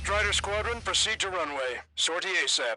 Strider Squadron, proceed to runway. Sortie ASAP.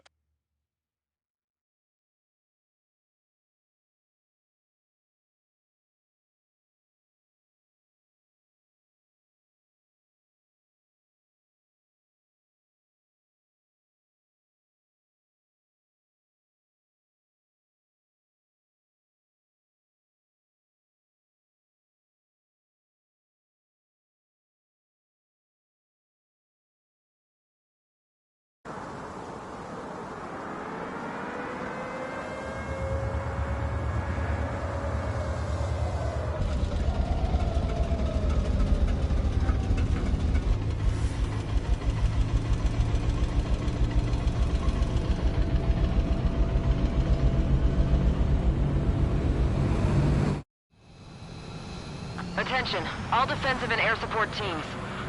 Attention, all defensive and air support teams.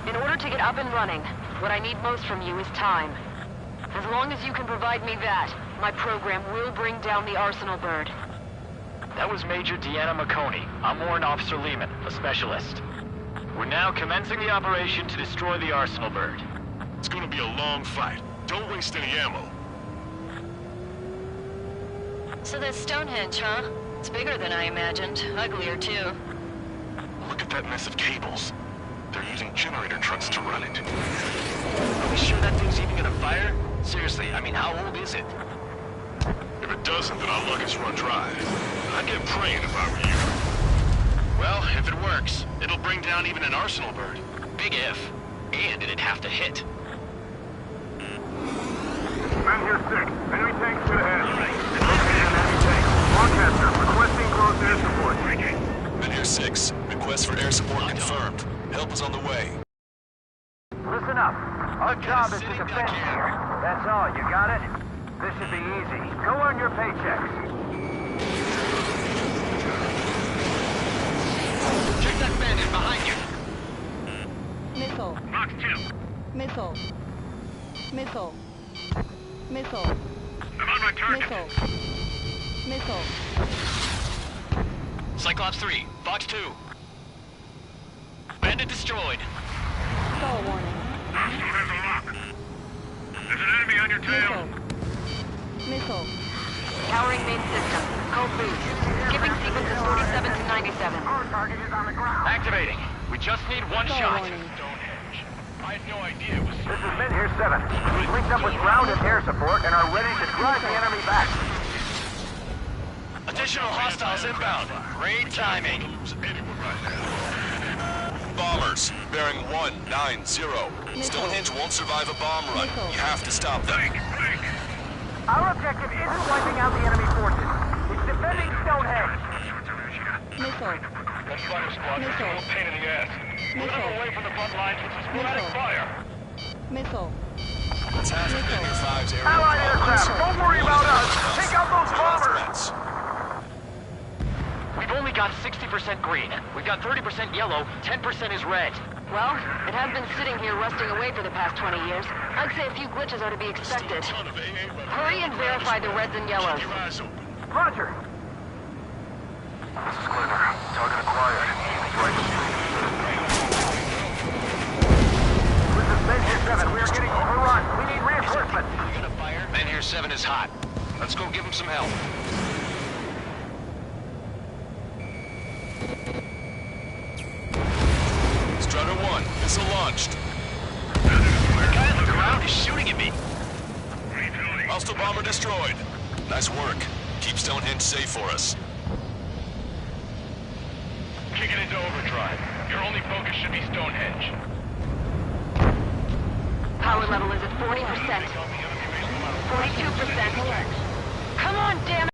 In order to get up and running, what I need most from you is time. As long as you can provide me that, my program will bring down the Arsenal bird. That was Major Deanna McConey. I'm Warrant Officer Lehman, a specialist. We're now commencing the operation to destroy the Arsenal bird. It's gonna be a long fight. Don't waste any ammo. So that's Stonehenge, huh? It's bigger than I imagined. Uglier, too. Look at that mess of cables. They're using generator trucks to run it. Are we sure that thing's even gonna fire? Seriously, I mean, how old is it? If it doesn't, then our luck is run dry. I'd get praying if I were you. Well, if it works, it'll bring down even an Arsenal bird. Big if. And it'd have to hit. Men here 6. Enemy tanks to the head. Located an enemy tank. Broadcaster, requesting close air support. Men here 6. Request for air support confirmed. Help is on the way. Listen up. Our job is to defend here. That's all. You got it? This should be easy. Go earn your paychecks. Check that bandit behind you. Missile. FOX-2. Missile. Missile. Missile. I'm on my target. Missile. Missile. Cyclops 3, FOX-2. Bandit destroyed. Stall warning. Hostile has a lock. There's an enemy on your tail. Missile. Missile. Powering main system. Code boost. Skipping sequences 47 to 97. Our target is on the ground. Activating. We just need one Stall shot. warning. Stonehenge. I had no idea it was... This is Men here 7. We've linked up with ground and air support and are ready to drive the enemy back. Additional hostiles inbound. Great timing. Anyone right now. Bombers, bearing 190. Stonehenge won't survive a bomb run. You have to stop them. Our objective isn't wiping out the enemy forces. It's defending Stonehenge. Missile. That fighter squad is a Missile. real pain in the ass. Put them away from the front lines with some sporadic Missile. fire. Missile. That's half of Men here 5's area. Allied aircraft, don't worry about us. Take out those bombers. We've only got 60% green. We've got 30% yellow, 10% is red. Well, it has been sitting here rusting away for the past 20 years. I'd say a few glitches are to be expected. Hurry and verify the reds and yellows. Keep your eyes open. Roger. This is Cleaver. Target acquired. This is Men here 7. We are getting overrun. We need reinforcements. You gonna fire? Man here 7 is hot. Let's go give him some help. Strider 1, missile launched. The guy on the ground is shooting at me. Hostile bomber destroyed. Nice work. Keep Stonehenge safe for us. Kick it into overdrive. Your only focus should be Stonehenge. Power level is at 40%. 42%. Come on, damn it!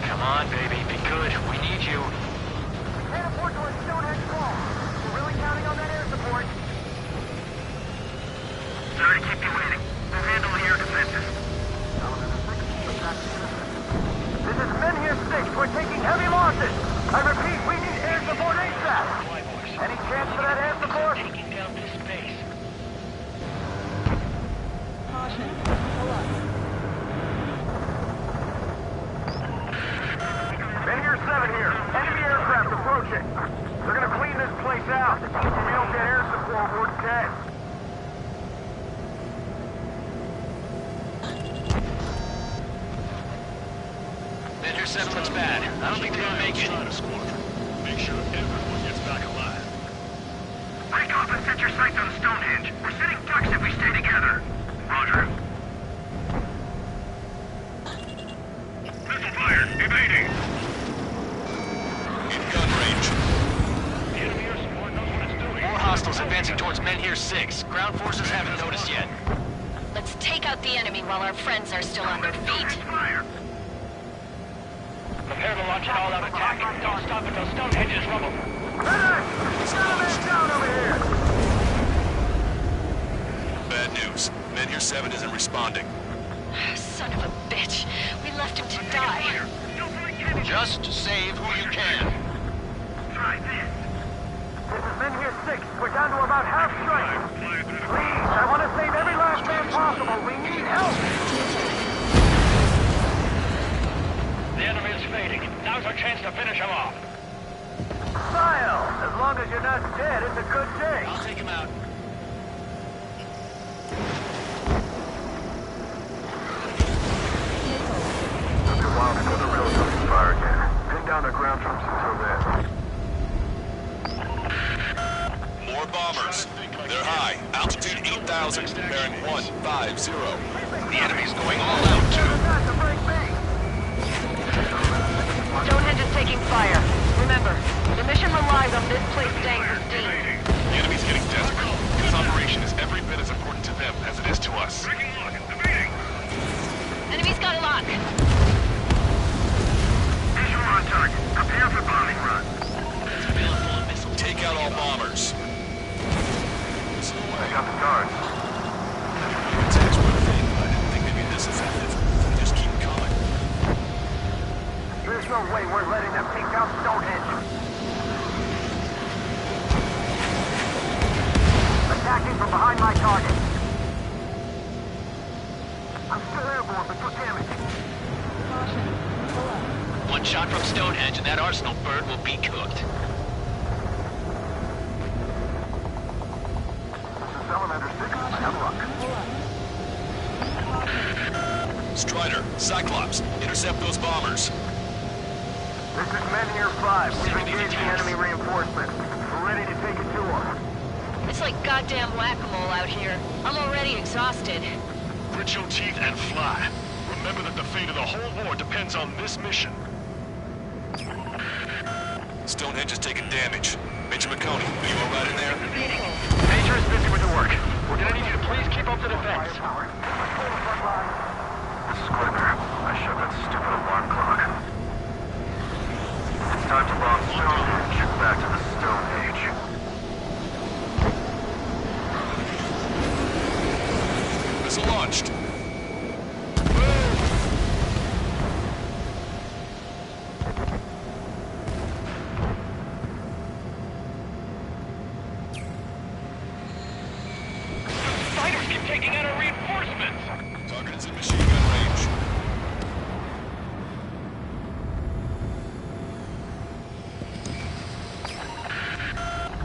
Come on, baby. Be good. We need you. Can't afford to let Stonehenge fall. We're really counting on that air support. Sorry to keep you waiting. We'll handle the air defenses. This is Men here 6. We're taking heavy losses. I repeat, we need air support ASAP. Any chance for that air support? Taking down this base. Caution. Pull up. Men here 7 here. Enemy aircraft approaching. They're gonna clean this place out. If we don't get air support, we're dead. 7 looks bad. I don't think they're gonna make it. Make sure everyone gets back alive. Break off and set your sights on Stonehenge. We're sitting ducks if we stay together. Roger. Missile fired. Evading. In gun range. The enemy air support knows what it's doing. More hostiles advancing towards Menhir 6. Ground forces haven't noticed yet. Let's take out the enemy while our friends are still on their feet. Fire. Prepare to launch an all-out attack. Don't stop until Stonehenge is rubble. Medic! Gentlemen down over here! Bad news. Menhir 7 isn't responding. Son of a bitch. We left him to die. Just save who you can. Try this. This is Menhir 6. We're down to about half strength. Please, I want to save every last man possible. We need help. The enemy is fading. Now's our chance to finish him off. Smile. As long as you're not dead, it's a good day. I'll take him out. Took a while before the real troops fire again. Pin down the ground troops until then. More bombers. They're high. Altitude 8,000. Bearing 150. The enemy's going all out, too. Not to break me. Stonehenge is taking fire. Remember, the mission relies on this place staying pristine. The enemy's getting desperate. This operation is every bit as important to them as it is to us. Enemy's got a lock. Visual on target. Prepare for bombing run. Take out all bombers. I got the guards. Attacks were a thing, but I didn't think they'd be this effective. Just keep coming. There's no way we're letting them take down Stonehenge. Attacking from behind my target. I'm still airborne, but took damage. Caution. Pull up. One shot from Stonehenge and that arsenal bird will be cooked. This is Salamander 6. I have luck. Pull up. Caution. Strider, Cyclops, intercept those bombers. This is Menhir 5. We've engaged the enemy reinforcements. We're ready to take it to them. It's like goddamn whack-a-mole out here. I'm already exhausted. Grit your teeth and fly. Remember that the fate of the whole war depends on this mission. Stonehenge is taking damage. Major McConey, are you all right in there? Major is busy with the work. We're gonna need you to please keep up the defense. This is Quicker. I shut that stupid alarm clock. It's time to bomb Stonehenge. Back to the Stone Age. Missile launched. Fighters keep taking out our reinforcements! Target is in machine gun range.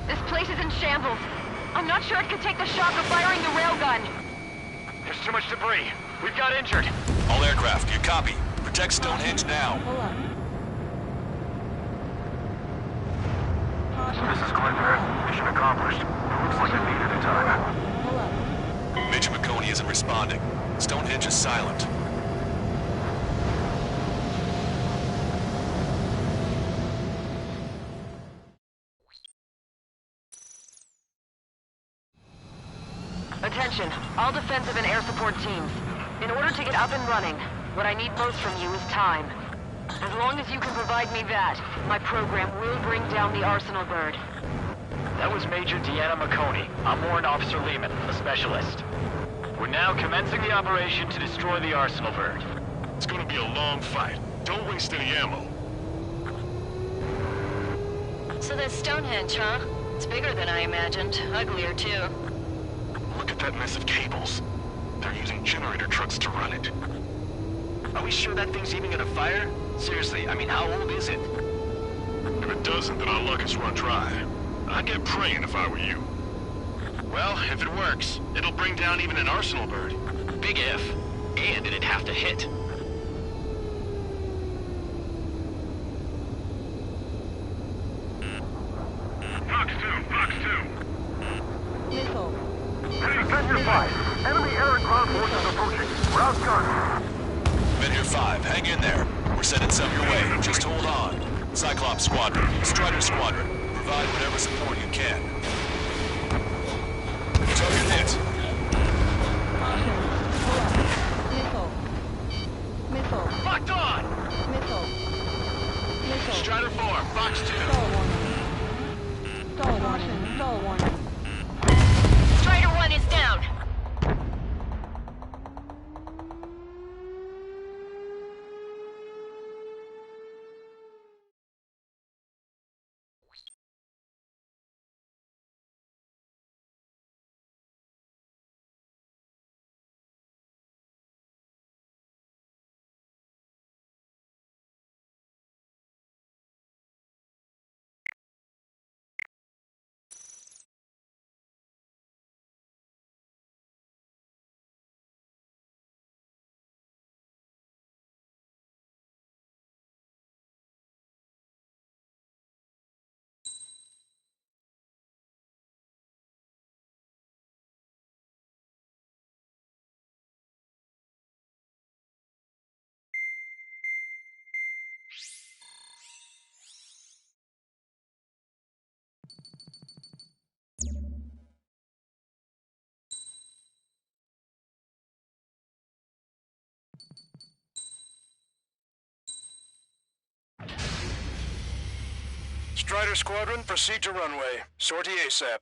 This place is in shambles. I'm not sure it can take the shock of firing the railgun. There's too much debris. We've got injured. All aircraft, you copy. Protect Stonehenge now. Pull up. Caution. This is Quicker. Mission accomplished. Looks like I needed a time. Pull up. Major McConey isn't responding. Stonehenge is silent. Attention, all defensive and air support teams. In order to get up and running, what I need most from you is time. As long as you can provide me that, my program will bring down the Arsenal bird. That was Major Deanna McConey. I'm Warrant Officer Lehman, a specialist. We're now commencing the operation to destroy the arsenal bird. It's gonna be a long fight. Don't waste any ammo. So that's Stonehenge, huh? It's bigger than I imagined. Uglier, too. Look at that mess of cables. They're using generator trucks to run it. Are we sure that thing's even gonna fire? Seriously, I mean, how old is it? If it doesn't, then our luck is run dry. I'd get praying if I were you. Well, if it works, it'll bring down even an arsenal bird. Big if. And it'd have to hit. 5, hang in there. We're sending some your way. Just hold on. Cyclops Squadron, Strider Squadron, provide whatever support you can. Target hit. Caution. Pull up. Missile. Missile. Locked on! Missile. Missile. Strider 4, FOX-2. Stall warning. Stall warning. Stall warning. Strider 1 is down. Strider Squadron, proceed to runway. Sortie ASAP.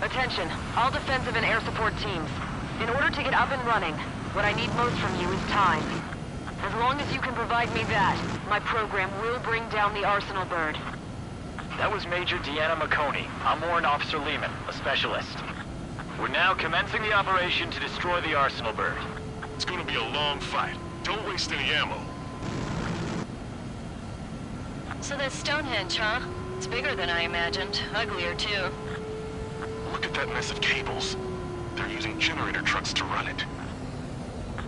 Attention, all defensive and air support teams. In order to get up and running, what I need most from you is time. As long as you can provide me that, my program will bring down the Arsenal bird. That was Major Deanna McConey. I'm Warrant Officer Lehman, a specialist. We're now commencing the operation to destroy the Arsenal bird. It's gonna be a long fight. Don't waste any ammo. So that's Stonehenge, huh? It's bigger than I imagined. Uglier, too. Look at that mess of cables. They're using generator trucks to run it.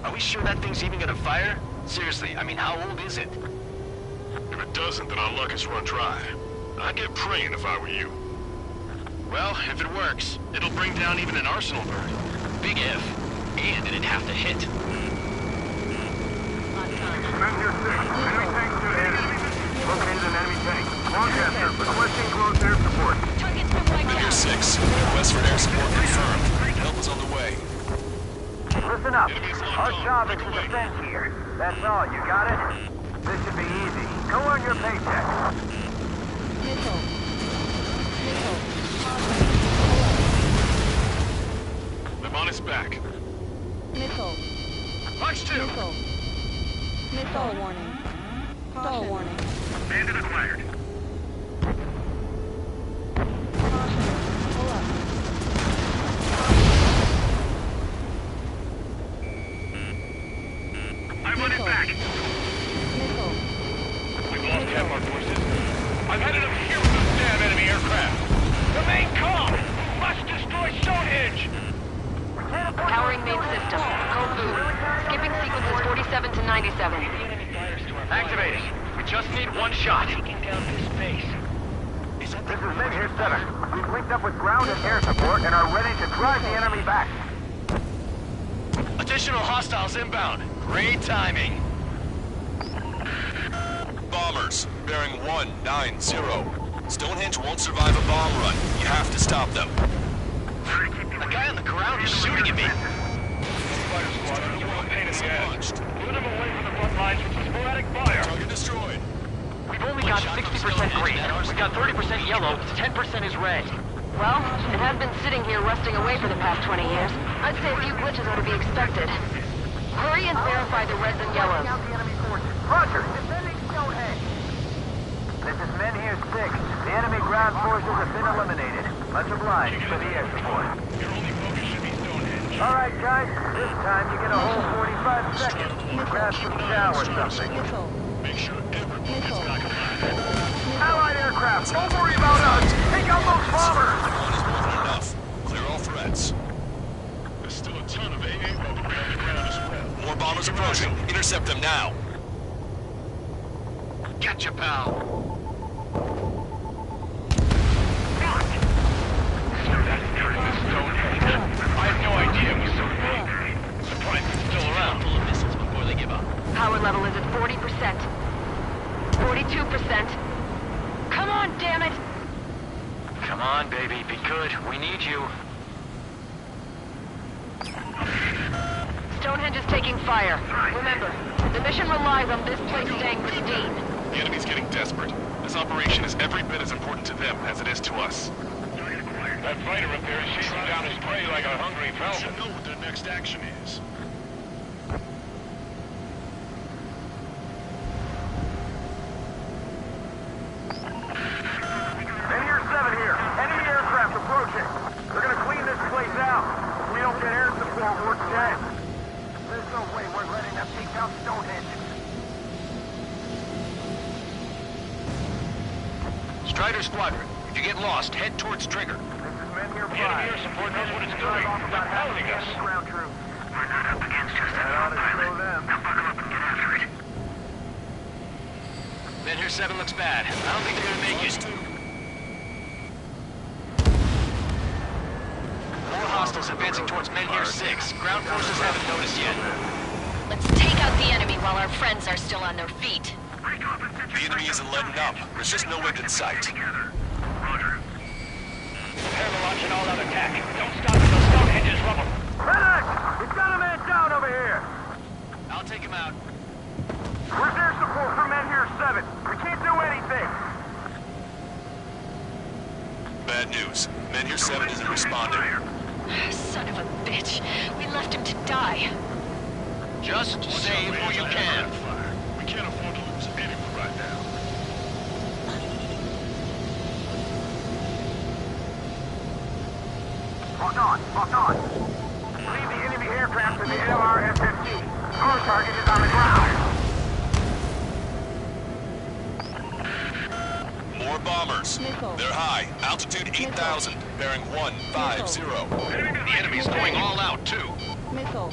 Are we sure that thing's even gonna fire? Seriously, I mean, how old is it? If it doesn't, then our luck is run dry. I'd get praying if I were you. Well, if it works, it'll bring down even an Arsenal bird. Big if. And it'd have to hit. Avenger 6, enemy tank to ahead. Located an enemy tank. Lancaster, requesting close air support. Target's been wiped Avenger out. 6, request for air support confirmed. Help is on the way. Listen up. Enemies locked Our on. job is Break to away. defend here. That's all, you got it? This should be easy. Go earn your paycheck. Missile. Missile. Caution. I'm on its back. Missile. FOX-2! Missile. Missile warning. Stall warning. Bandit acquired. Caution. Pull up. I'm on it back. Missile. We've lost half our forces. I've had enough here with those damn enemy aircraft. Remain calm! Must destroy Stonehenge! Powering main system. Code blue. Skipping sequences 47 to 97. Activating. We just need one shot. This is Mid here 7. We've linked up with ground and air support and are ready to drive the enemy back. Additional hostiles inbound. Great timing. Bombers, bearing 190. Stonehenge won't survive a bomb run. You have to stop them. The guy on the ground is shooting at me. Spider Squadron, you won't pain us yet. Move them away from the front lines with sporadic fire. Target destroyed. We've only got 60% green. We've got 30% yellow. 10% is red. Well, it has been sitting here rusting away for the past 20 years. I'd say a few glitches are to be expected. Hurry and verify the reds and yellows. Roger, defending Stonehenge. This is Men here 6. The enemy ground forces have been eliminated. Much obliged for the air support. Your only focus should be Stonehenge. All right, guys. This time you get a whole 45 seconds. Grab some chow or something. Missile. Make sure everyone gets Missile. back alive. Allied aircraft, don't worry about us. Take out those bombers. One is more than enough. Clear all threats. There's still a ton of AA weaponry on the ground as well. More bombers approaching. Intercept them now. Gotcha, pal. I had no idea it was so big. Surprised it's still around. Full of missiles before they give up. Power level is at 40%. 42%. Come on, damn it! Come on, baby. Be good. We need you. Stonehenge is taking fire. Remember, the mission relies on this place staying pristine. The enemy's getting desperate. This operation is every bit as important to them as it is to us. That fighter up there is chasing down his prey like a hungry falcon. Should know what their next action is. Men here 7 here. Enemy aircraft approaching. They're gonna clean this place out. If we don't get air support, we're dead. There's no way we're letting them take down Stonehenge. Strider Squadron, if you get lost, head towards Trigger. This is men here 5. The enemy air support knows what it's doing. They're pounding us. Ground troops. We're not up against just that ought to slow them. Now buckle up and get after it. Men here 7 looks bad. I don't think they're gonna make it. More hostiles advancing towards Men here 6. Ground forces haven't noticed yet. Let's take out the enemy while our friends are still on their feet. The enemy isn't letting up. There's just no end in sight. Roger. Prepare to launch an all-out attack. Don't stop until Stonehenge is rubble. Medic! We've got a man down over here! I'll take him out. Where's air support for men here 7? We can't do anything! Bad news. Men here 7 isn't responding. Son of a bitch. We left him to die. Just save who you can. We can't afford to lose anyone right now. Lock on! Lock on! Leave the enemy aircraft to the LRF-15. Our target is on the ground. More bombers. Missile. They're high. Altitude 8,000. Bearing 150. The enemy's going all out, too. Missile.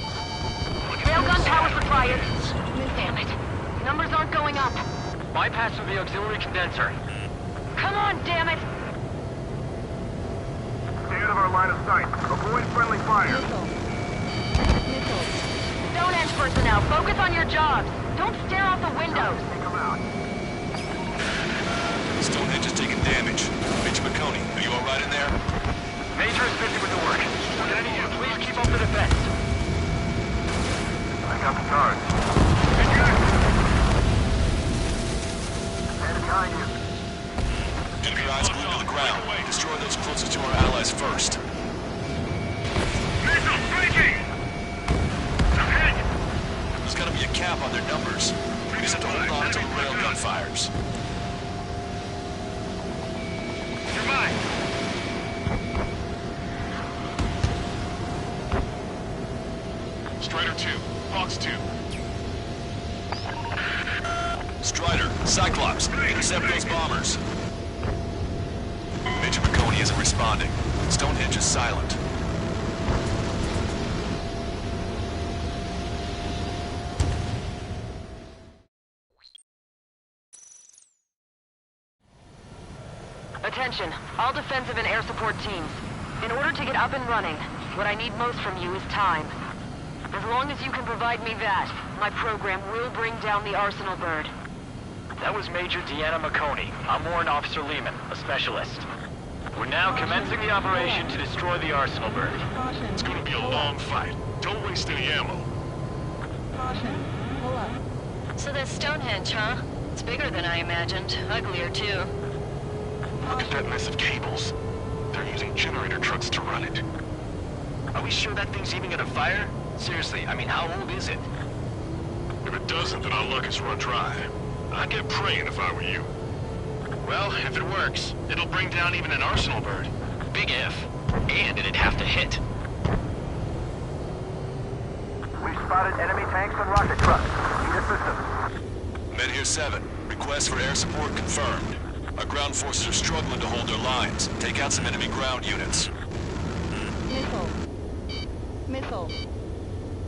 Railgun power supply is... Damn it. Numbers aren't going up. Bypass through the auxiliary condenser. Come on, damn it! Stay out of our line of sight. Avoid friendly fire. Missile. Missile. Stonehenge personnel, focus on your jobs. Don't stare out the windows. Take them out. Stonehenge is taking damage. Major McConey, are you alright in there? Major is busy with the work. Would any of you please keep up the defense? I got the guards. Man behind you. Enemy eyes glued to the ground. Destroy those closest to our allies first. Missile breaking! Ahead! There's gotta be a cap on their numbers. We just have to hold on until the railgun fires. You're mine. Strider 2, FOX-2. Strider, Cyclops, intercept those bombers. Major McConey isn't responding. Stonehenge is silent. Attention, all defensive and air support teams. In order to get up and running, what I need most from you is time. As long as you can provide me that, my program will bring down the Arsenal bird. That was Major Deanna McConey. I'm Warrant Officer Lehman, a specialist. We're now commencing the operation to destroy the Arsenal bird. Caution. It's gonna be a long fight. Don't waste any ammo. Caution. Pull up. So that's Stonehenge, huh? It's bigger than I imagined. Uglier, too. Look at that mess of cables. They're using generator trucks to run it. Are we sure that thing's even gonna fire? Seriously, I mean, how old is it? If it doesn't, then our luck is run dry. I'd get praying if I were you. Well, if it works, it'll bring down even an Arsenal bird. Big if. And it'd have to hit. We've spotted enemy tanks and rocket trucks. Need assistance. Men here 7. Request for air support confirmed. Our ground forces are struggling to hold their lines. Take out some enemy ground units. Missile. Missile.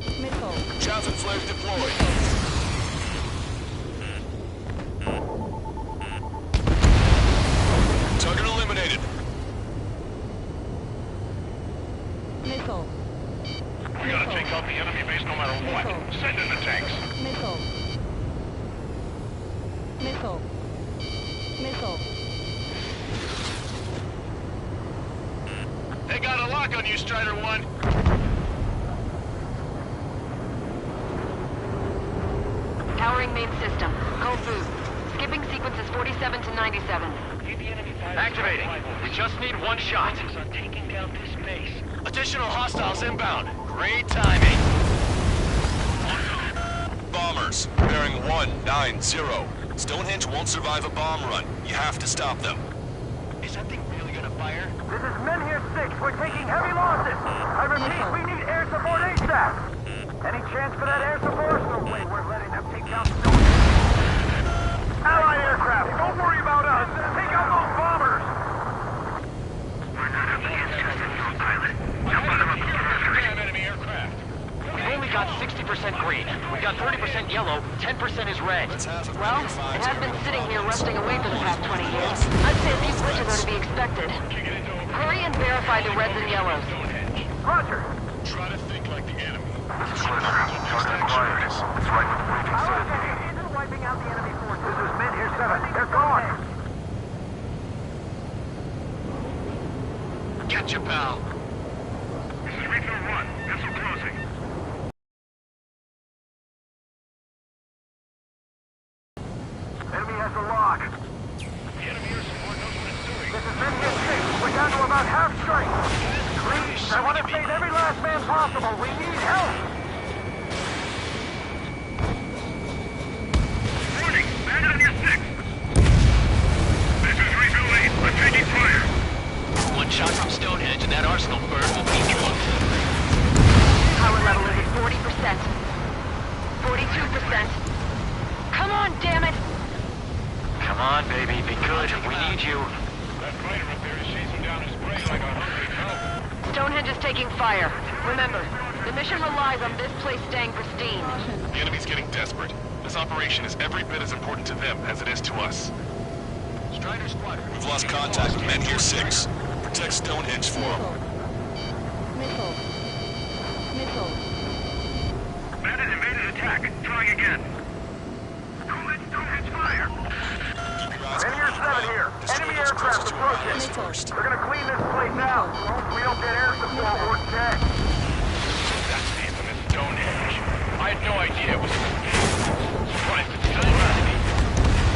Missile. Chaffin flag deployed. Target eliminated. Missile. We gotta take out the enemy base no matter what. Missile. Send in the tanks. Missile. Missile. Missile. They got a lock on you, Strider 1. Powering main system. Go boost. Skipping sequences 47 to 97. Activating. We just need one shot. Taking down this base. Additional hostiles inbound. Great timing. Bombers, bearing 190. Stonehenge won't survive a bomb run. You have to stop them. Is that thing really gonna fire? This is Men here 6. We're taking heavy losses. I repeat, we need air support ASAP. Any chance for that air support? No way we're letting them take down Stonehenge. Allied aircraft, don't worry about us. Take out those bombers. We're not up against just a new pilot. Jump on them up to enemy aircraft. We've only got 60% green. We've got 30% yellow, 10% is red. Well, it has been sitting here rusting away for the past 20 years. I'd say a few glitches are to be expected. Hurry and verify the reds and yellows. Roger. Try to think like the enemy. Isn't wiping out the enemy forces. This is Men here 7. They're gone. Get you, pal. This is Regional 1. Vessel closing. Enemy has the lock. The enemy air support knows what it's doing. This is Men here 6. We're down to about half strength. Please, I want to save every last man possible. We need help. Warning! Man on your 6! This is Regional 8. I'm taking fire. One shot from Stonehenge and that arsenal bird will be drunk. Power level is at 40%. 42%. Come on, damn it! Come on, baby. Be good. We need you. That fighter up there is chasing down his prey like a hungry falcon. Stonehenge is taking fire. Remember, the mission relies on this place staying pristine. The enemy's getting desperate. This operation is every bit as important to them as it is to us. Strider Squadron. We've lost contact with Men here 6. Protect Stonehenge for them. Missile. Missile. Bandit invaded attack. Trying again. Don't let Stonehenge fire. Keep your eyes Men here 7 here. Destroy Enemy those aircraft closest to our allies approaching. first. They're gonna clean this place out. If we don't get air support, we're dead. That's the infamous Stonehenge. I had no idea it was surprised it's still around.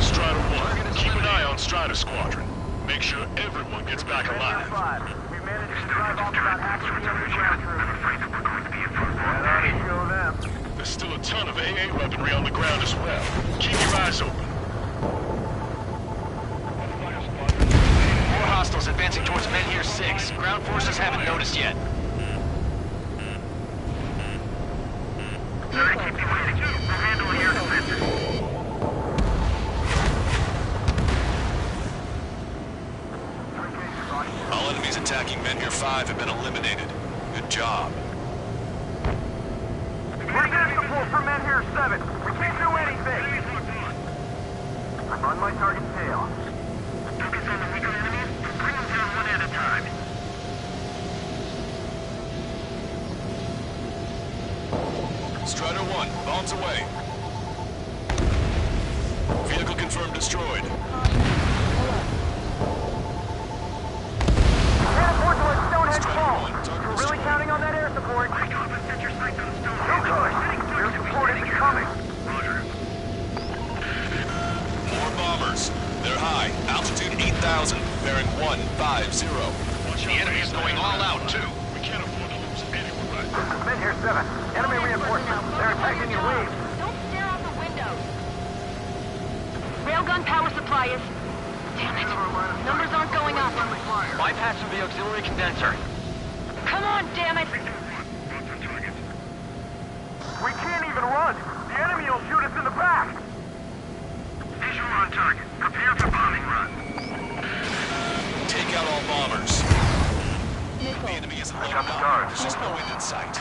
Strider 1, keep an eye on Strider Squadron. Make sure everyone gets back alive. 5. We managed to drive off about half the enemy ground troops. I'm afraid that we're going to be in for a long day. Show them. There's still a ton of AA weaponry on the ground as well. Keep your eyes open. More hostiles advancing towards Men here 6. Ground forces haven't noticed yet. Keep you waiting. We'll handle the air defenses. All enemies attacking Men here 5 have been eliminated. Good job. We're getting support from Men here 7. We can't do anything. I'm on my target tail. Focus on the weaker enemies and bring them down one at a time. Strider 1, bombs away. Vehicle confirmed destroyed. Transport to a Stonehenge Strider fall. 1, target We're really destroyed. counting on that air support. My God, set your sights on Stonehenge. Too good. Air support is coming. Roger. More bombers. They're high. Altitude 8,000. Bearing 150. The enemy is going all out, too. We can't afford to lose anyone. This is Men here 7. Enemy reinforcements. They're attacking your waves. Don't stare out the windows. Railgun power supply is... Damn it. Numbers aren't going up. Bypassing the auxiliary condenser. Come on, damn it. Lots on target. We can't even run. The enemy will shoot us in the back. Visual on target. Prepare for bombing run. Take out all bombers. The Missile. enemy isn't I loading got the up. guards. There's just no end in sight.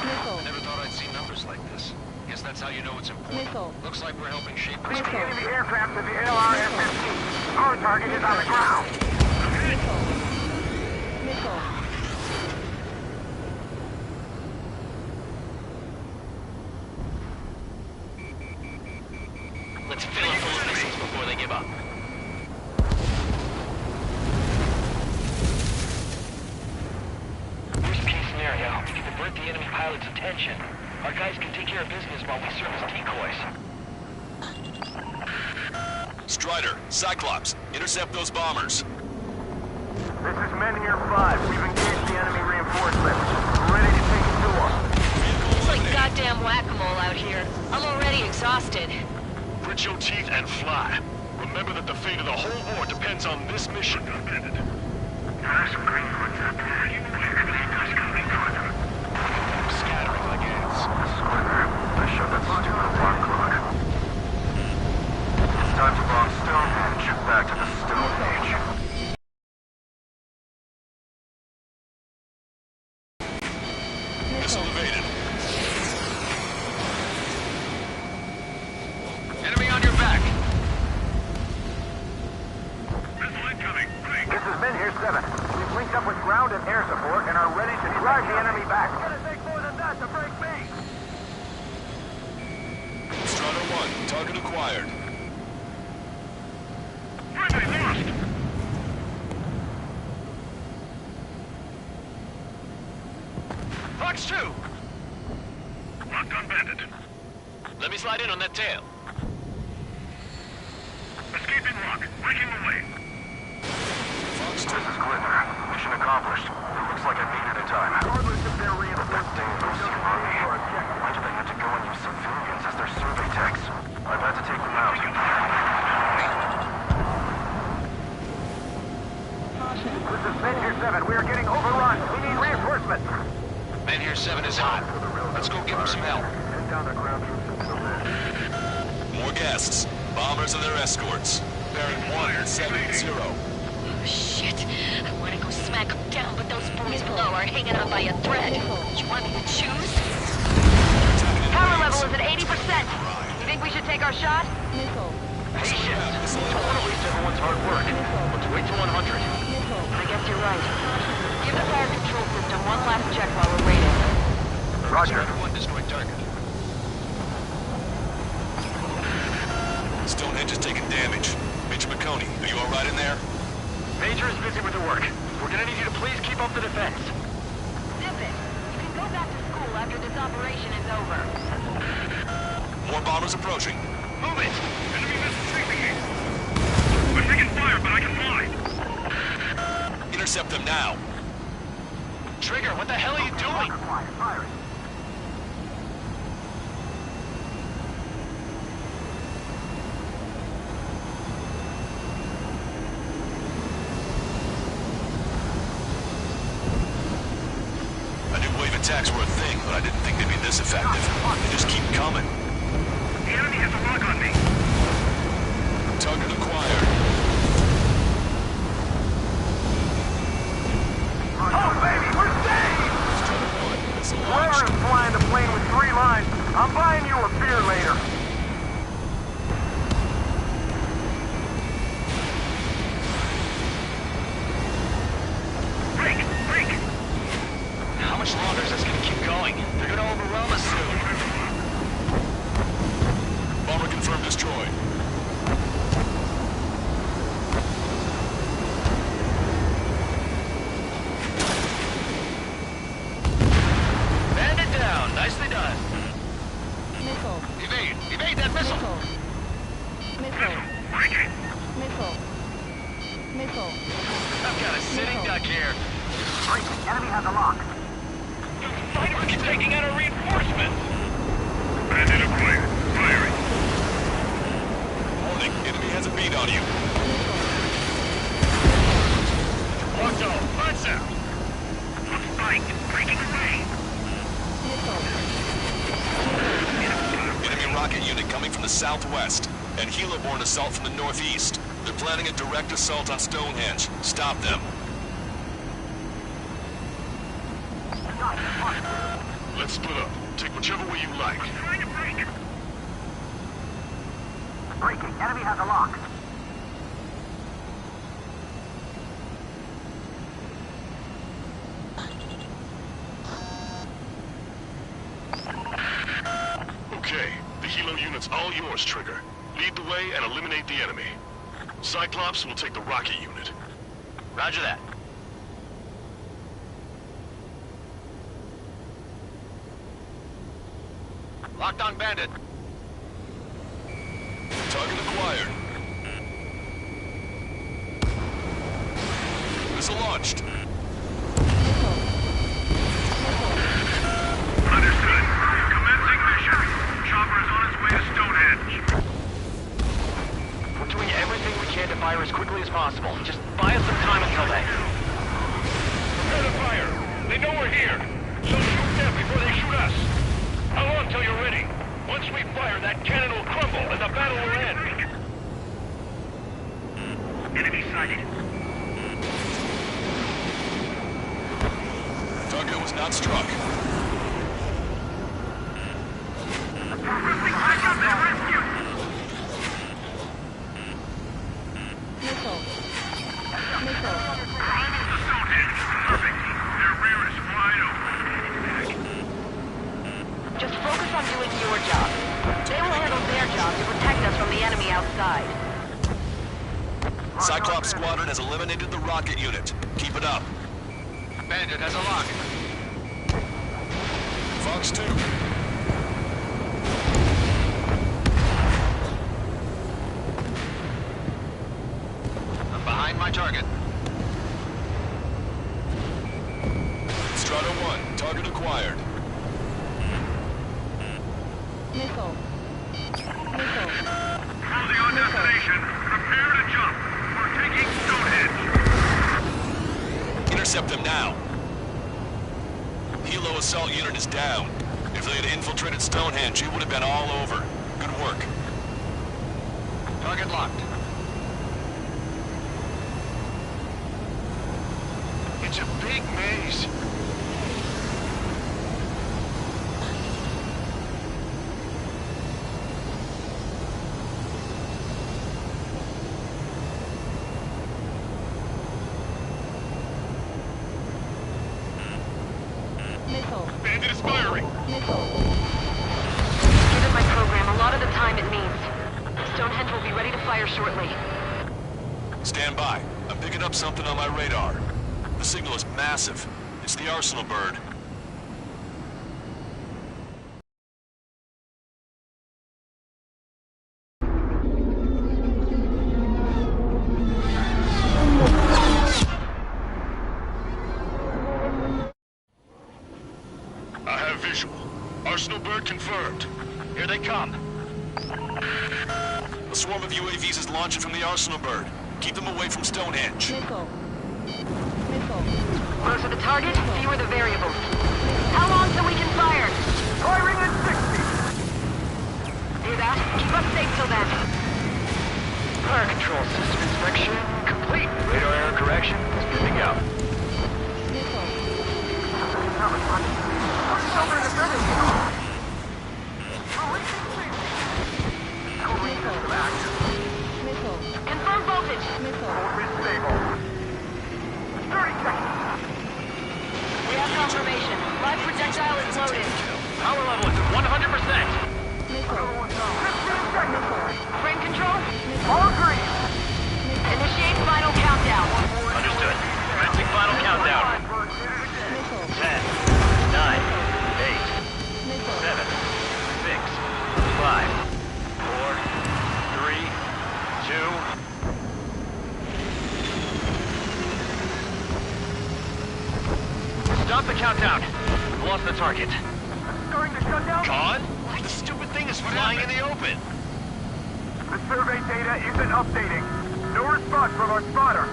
Missile. Never thought I'd see numbers like this. Guess that's how you know it's important. Missile. Looks like we're helping shape this. Missile. Enemy aircraft at the LRS-15. Our target is on the ground. Missile. Missile. Let's fill it full of missiles before they give up. Worst case scenario, we can divert the enemy pilot's attention. Our guys can take care of business while we serve as decoys. Strider, Cyclops, intercept those bombers. This is Men here 5. We've engaged the enemy reinforcements. We're ready to take it to them. It's like goddamn whack-a-mole out here. I'm already exhausted. Grit your teeth and fly. Remember that the fate of the whole war depends on this mission. There are some Greenhorns out there. You can lead us coming toward them. Scattering like ants. Squidder, I shut that stupid alarm clock. It's time to bomb Stonehenge. Back to the Stone Age. Missile evaded. Enemy on your back. This is Men here 7. We've linked up with ground and air support and are ready to drive the enemy back. It's gonna take more than that to break me. Strider 1, target acquired. FOX-2! Locked on bandit. Let me slide in on that tail. Escaping rock. Breaking away. FOX-2. This is Glitter. Mission accomplished. It looks like I made it in time. Regardless of their reinforcements, why do they have to go and use civilians as their survey techs? I've had to take them out. This is Men here 7. We are getting overrun. We need reinforcements. Man here 7 is hot. Let's go give him some help. Pin down their ground troops until then. More guests. Bombers and their escorts. Bearing 170. Oh, shit. I want to go smack them down, but those boys below are hanging on by a thread. You want me to choose? Power level is at 80%. You think we should take our shot? Missile. Patience. I want to waste everyone's hard work. Let's wait to 100. Missile. I guess you're right. Give the fire control system one last check while we're waiting. Roger. One destroyed target. Stonehenge is taking damage. Major McConey, are you alright in there? Major is busy with the work. We're gonna need you to please keep up the defense. Zip it. You can go back to school after this operation is over. More bombers approaching. Move it! Enemy missile chasing me! I'm taking fire, but I can fly! Intercept them now. Trigger, what the hell are you doing? Fire. I knew wave attacks were a thing, but I didn't think they'd be this effective. They just keep coming. The enemy has a lock on me! Target acquired. Oh, baby, we're saved! Strider 1, missile Whoever launch. is flying the plane with 3 lines, I'm buying you a beer later. Break! Break! How much longer is this gonna keep going? They're gonna overwhelm us soon. Bomber confirmed destroyed. Bandit down. Nicely done. Missile. Evade. Evade that missile. Missile. Break it! Missile. Missile. I've got a sitting duck here. Enemy has a lock. Fighters keep taking out our reinforcements! Bandit acquired. Firing. Warning, enemy has a beat on you. Locked on. Lights out. Spike. Breaking away. Missile. west. And helo-borne assault from the northeast. They're planning a direct assault on Stonehenge. Stop them. Let's split up. Take whichever way you like. Breaking. Enemy has a lock. Okay, the helo unit's all yours, Trigger. Lead the way and eliminate the enemy. Cyclops will take the rocket unit. Roger that. Locked on Bandit. Target acquired. Missile launched. Understood. Commencing mission. Chopper is on its way to Stonehenge. We're doing everything we can to fire as quickly as possible. Just buy us some time until then. Prepare to fire. They know we're here. So shoot them before they shoot us. How long till you're ready? Once we fire, that cannon will crumble and the battle will end. Enemy sighted. Target was not struck. Requesting backup and rescue. Missile. Almost to Stonehenge. Perfect. Their rear is wide open. Just focus on doing your job. They will handle their job to protect us from the enemy outside. Cyclops Squadron has eliminated the rocket unit. Keep it up. Bandit has a lock. FOX-2. I'm behind my target. Strata 1, target acquired. Missile. Closing on destination. Prepare to jump. We're taking Stonehenge. Intercept them now. Helo assault unit is down. If they had infiltrated Stonehenge, it would have been all over. Good work. Target locked. It's a big maze. Bandit is firing. Given my program, a lot of the time it means Stonehenge will be ready to fire shortly. Stand by. I'm picking up something on my radar. The signal is massive. It's the Arsenal bird. I have visual. Arsenal bird confirmed. Here they come. A swarm of UAVs is launching from the Arsenal bird. Keep them away from Stonehenge. Missile. Closer the target, fewer the variables. How long till we can fire? Firing at 60. Do that. Keep us safe till then. Fire control system inspection complete. Radar error correction is good to go. Confirm voltage. Stable. 30 seconds. We have confirmation. Live projectile is loaded. Power level is at 100%. 15 seconds. Frame control? All green. Initiate final countdown. Understood. Commencing final countdown. 10, 9, 8, 7, 6, 5, 4, 3, 2. Stop the countdown. We've lost the target. Starting to shut down. Con? The stupid thing is flying in the open. The survey data isn't updating. No response from our spotter.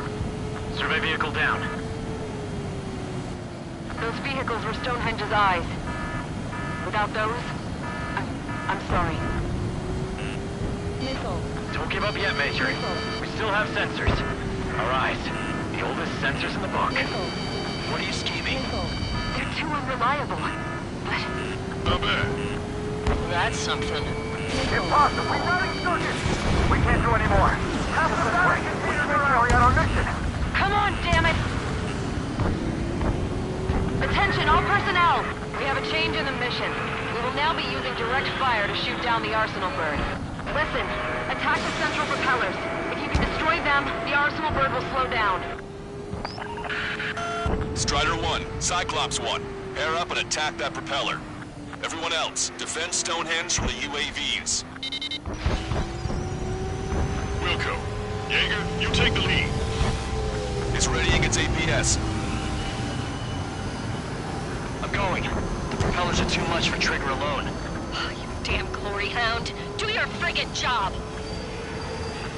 Survey vehicle down. Those vehicles were Stonehenge's eyes. Without those, I'm sorry. Missile. Don't give up yet, Major. We still have sensors. Our eyes. The oldest sensors in the book. Missile. What are you scheming? Missile. They're too unreliable. But Not bad. That's something. Impossible. We're running circuits. We can't do any more. Half the battery containers are carry out our mission. come on, damn it! Attention, all personnel! We have a change in the mission. We will now be using direct fire to shoot down the Arsenal bird. Listen, attack the central propellers. If you can destroy them, the Arsenal bird will slow down. Strider 1, Cyclops 1. Pair up and attack that propeller. Everyone else, defend Stonehenge from the UAVs. Wilco. Jaeger, you take the lead. It's readying its APS. I'm going. The propellers are too much for Trigger alone. Oh, you damn glory hound. Do your friggin' job.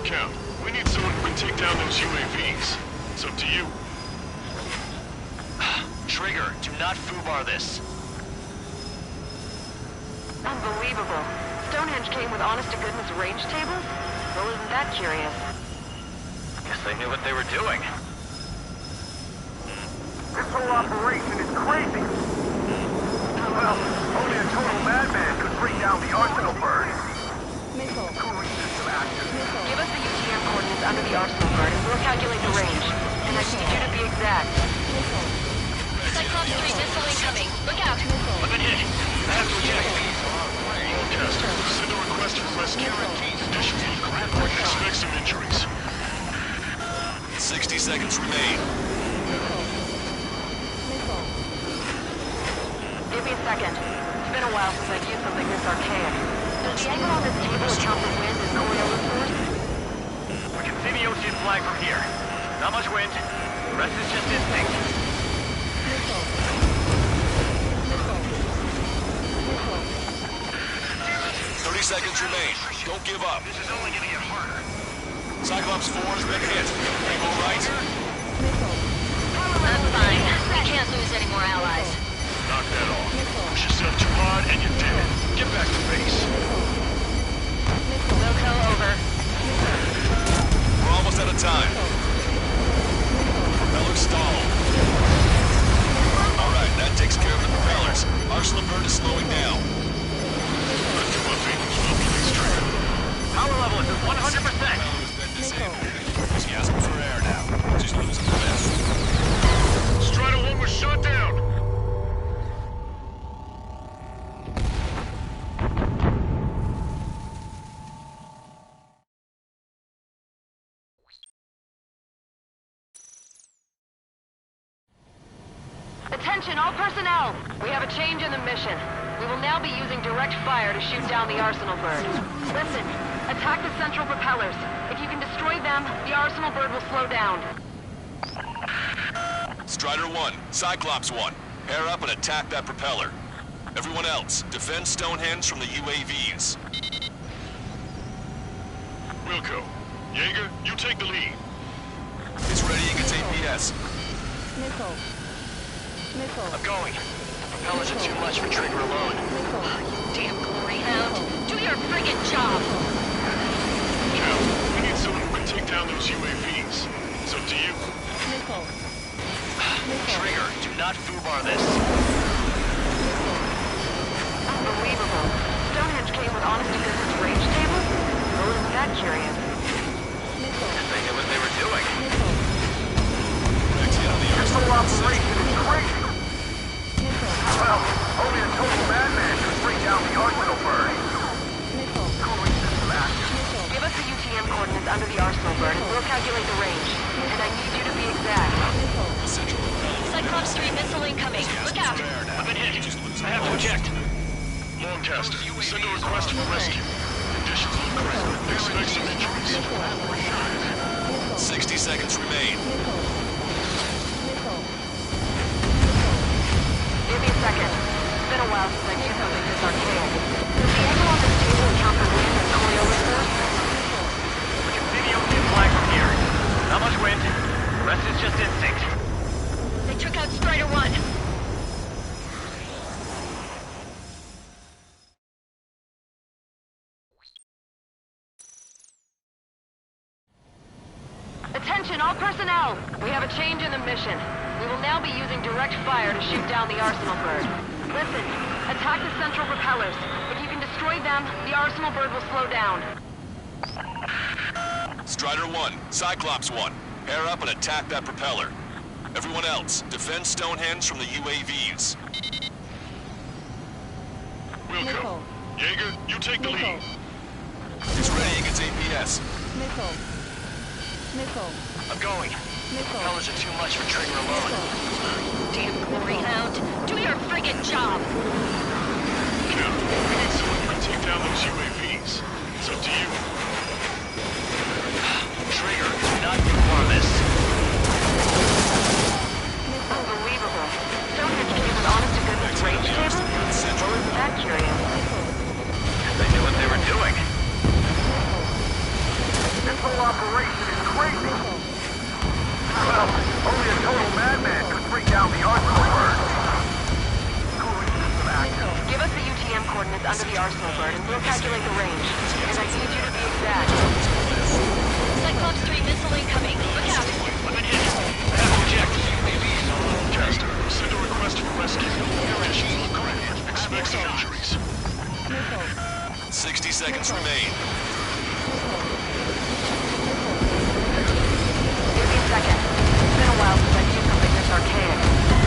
Count, we need someone who can take down those UAVs. It's up to you. Trigger, do not foobar this. Unbelievable. Stonehenge came with honest-to-goodness range tables? Well, isn't that curious? Guess they knew what they were doing. This whole operation is crazy. Well, only a total madman could bring down the Arsenal bird. Missile. Cooling system active. Missile. Give us the UTM coordinates under the Arsenal bird, and we'll calculate the range. And I need you to be exact. Missile. Cyclops 3 missile incoming. Look out. I've been hit. I have to eject. Broadcaster, send a request for rescue. Additionally, expect some injuries. 60 seconds remain. Missile. Give me a second. It's been a while since I've used something this archaic. Does the angle on this table account for wind and Coriolis force? We can see the ocean flag from here. Not much wind. The rest is just instinct. Missile. Missile. Missile. 30 seconds remain. Don't give up. This is only gonna get harder. Cyclops 4 has been hit. Are you all right? Missile. I'm fine. We can't lose any more allies. Knock that off. Push yourself too hard and you're dead. Get back to base. Wilco, over. We're almost out of time. Propeller stalled. All right, that takes care of the propellers. Arsenal bird is slowing down. Let's do our favors. We'll please trigger. Power level is at 100%. Propeller's been disabled. She's asking for air now. She's losing the best. Strider 1 was shot down. Attention, all personnel! We have a change in the mission. We will now be using direct fire to shoot down the Arsenal bird. Listen, attack the central propellers. If you can destroy them, the Arsenal bird will slow down. Strider 1, Cyclops 1. Pair up and attack that propeller. Everyone else, defend Stonehenge from the UAVs. Wilco. Jaeger, you take the lead. It's readying its APS. Missile. Missile. I'm going. The propellers are too much for Trigger alone. Missile. Damn glory hound. Do your friggin' job. Count, we need someone who can take down those UAVs. It's up to you. Missile. Trigger, do not foobar this. Unbelievable. Stonehenge came with honest-to-goodness range tables? Well, isn't that curious? Missile. They knew what they were doing. Missile. Back to the This whole operation is crazy. Missile. Well, only a total madman could bring down the Arsenal bird. Missile. Cooling system active. Missile. Give us the UTM coordinates under the Arsenal bird, and we'll calculate the range. And I need you to be exact. Missile. Cyclops 3 missile incoming. Look out. I've been hit. I have to eject. Longcaster, send a request for rescue. Conditions look critical. Expect some injuries. 60 seconds remain. Missile. Give me a second. It's been a while since I've used something this archaic. Does the angle on this table account for wind and Coriolis force? We can see the ocean flag from here. Not much wind. The rest is just instinct. They took out Strider 1. Attention, all personnel! We have a change in the mission. We will now be using direct fire to shoot down the Arsenal bird. Listen, attack the central propellers. If you can destroy them, the Arsenal bird will slow down. Strider 1, Cyclops 1. Pair up and attack that propeller. Everyone else, defend Stonehenge from the UAVs. Wilco. Jaeger, you take the lead. It's readying its APS. Missile. Missile. I'm going. Missile. Colors are too much for Trigger alone. Damn glory hound. Do your friggin' job. Captain, we need someone to take down those UAVs. It's up to you. Trigger, do not perform this. Unbelievable. Stonehenge came with honest to goodness range table? Well, isn't that curious? They knew what they were doing. This whole operation is crazy. Well, only a total madman could bring down the Arsenal bird. Cooling system active. Give us the UTM coordinates under the Arsenal bird and we'll calculate the range. And I need you to be exact. Cyclops 3 missile incoming. Look out. I've been hit. I have to eject. Caster, send a request for rescue. Conditions look grim. Expect some injuries. 60 seconds remain. Give me a second. It's been a while since I've used something this archaic.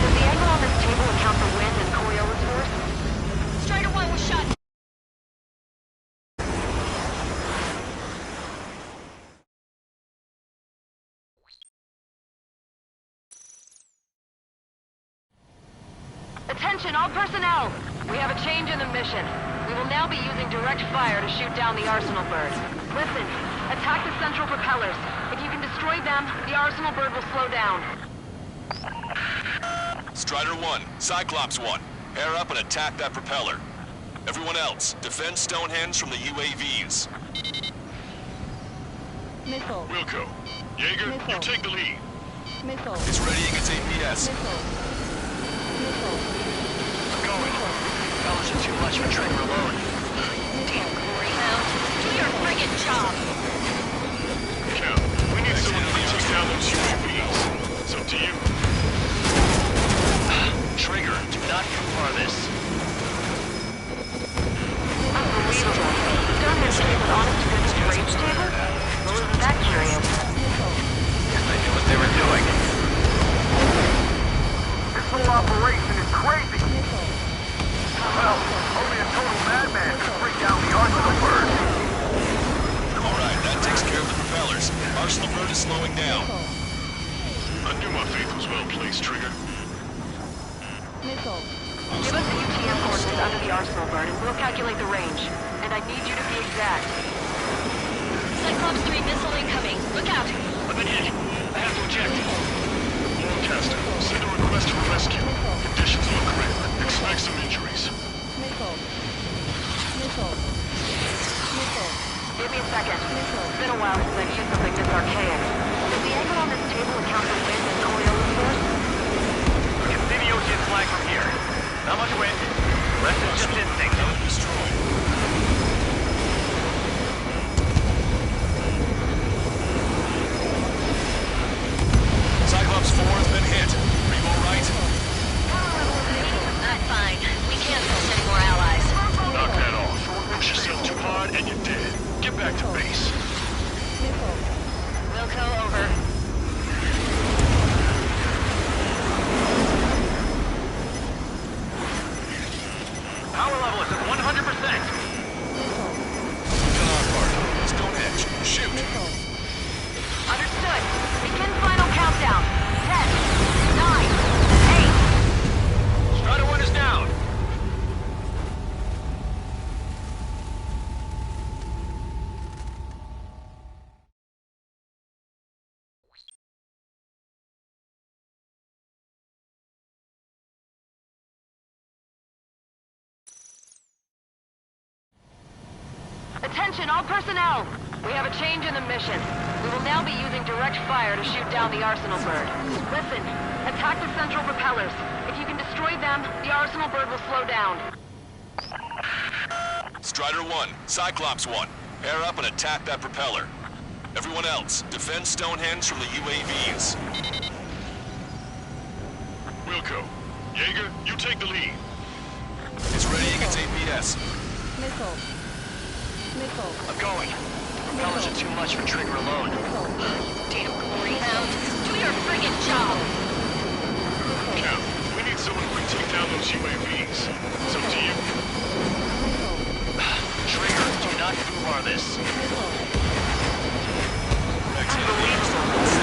Does the angle on this table account for wind and Coriolis force? Strider 1 was shot. Attention, all personnel! We have a change in the mission. We will now be using direct fire to shoot down the Arsenal bird. Listen, attack the central propellers. If you can destroy them, the Arsenal bird will slow down. Strider 1, Cyclops 1. Pair up and attack that propeller. Everyone else, defend Stonehenge from the UAVs. Missile. Wilco. Jaeger, you Missile. take the lead. Missile. It's readying its APS. Missile. Missile. I'm going. Colors are too much for Trigger alone. Damn glory hound. Do your friggin' job. Cap, we need someone to take down those UAVs. It's up to you. Trigger, do not perform this. Unbelievable. Stonehenge came with honest to goodness range table? Well, isn't that curious? They knew what they were doing. This whole operation is crazy. Well, only a total madman could bring down the Arsenal bird. Alright, that takes care of the propellers. Arsenal bird is slowing down. I knew my faith was well placed, Trigger. Missile. Give us the UTM coordinates under the Arsenal bird and we'll calculate the range. And I need you to be exact. Cyclops 3 missile incoming. Look out. I've been hit. I have to eject. Caster, send a request for rescue. Conditions look grim. Expect some injuries. Missile. Missile. Missile. Give me a second. Missile. It's been a while since I've used something this archaic. Does the angle on this table account for wind and Coriolis force? We can see the ocean flag from here. Not much wind. Rest is just instinct. Destroyed. Cyclops 4 has been hit. Are you alright? Not fine. We can't lose any more allies. Knock that off. Push yourself too hard and you're dead. Get back to base. Missile. Wilco, over. Power level is at 100%. Missile. On our part. Stonehenge, shoot. Missile. Understood. Begin final countdown. 10, 9, 8. Strider 1 is down. Attention, all personnel! We have a change in the mission. We will now be using direct fire to shoot down the Arsenal bird. Listen, attack the central propellers. If you can destroy them, the Arsenal bird will slow down. Strider 1, Cyclops 1. Pair up and attack that propeller. Everyone else, defend Stonehenge from the UAVs. Wilco. Jaeger, you take the lead. It's readying its APS. Missile. Missile. I'm going. The propellers are too much for Trigger alone. Damn glory hound. Do your friggin' job! Cap, we need someone who can take down those UAVs. It's up to you. Trigger, do not foobar this. Unbelievable.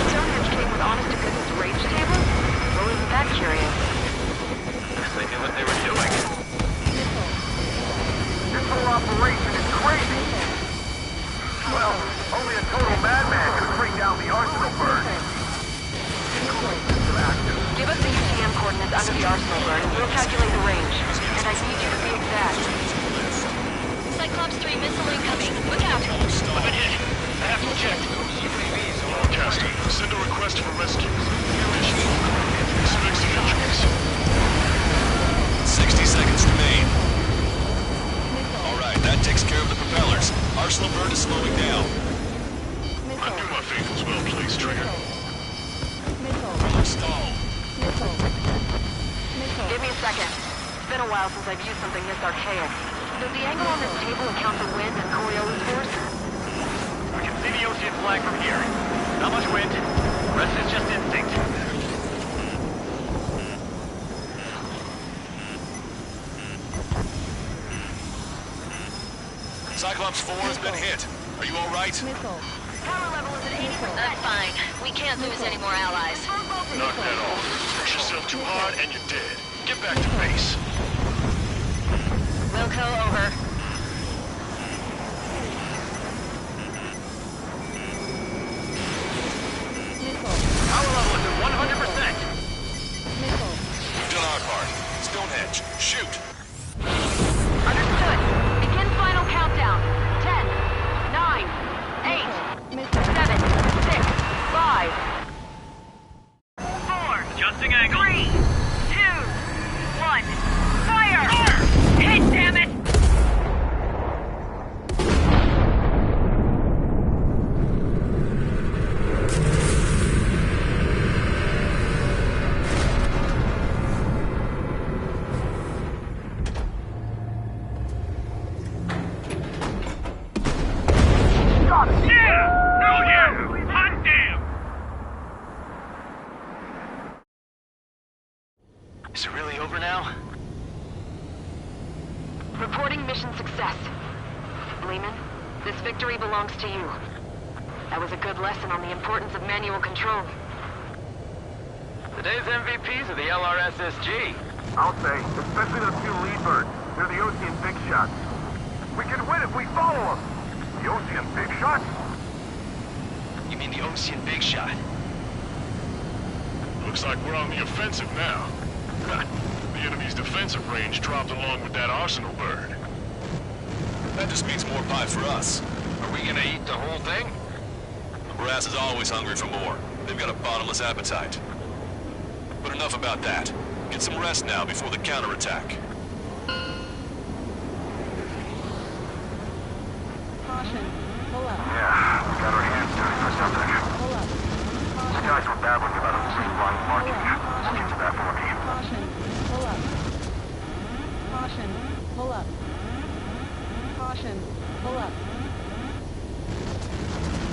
Stonehenge came with honest to goodness rage table? Well, isn't that curious? Guess they knew what they were doing. This whole operation is crazy. Well, only a total madman could bring down the arsenal bird. Give us the UTM coordinates under the arsenal bird and we'll calculate the range. And I need you to be exact. Cyclops 3 missile incoming. Look out! I've been hit. I have to eject. Broadcaster, send a request for rescue. Mission. Expect some injuries. 60 seconds remain. Alright, that takes care of the propellers. Arsenal bird is slowing down. I knew my faith was well placed, Trigger. Propeller stalled. Give me a second. It's been a while since I've used something this archaic. Does the angle on this table account for wind and Coriolis force? We can see the ocean flag from here. Not much wind. Rest is just instinct. Cyclops 4 has been hit. Are you alright? Power level is at 80%. I'm fine. We can't lose any more allies. Not at all. Push yourself too hard and you're dead. Get back to base. Wilco, over. Power level is at 100%. We've done our part. Stonehenge, shoot! Understood. Begin final countdown. 10, 9, 8, 7, 6, 5, 4, Adjusting angle. 3, 2, 1, fire! Hit, damn it! Is it really over now? Reporting mission success. Lehman, this victory belongs to you. That was a good lesson on the importance of manual control. Today's MVPs are the LRSSG. I'll say, especially those two lead birds. They're the Ocean big shots. We can win if we follow them. The Ocean big shots? You mean the Ocean Big Shot? Looks like we're on the offensive now. The enemy's defensive range dropped along with that arsenal bird. That just means more pie for us. Are we gonna eat the whole thing? Brass is always hungry for more. They've got a bottomless appetite. But enough about that. Get some rest now before the counterattack. Caution. Pull up. Yeah, we got our hands dirty for something. Pull up. The guys were babbling about a three-line marking. Just get to that for me. Caution. Pull up. Caution. Pull up. Caution. Pull up.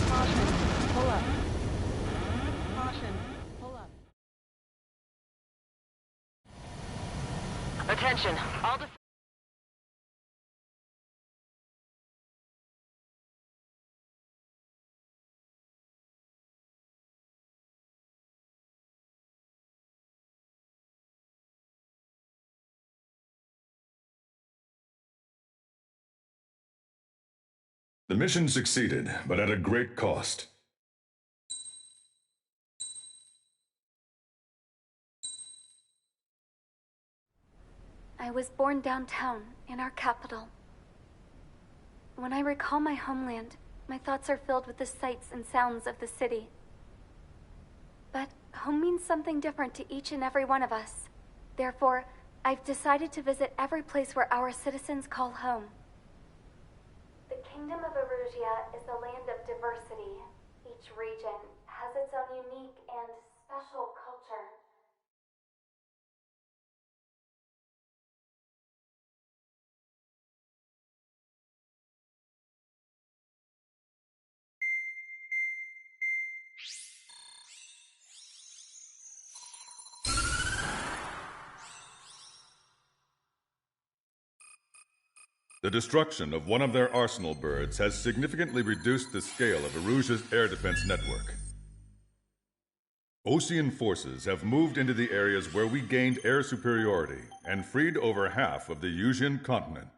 Caution. Pull up. Caution. Pull up. Attention, all defense. The mission succeeded, but at a great cost. I was born downtown, in our capital. When I recall my homeland, my thoughts are filled with the sights and sounds of the city. But home means something different to each and every one of us. Therefore, I've decided to visit every place where our citizens call home. The Kingdom of Erusia is the land of diversity, region has its own unique and special culture. The destruction of one of their arsenal birds has significantly reduced the scale of Erusia's air defense network. Ocean forces have moved into the areas where we gained air superiority and freed over half of the Eusian continent.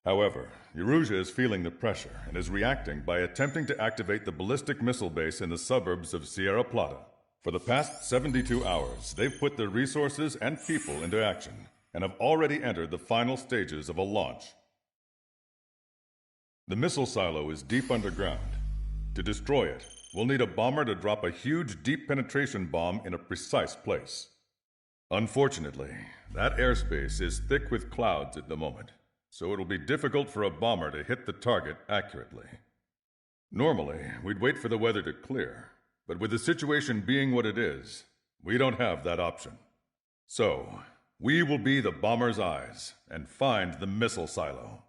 However, Erusia is feeling the pressure and is reacting by attempting to activate the ballistic missile base in the suburbs of Sierra Plata. For the past 72 hours, they've put their resources and people into action and have already entered the final stages of a launch. The missile silo is deep underground. To destroy it, we'll need a bomber to drop a huge deep penetration bomb in a precise place. Unfortunately, that airspace is thick with clouds at the moment, so it'll be difficult for a bomber to hit the target accurately. Normally, we'd wait for the weather to clear, but with the situation being what it is, we don't have that option. So, we will be the bomber's eyes and find the missile silo.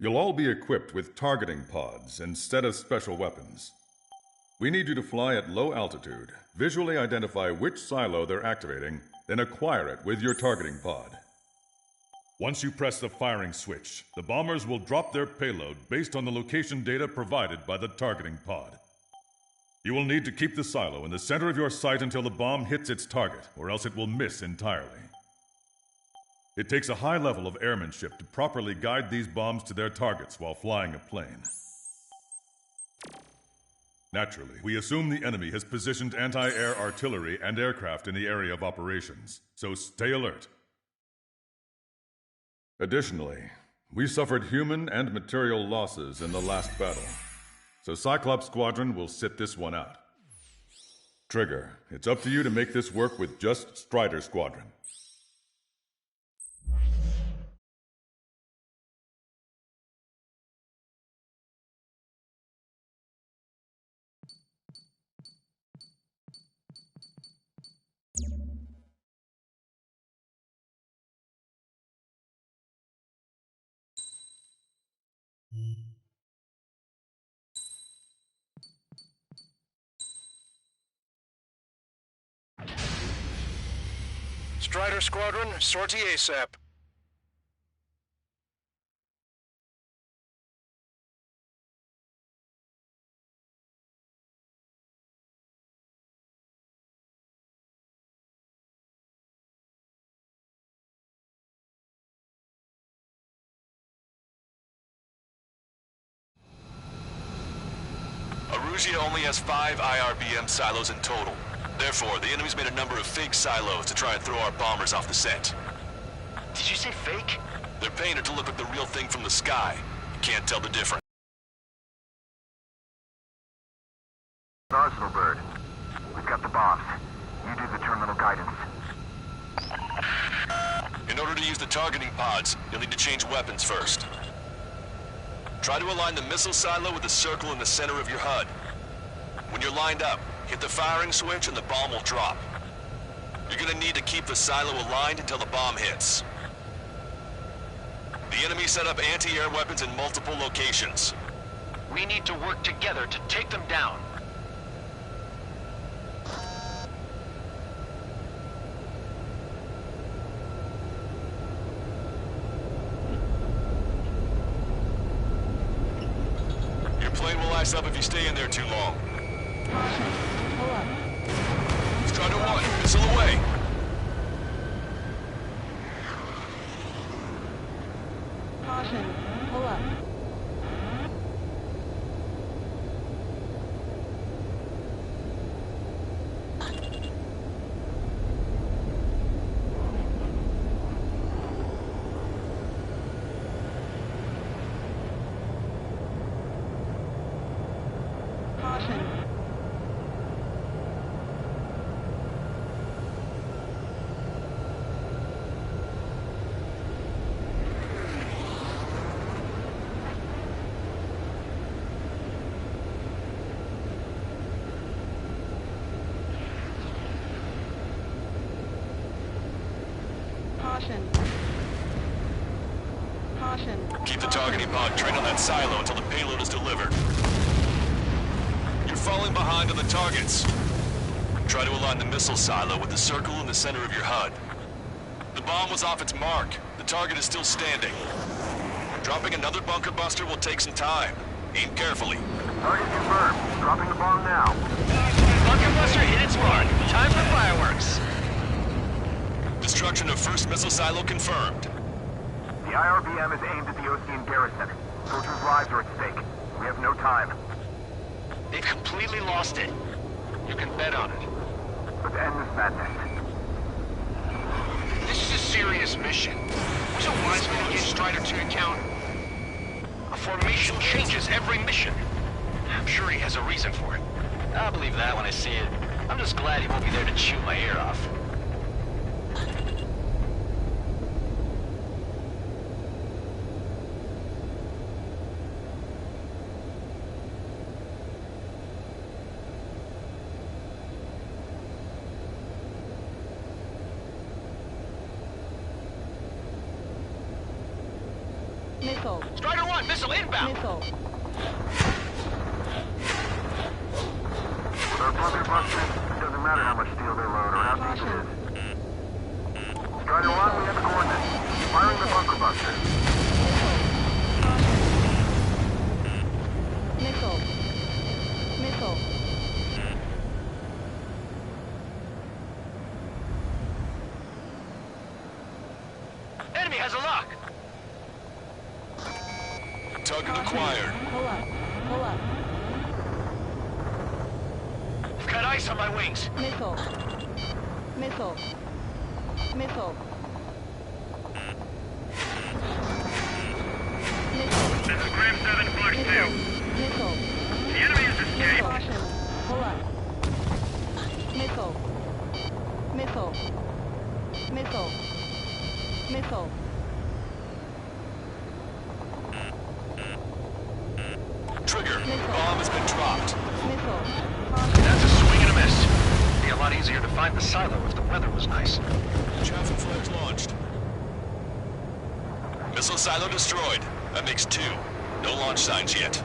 You'll all be equipped with targeting pods instead of special weapons. We need you to fly at low altitude, visually identify which silo they're activating, then acquire it with your targeting pod. Once you press the firing switch, the bombers will drop their payload based on the location data provided by the targeting pod. You will need to keep the silo in the center of your sight until the bomb hits its target, or else it will miss entirely. It takes a high level of airmanship to properly guide these bombs to their targets while flying a plane. Naturally, we assume the enemy has positioned anti-air artillery and aircraft in the area of operations, so stay alert. Additionally, we suffered human and material losses in the last battle, so Cyclops Squadron will sit this one out. Trigger, it's up to you to make this work with just Strider Squadron. Strider Squadron, sortie ASAP. Erusia only has 5 IRBM silos in total. Therefore, the enemy's made a number of fake silos to try and throw our bombers off the scent. Did you say fake? They're painted to look like the real thing from the sky. You can't tell the difference. Arsenal bird. We've got the bombs. You do the terminal guidance. In order to use the targeting pods, you'll need to change weapons first. Try to align the missile silo with the circle in the center of your HUD. When you're lined up, hit the firing switch and the bomb will drop. You're gonna need to keep the silo aligned until the bomb hits. The enemy set up anti-air weapons in multiple locations. We need to work together to take them down. Your plane will ice up if you stay in there too long. Pull up. Strider 1, missile away. Caution. Pull up. Caution. Caution. Caution. Keep the targeting pod trained on that silo until the payload is delivered. You're falling behind on the targets. Try to align the missile silo with the circle in the center of your HUD. The bomb was off its mark. The target is still standing. Dropping another bunker buster will take some time. Aim carefully. Target confirmed. Dropping the bomb now. Bunker buster hit its mark. Time for fireworks. Destruction of first missile silo confirmed. The IRBM is aimed at the Ocean garrison. Soldiers' lives are at stake. We have no time. They've completely lost it. You can bet on it. Let's end this madness. This is a serious mission. Wasn't Wiseman give Strider 2 account? A formation changes every mission. I'm sure he has a reason for it. I'll believe that when I see it. I'm just glad he won't be there to chew my ear off. Missile. Strider 1, missile inbound! Missile. With our bunker busters, it doesn't matter how much steel they load or how deep it is. Strider 1, we have the coordinates. Firing the bunker buster. Missile. Missile. Enemy has a lock! Target acquired. Pull up. Pull up. I've got ice on my wings. Missile. Missile. Missile. Missile. This is Graham 7, FOX-2. Missile. The enemy has escaped. Caution. Pull up. Missile. Missile. Missile. Missile. Trigger. Bomb has been dropped. Missile. That's a swing and a miss. It'd be a lot easier to find the silo if the weather was nice. Chaff and flares launched. Missile silo destroyed. That makes 2. No launch signs yet.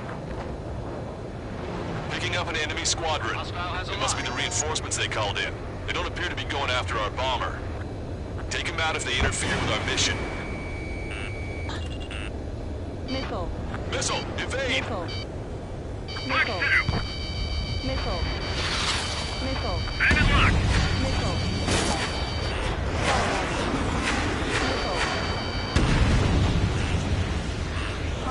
Picking up an enemy squadron. It must be the reinforcements they called in. They don't appear to be going after our bomber. Take them out if they interfere with our mission. Missile. Missile, evade! Missile. Missile. Missile. Missile. And in lock. Missile. Missile.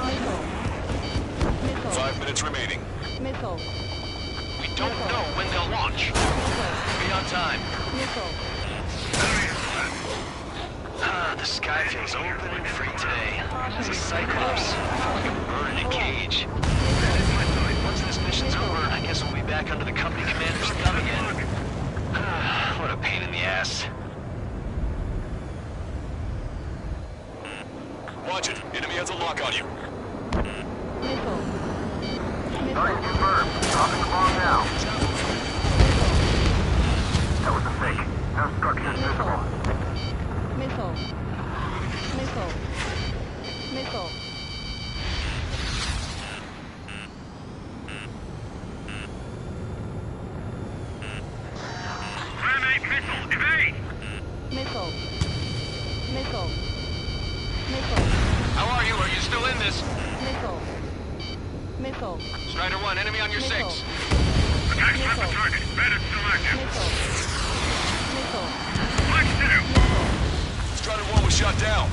Missile. 5 minutes remaining. Missile. We don't know when they'll launch. Be on time. Missile. Ah, the sky feels open and free today. As a Cyclops, I feel like a bird in a cage. Once this mission's over, I guess we'll be back under the company commander's thumb again. Ah, what a pain in the ass. Watch it. Enemy has a lock on you. Missile. Target confirmed. Dropping the bomb now. That was a fake. No structures visible. Missile. Missile. Missile. Ram 8 missile, evade! Missile. Missile. Missile. How are you? Are you still in this? Missile. Missile. Strider 1, enemy on your 6. Missile. Attack left the target. Bandit still active. Missile. Missile. FOX-2. Strider 1 was shot down.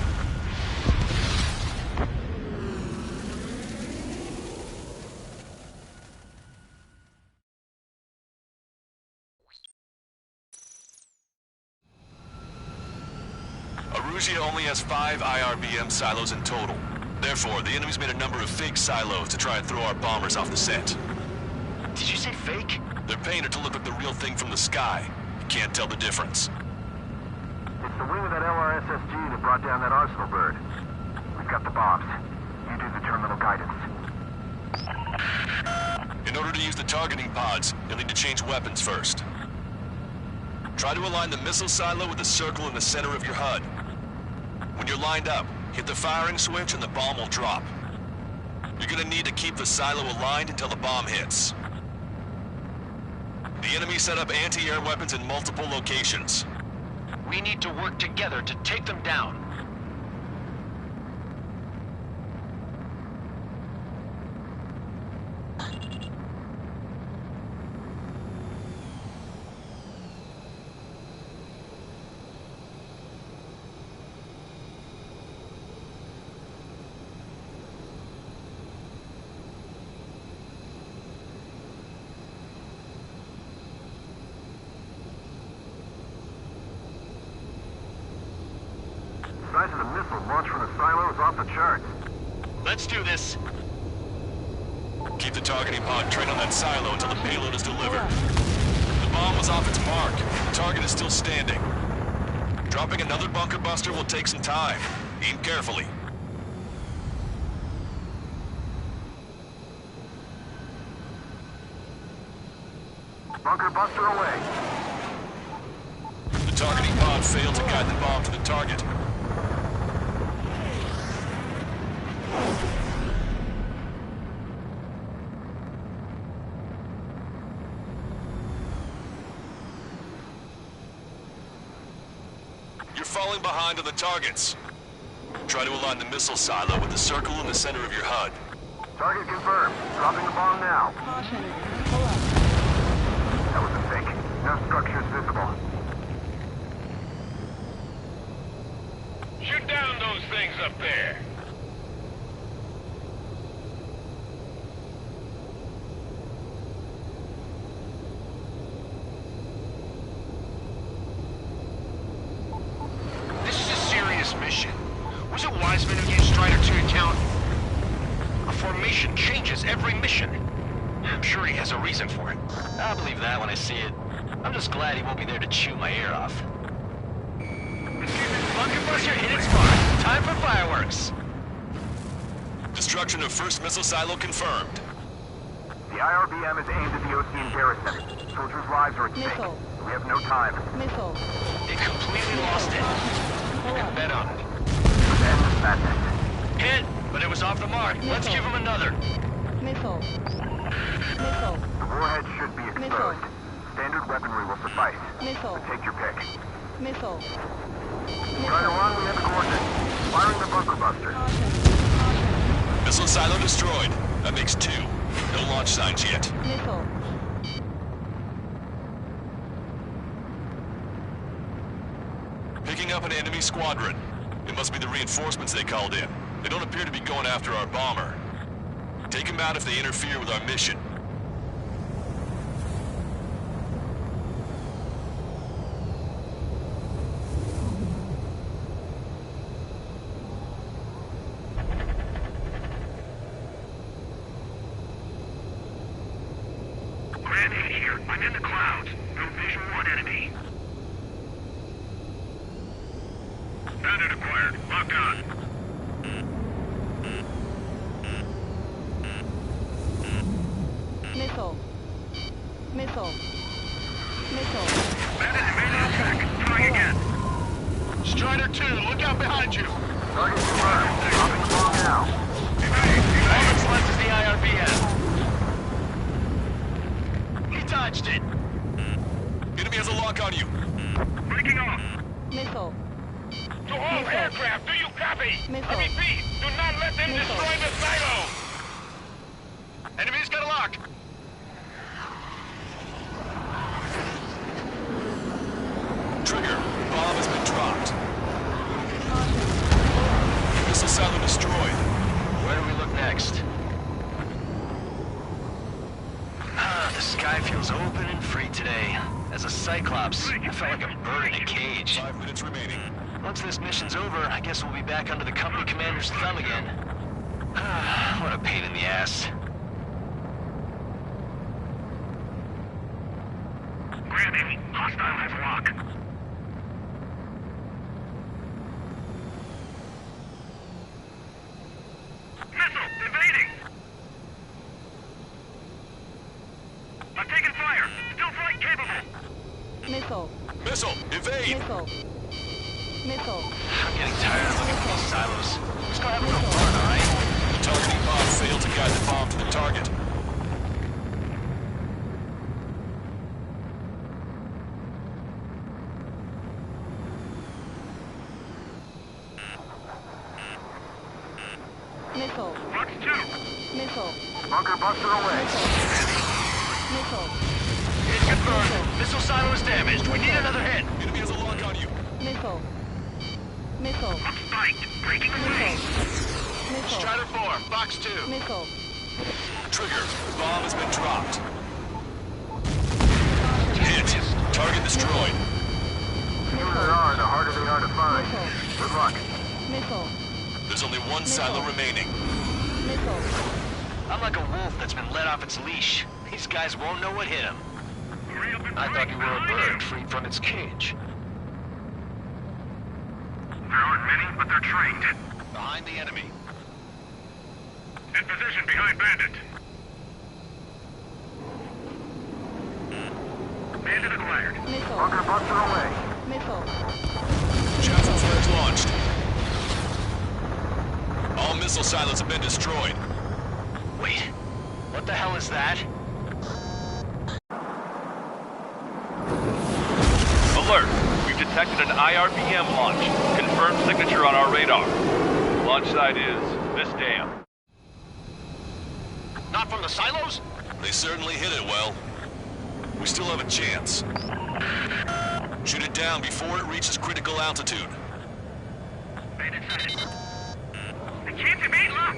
Arusia only has 5 IRBM silos in total. Therefore, the enemy's made a number of fake silos to try and throw our bombers off the scent. Did you say fake? They're painted to look like the real thing from the sky. You can't tell the difference. It's the wing of that LRSSG that brought down that Arsenal bird. We've got the bombs. You do the terminal guidance. In order to use the targeting pods, you'll need to change weapons first. Try to align the missile silo with the circle in the center of your HUD. When you're lined up, hit the firing switch and the bomb will drop. You're gonna need to keep the silo aligned until the bomb hits. The enemy set up anti-air weapons in multiple locations. We need to work together to take them down. The size of the missile launched from the silo is off the charts. Let's do this. Keep the targeting pod trained on that silo until the payload is delivered. The bomb was off its mark. The target is still standing. Dropping another bunker buster will take some time. Aim carefully. Bunker buster away. The targeting pod failed to guide the bomb to the target. You're falling behind on the targets. Try to align the missile silo with the circle in the center of your HUD. Target confirmed. Dropping the bomb now. Caution. Pull up. That was a fake. No structures visible. Shoot down those things up there. This is a serious mission. Was it Wiseman who gave Strider 2 account? A formation changes every mission. I'm sure he has a reason for it. I'll believe that when I see it. I'm just glad he won't be there to chew my ear off. Bunker buster hit its mark. Time for fireworks. Destruction of first missile silo confirmed. The IRBM is aimed at the OCN garrison. Soldiers' lives are at stake. Missile. We have no time. Missile. It completely lost it. Pull And up. bet on it. End this madness. Hit, but it was off the mark. Let's give him another. Missile. Missile. The warhead should be Missile. exposed. Standard weaponry will suffice. Missile. Take your pick. Missile. Strider 1, we have the coordinates. Firing the bunker buster. Caution. Caution. Missile silo destroyed. That makes 2. No launch signs yet. Missile. Picking up an enemy squadron. It must be the reinforcements they called in. They don't appear to be going after our bomber. Take them out if they interfere with our mission. Grand 8 here. I'm in the clouds. No visual on enemy. Bandit acquired. Lock on. Missile. Missile. Missile. Bandit remain on track. Try again. Strider 2, look out behind you. Target confirmed. Dropping the bomb now. All that's left is the IRBM. He dodged it. Enemy has a lock on you. Breaking off. Missile. To all Missile. aircraft, do you copy? Missile. I repeat, do not let them Missile. destroy the silo. Enemy's got a lock. Trigger. Bomb has been dropped. Caution. Missile silo destroyed. Where do we look next? The sky feels open and free today. As a Cyclops, I felt like a bird in a cage. 5 minutes remaining. Once this mission's over, I guess we'll be back under the company commander's thumb again. What a pain in the ass. Grand 8, hostile has lock. Missile, invading! I'm taking fire. Still flight capable. Missile. Missile, evade! Missile. Missile. I'm getting tired of looking for these silos. Let's go have a little fun, alright? The targeting pod failed to guide the bomb to the target. Missile. FOX-2. Missile. Bunker buster away. Missile. Hit confirmed. Missile silo is damaged. We need another hit. Enemy has a lock on you. Missile. Missile. Spiked. Breaking away. Missile. Strider 4, FOX-2. Missile. Trigger. Bomb has been dropped. Hit. Target destroyed. The fewer there are, the harder they are to find. Good luck. Missile. There's only one silo remaining. Missile. I'm like a wolf that's been let off its leash. These guys won't know what hit them. I thought you were a bird freed from its cage. There aren't many, but they're trained. Behind the enemy. In position behind Bandit. Bandit acquired. Missile. Bunker buster away. Missile. Javelin flares launched. All missile silos have been destroyed. Wait, what the hell is that? Alert! We've detected an IRBM launch. Confirmed signature on our radar. Launch site is this dam. Not from the silos? They certainly hit it well. We still have a chance. Shoot it down before it reaches critical altitude. Bandit sighted. The chance of 8 lock.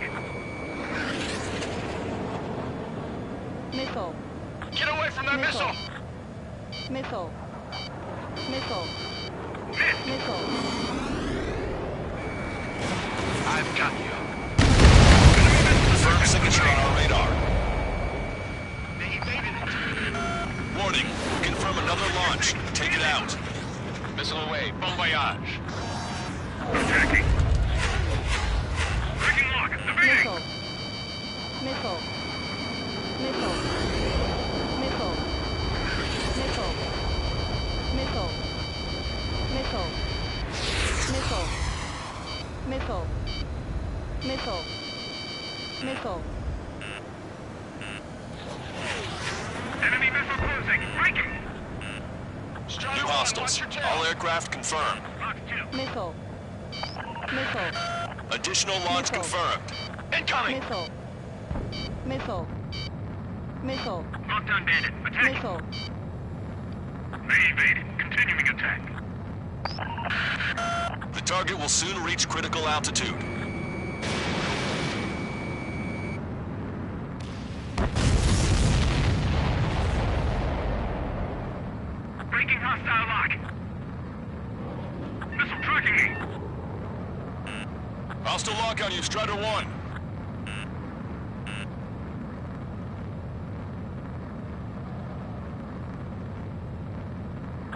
Missile. Get away from that missile! Missile. Missile. Missile. I've got you. Confirmed signature on our radar. They evaded it. Warning. Confirm another launch. Take it out. Missile away. Bon voyage. Attacking. Breaking lock. Evading. Missile. Missile. Missile. Missile. Missile. Missile. Missile. Missile. Missile. Missile. Missile. Enemy missile closing. Breaking. New hostiles. All aircraft confirmed. FOX-2. Missile. Missile. Additional launch Missile. confirmed. Incoming! Missile. Missile. Missile. Locked on Bandit. Attacking. Missile. They evaded. Continuing attack. The target will soon reach critical altitude. Breaking hostile lock. Missile tracking me. Hostile lock on you, Strider 1.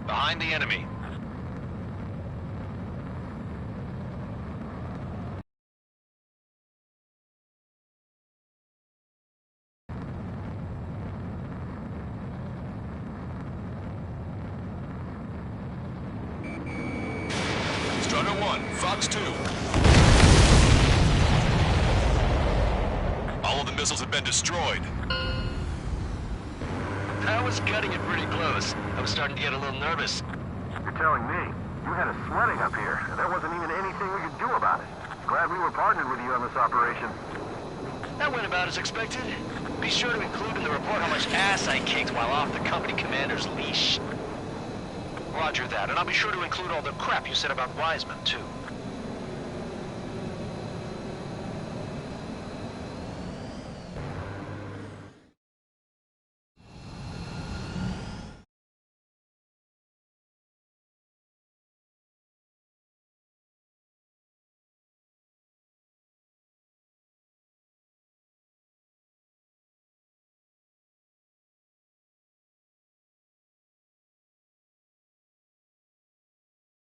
Behind the enemy. Strider 1, FOX-2. All of the missiles have been destroyed. I was cutting it pretty close. I was starting to get a little nervous. You're telling me. You had us sweating up here, and there wasn't even anything we could do about it. Glad we were partnered with you on this operation. That went about as expected. Be sure to include in the report how much ass I kicked while off the company commander's leash. Roger that, and I'll be sure to include all the crap you said about Wiseman, too.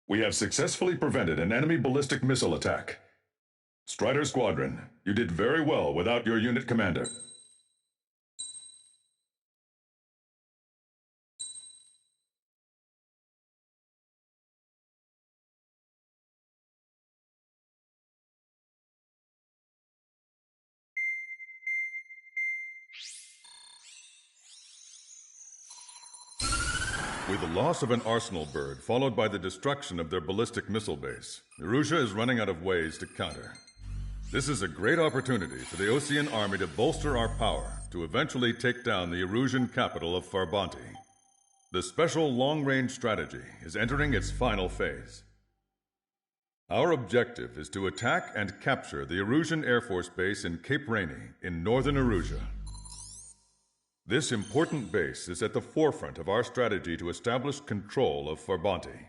We have successfully prevented an enemy ballistic missile attack. Strider Squadron, you did very well without your unit commander. With the loss of an arsenal bird, followed by the destruction of their ballistic missile base, Erussia is running out of ways to counter. This is a great opportunity for the Osean army to bolster our power to eventually take down the Erusian capital of Farbanti. The special long-range strategy is entering its final phase. Our objective is to attack and capture the Erusian Air Force Base in Cape Rainy in northern Erussia. This important base is at the forefront of our strategy to establish control of Farbanti.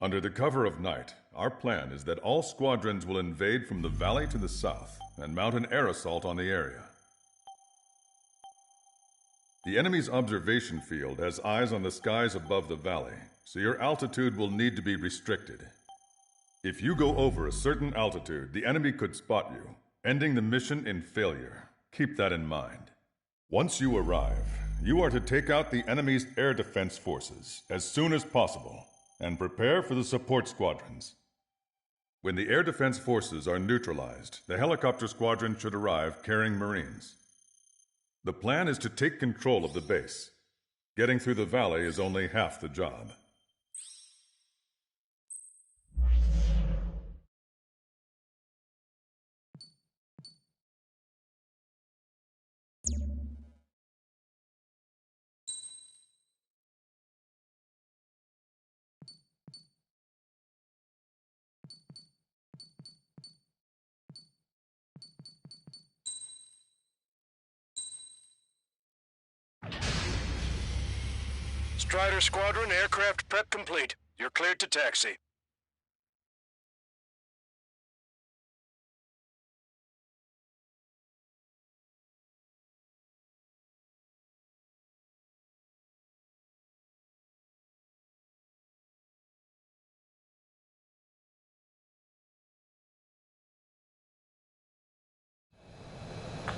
Under the cover of night, our plan is that all squadrons will invade from the valley to the south and mount an air assault on the area. The enemy's observation field has eyes on the skies above the valley, so your altitude will need to be restricted. If you go over a certain altitude, the enemy could spot you, ending the mission in failure. Keep that in mind. Once you arrive, you are to take out the enemy's air defense forces as soon as possible and prepare for the support squadrons. When the air defense forces are neutralized, the helicopter squadron should arrive carrying Marines. The plan is to take control of the base. Getting through the valley is only half the job. Strider Squadron, aircraft prep complete. You're cleared to taxi.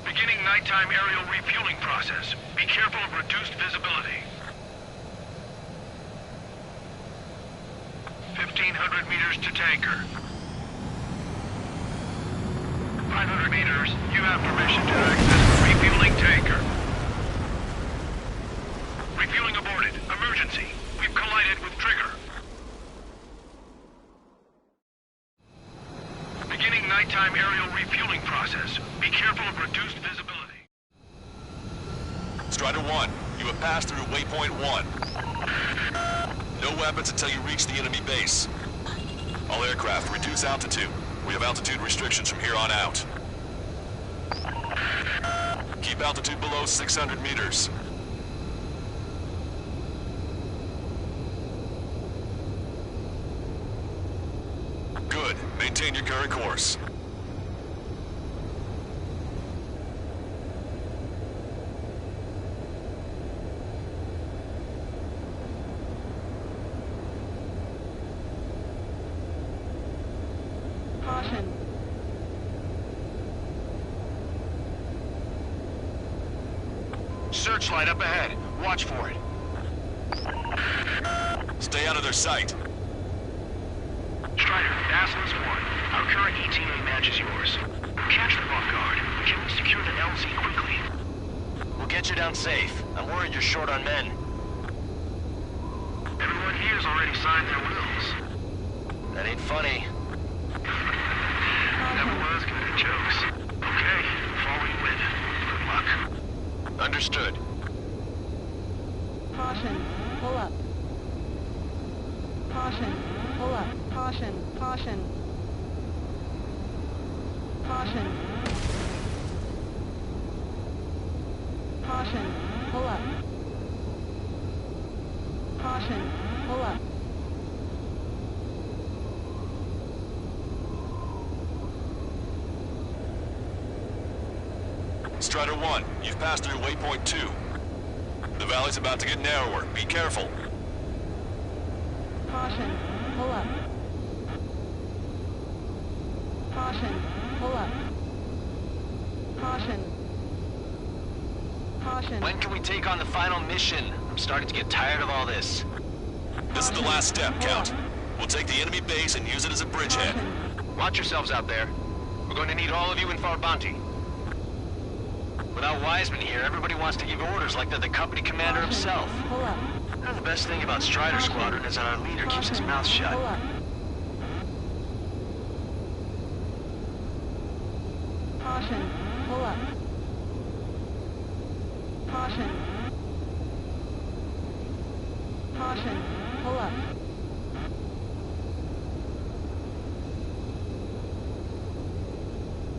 Beginning nighttime aerial refueling process. Be careful of reduced visibility. 1,500 meters to tanker. 500 meters, you have permission to access the refueling tanker. Refueling aborted. Emergency. We've collided with trigger. Beginning nighttime aerial refueling process. Be careful of reduced visibility. Strider 1, you have passed through waypoint 1. No weapons until you reach the enemy base. All aircraft, reduce altitude. We have altitude restrictions from here on out. Keep altitude below 600 meters. Good. Maintain your current course. Caution. Searchlight up ahead. Watch for it. Stay out of their sight. Strider, Aslan's 1. Our current ETA matches yours. Catch them off guard. Can we secure the LZ quickly? We'll get you down safe. I'm worried you're short on men. Everyone here's already signed their wills. That ain't funny. Never was good at jokes. Okay, fall you win. Good luck. Understood. Caution. Pull up. Caution. Pull up. Caution. Caution. Caution. Caution. Pull up. Caution. Pull up. Strider 1, you've passed through waypoint 2. The valley's about to get narrower. Be careful. Caution. Pull up. Caution. Pull up. Caution. Caution. When can we take on the final mission? I'm starting to get tired of all this. This is the last step, Count. We'll take the enemy base and use it as a bridgehead. Watch yourselves out there. We're going to need all of you in Farbanti. Without Wiseman here, everybody wants to give orders like they're the company commander himself. Pull up. The best thing about Strider Squadron is that our leader keeps his mouth shut. Pull up. Caution. Pull up. Caution. Caution. Pull up.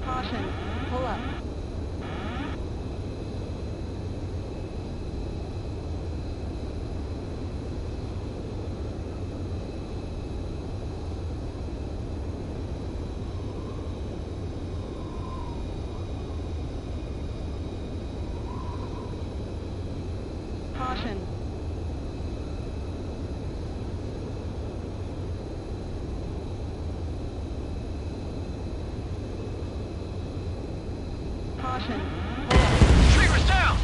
Caution. Pull up. Caution. Caution. Trigger's down!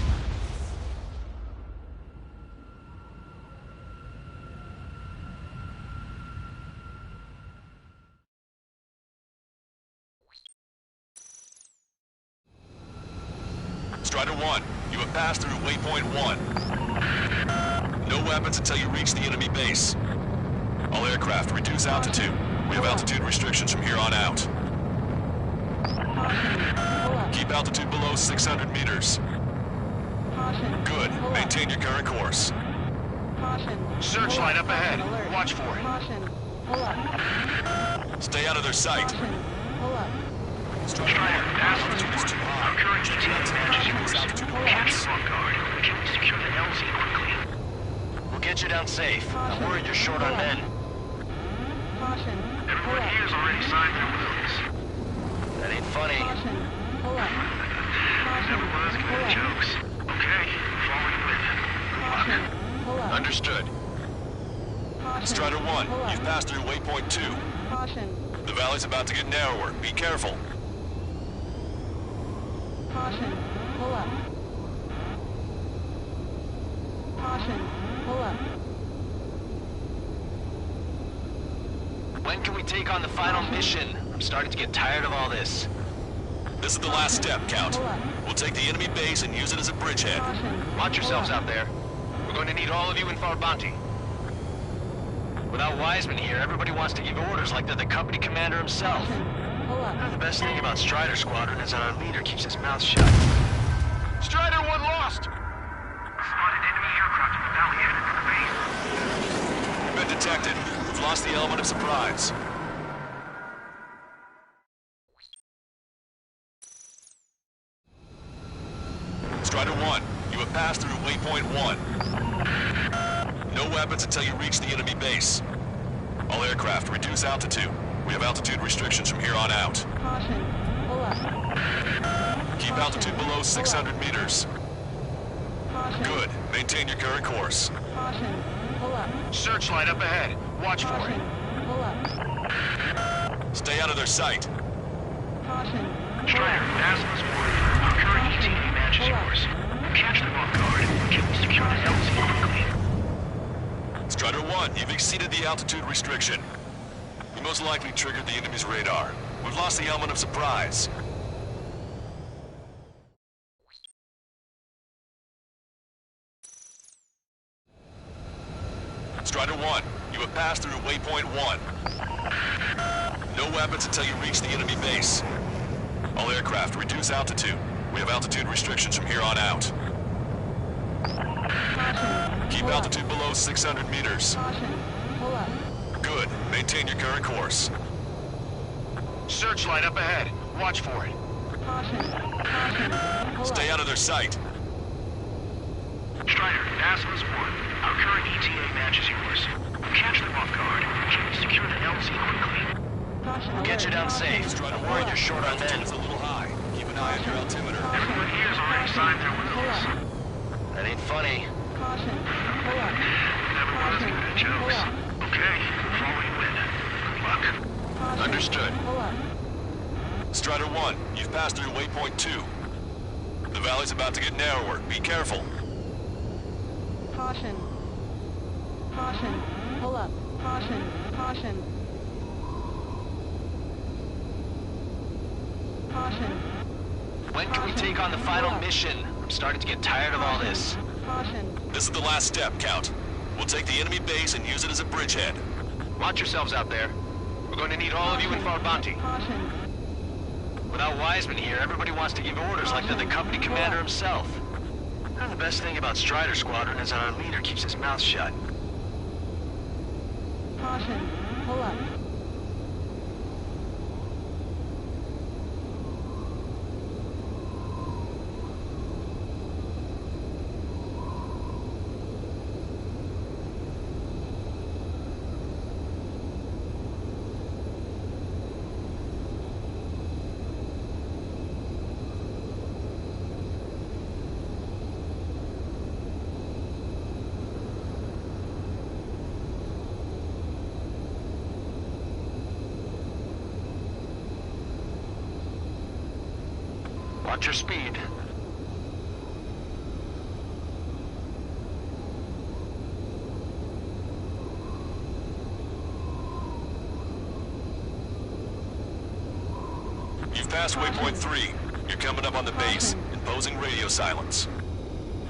Strider 1, you have passed through waypoint 1. No weapons until you reach the enemy base. All aircraft, reduce altitude. We have altitude restrictions from here on out. Keep altitude below 600 meters. Good. Maintain your current course. Searchlight up ahead. Watch for it. Caution. Pull up. Stay out of their sight. Caution. Pull up. Strider 1, altitude is too high. Our current ETA matches yours. Altitude Capture limits. the guard. Can we secure the LZ quickly? We'll get you down safe. I'm worried you're short on men. Caution. Pull Everyone up. here's already signed their wills. That ain't funny. Caution. Pull up. Caution. Never was good Pull at up. jokes. Okay, follow you in. Caution. Pull up. Understood. Caution. Strider 1, Pull up. you've passed through waypoint 2. Caution. The valley's about to get narrower. Be careful. Caution. Pull up. Caution. Pull up. When can we take on the final mission? I'm starting to get tired of all this. This is the last step, Count. Pull up. We'll take the enemy base and use it as a bridgehead. Caution. Watch yourselves Pull up. out there. We're going to need all of you in Farbanti. Without Wiseman here, everybody wants to give orders like they're the company commander himself. Caution. Pull up. The best thing about Strider Squadron is that our leader keeps his mouth shut. Strider 1 lost! Spotted enemy aircraft in the valley headed to the base. You've been detected. We've lost the element of surprise. Strider 1, you have passed through waypoint 1. No weapons until you reach the enemy base. All aircraft, reduce altitude. We have altitude restrictions from here on out. Caution. Pull up. Keep altitude below 600 meters. Caution. Good. Maintain your current course. Caution. Pull up. Searchlight up ahead. Watch for Caution. it. Pull up. Stay out of their sight. Caution. Strider, Aslan is warning. Our current ETA matches Pull up. yours. Catch them off guard. Can we secure the LZ quickly? Strider 1, you've exceeded the altitude restriction. You most likely triggered the enemy's radar. We've lost the element of surprise. Strider 1, you have passed through waypoint 1. No weapons until you reach the enemy base. All aircraft, reduce altitude. We have altitude restrictions from here on out. Caution. Keep Pull up. altitude below 600 meters. Caution. Pull up. Good. Maintain your current course. Searchlight up ahead. Watch for it. Caution. Caution. Pull Stay up. out of their sight. Strider, Aslan is warning. Our current ETA matches yours. Catch them off guard. Can we secure the LZ quickly? Caution. We'll get you down safe. I'm worried you're short on men. Altitude's a little high. Keep an eye on your altimeter. Everyone here's already signed their Pull wills. up. That ain't funny. Caution. Pull up. Never was good at Pull jokes. up. Okay, follow you in. Good luck. Caution. Understood. Pull up. Strider 1, you've passed through waypoint 2. The valley's about to get narrower. Be careful. Caution. Caution. Pull up. Caution. Caution. Caution. When can we take on the final mission? I'm starting to get tired of all this. Caution. This is the last step, Count. We'll take the enemy base and use it as a bridgehead. Watch yourselves out there. We're going to need all of you in Farbanti. Caution. Without Wiseman here, everybody wants to give orders like they're the company commander himself. And the best thing about Strider Squadron is that our leader keeps his mouth shut. Caution. Pull up. Watch your speed. You've passed waypoint 3. You're coming up on the base, imposing radio silence.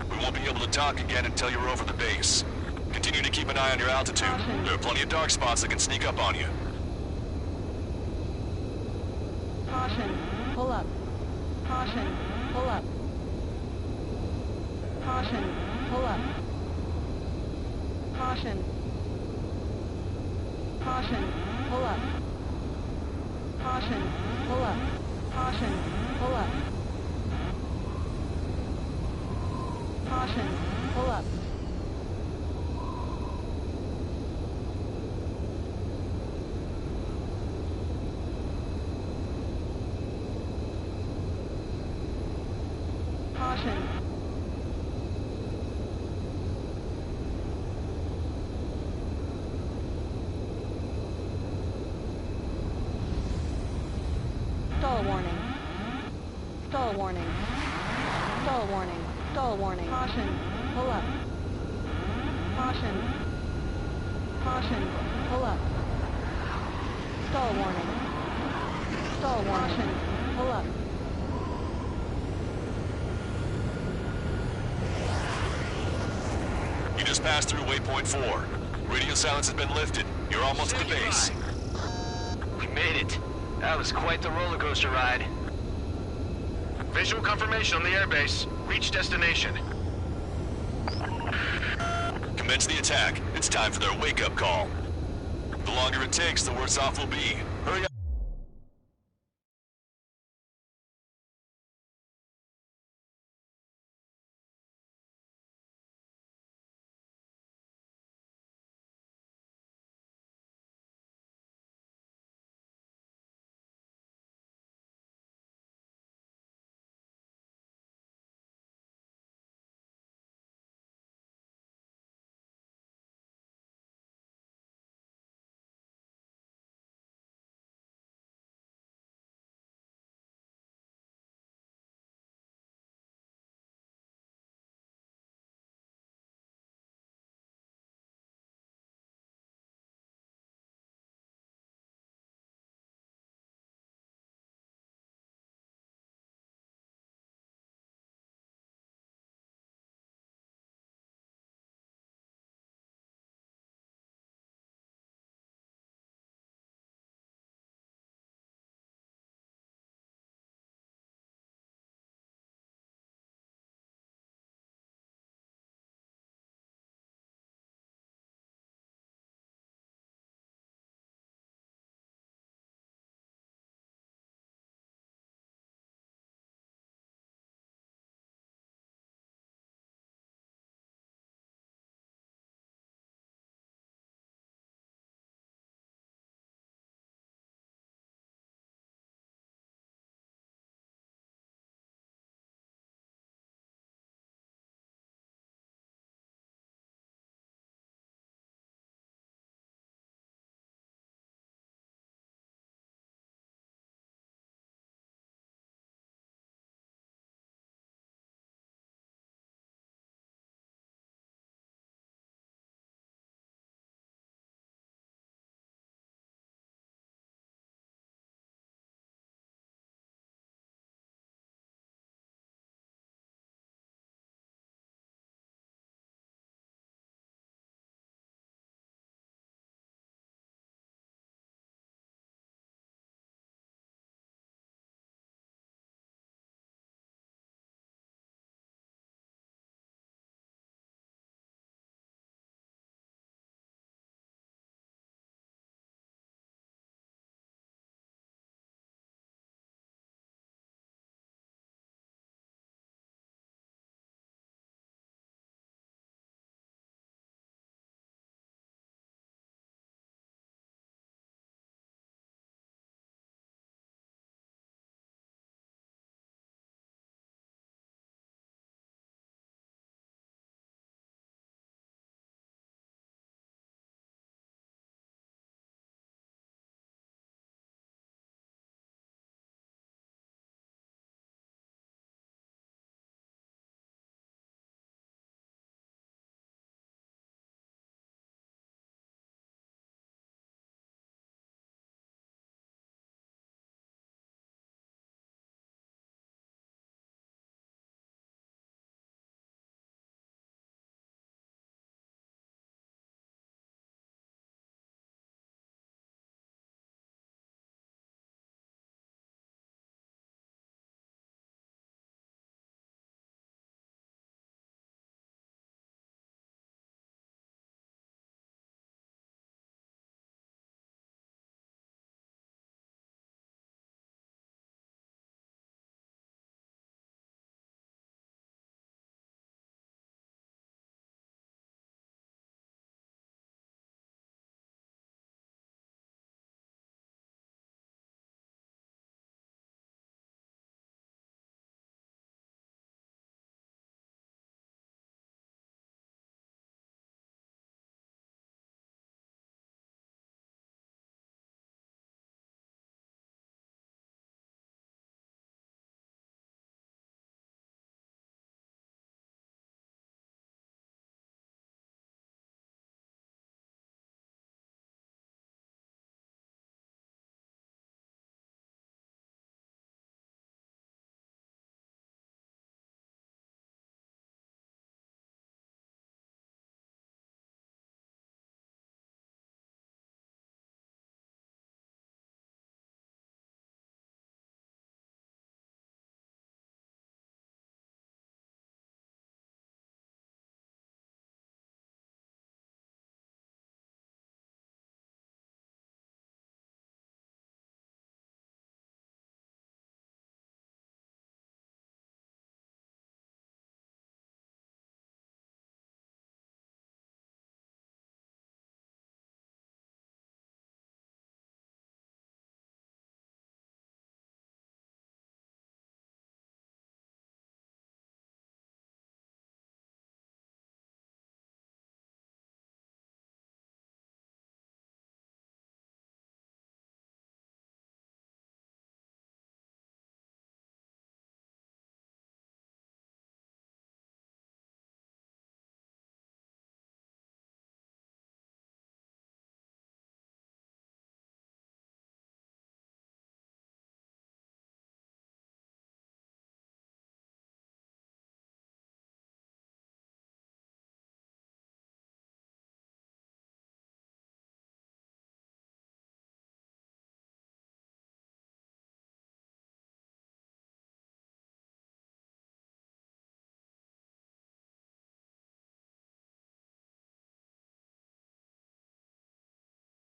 We won't be able to talk again until you're over the base. Continue to keep an eye on your altitude. There are plenty of dark spots that can sneak up on you. Caution. Pull up. Caution. Pull up. Caution. Pull up. Caution. Caution. Pull up. Caution. Pull up. Caution. Pull up. Caution. Pull up. Caution. Stall warning. Stall warning. Stall warning. Stall warning. Caution. Pull up. Caution. Caution. Pull up. Stall warning. Stall warning. Caution. Pull up. You just passed through waypoint 4. Radio silence has been lifted. You're almost at the base. We made it. That was quite the roller coaster ride. Visual confirmation on the airbase. Reach destination. Commence the attack. It's time for their wake-up call. The longer it takes, the worse off we'll be. Hurry up.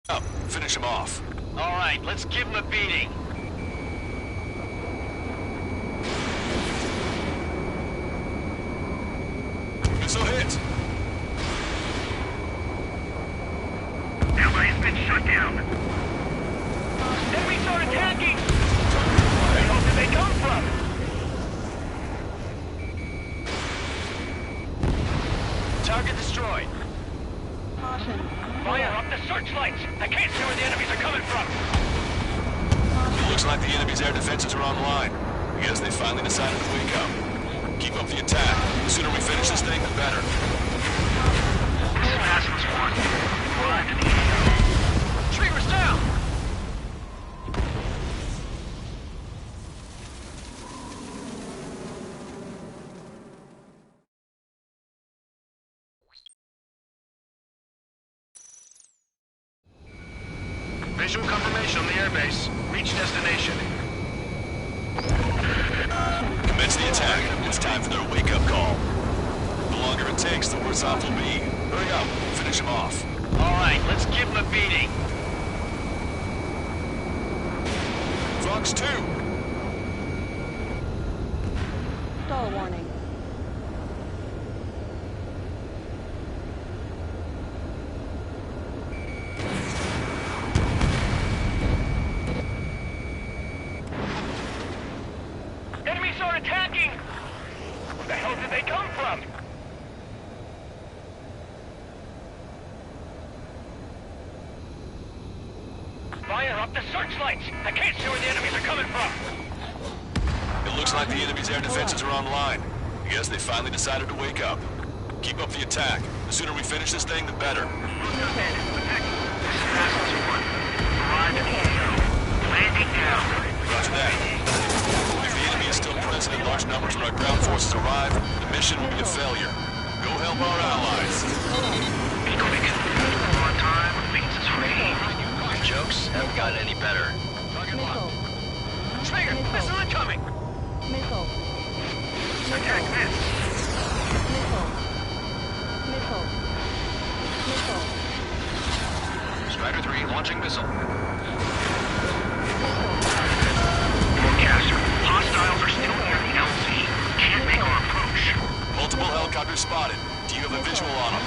Up. Finish him off. All right, let's give him a beating. Missile hit. Ally has been shut down. Enemies are attacking! Where the hell did they come from? Target destroyed. Caution. Fire up the searchlights! I can't see where the enemies are coming from! It looks like the enemy's air defenses are online. I guess they finally decided to wake up. Keep up the attack. The sooner we finish this thing, the better. Fastest one. Arrived at the AO. Trigger's down! Visual confirmation on the airbase. Reach destination. Commence the attack. It's time for their wake-up call. The longer it takes, the worse off we'll be. Hurry up. Finish him off. All right, let's give him a beating. FOX-2. Stall warning. Enemies are attacking! Where the hell did they come from? Fire up the searchlights! I can't see where the enemies are coming from! It looks like the enemy's air defenses are online. I guess they finally decided to wake up. Keep up the attack. The sooner we finish this thing, the better. Arrived at the AO. Landing down. Roger that. If the enemy is still present in large numbers when our ground forces arrive, the mission will be a failure. Go help our allies. Be quick. On time. Means it's free. Your jokes haven't gotten any better. Missile. Trigger! Missile incoming! Missile. Attack this. Missile. Missile. Missile. Strider 3 launching missile. Forecaster. Hostiles are still near the LZ. Can't make our approach. Multiple helicopters spotted. Do you have a visual on them?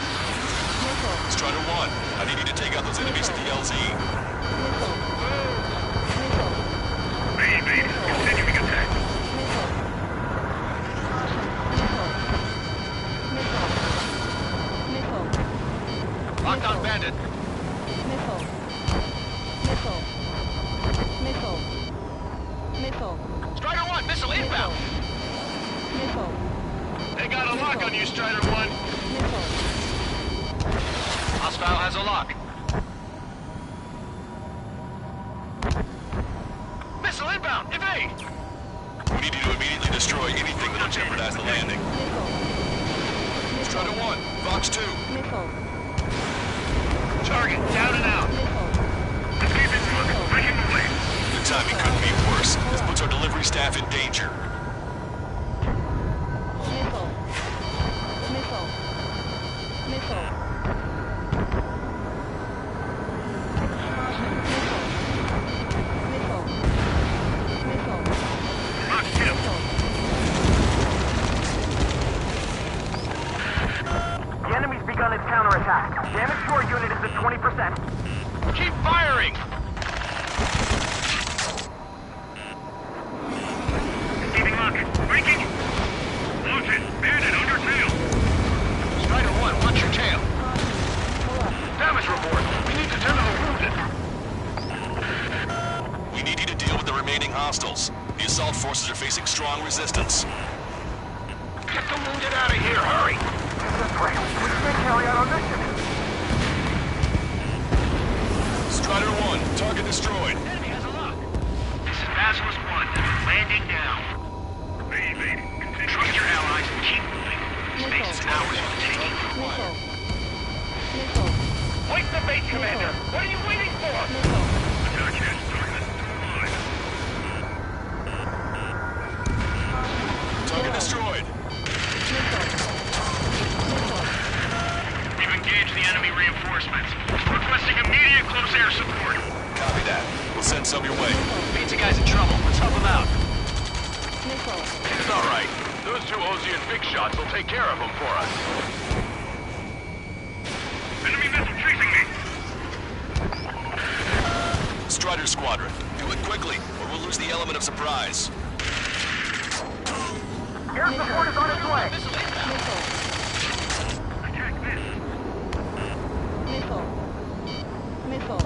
Missile. Strider 1, I need you to take out those enemies at the LZ. Missile. Missile. Baby, continuing attack. Missile. Caution. Missile. Missile. Missile. Locked on bandit. Missile. Missile. Missile. Missile. Strider 1, missile inbound! Missile. They got a lock on you, Strider 1. Missile. Hostile has a lock. Missile inbound! Evade! We need you to immediately destroy anything that'll jeopardize the landing. Strider 1, FOX-2. Missile. Target down and out. Missile. Breaking the way. The timing couldn't be worse. This puts our delivery staff in danger. Missile. Missile. Missile. Caution. Missile. Missile. Missile. Locked him. The enemy's begun its counterattack. Damage to our unit is at 20%. Keep firing! Receiving lock. Breaking. Launch it. Bandit under tail. Strider 1, watch your tail. Pull up. Damage report. We need to tend to the wounded. We need you to deal with the remaining hostiles. The assault forces are facing strong resistance. Get the wounded out of here, hurry! That's right. We can't carry out our mission. Strider 1, target destroyed. Enemy has a lock. This is Basilisk 1. Landing down. Baby, trust your allies and keep moving. Space is ours for the taking. Missile. Missile. Wait the bait, Commander! What are you waiting for? Missile. Attack has started. Line. Target destroyed. We've engaged the enemy reinforcements. Requesting immediate in close air support. Copy that. We'll send some your way. Pizza guy's in trouble. Let's help him out. Missile. It's all right. Those two Ozian big shots will take care of him for us. Enemy missile chasing me. Strider Squadron, do it quickly, or we'll lose the element of surprise. Air support is on its way. Missile. Attack this. Missile. Missile.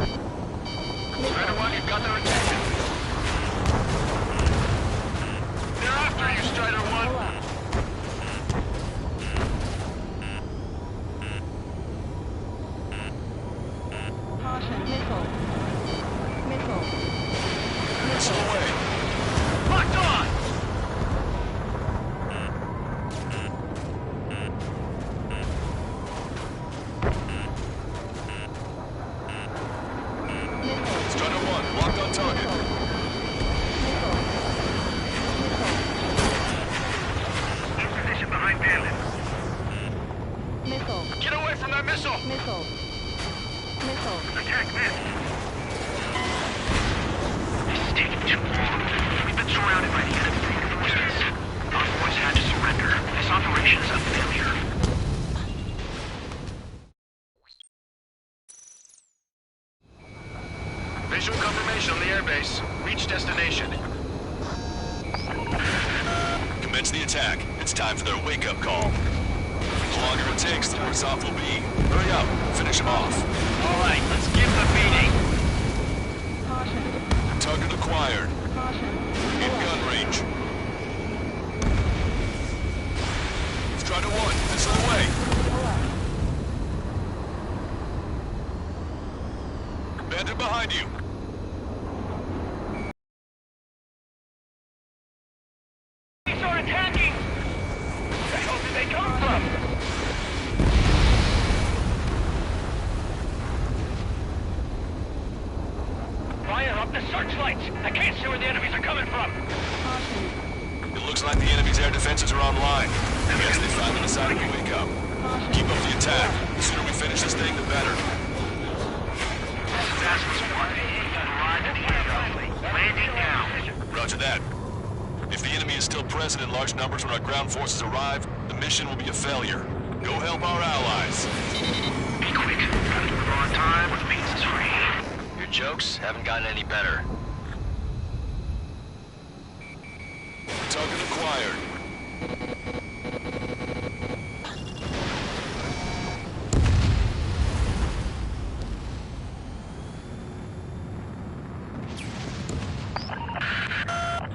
Strider 1, you've got their attention. They're after you, Strider 1. Pull up. Caution. Missile. Missile. Missile away. Locked on! Missile. Strider 1, locked on target. Missile. Missile. In position behind bandit. Missile. Get away from that missile! Missile. Missile. Attack this. This is taking too long. We've been surrounded by the enemy reinforcements. Our boys had to surrender. This operation is a failure. Visual confirmation on the airbase. Reach destination. Commence the attack. It's time for their wake-up call. The longer it takes, the worse off we'll be. Hurry up. Finish them off. All right, let's give them a beating. Caution. Target acquired. Caution. In gun range. Strider 1, missile away. Pull up. Bandit behind you. These are attacking! Where the hell did they come from? Fire up the searchlights! I can't see where the enemies are coming from! Caution. It looks like the enemy's air defenses are online. I guess they finally decided to wake up. Keep up the attack. The sooner we finish this thing, the better. Task Force 1. Arrived at the airfield. Landing now. Roger that. If the enemy is still present in large numbers when our ground forces arrive, the mission will be a failure. Go help our allies. Be quick. Gotta deliver on time or the pizza's free. Your jokes haven't gotten any better. Target acquired.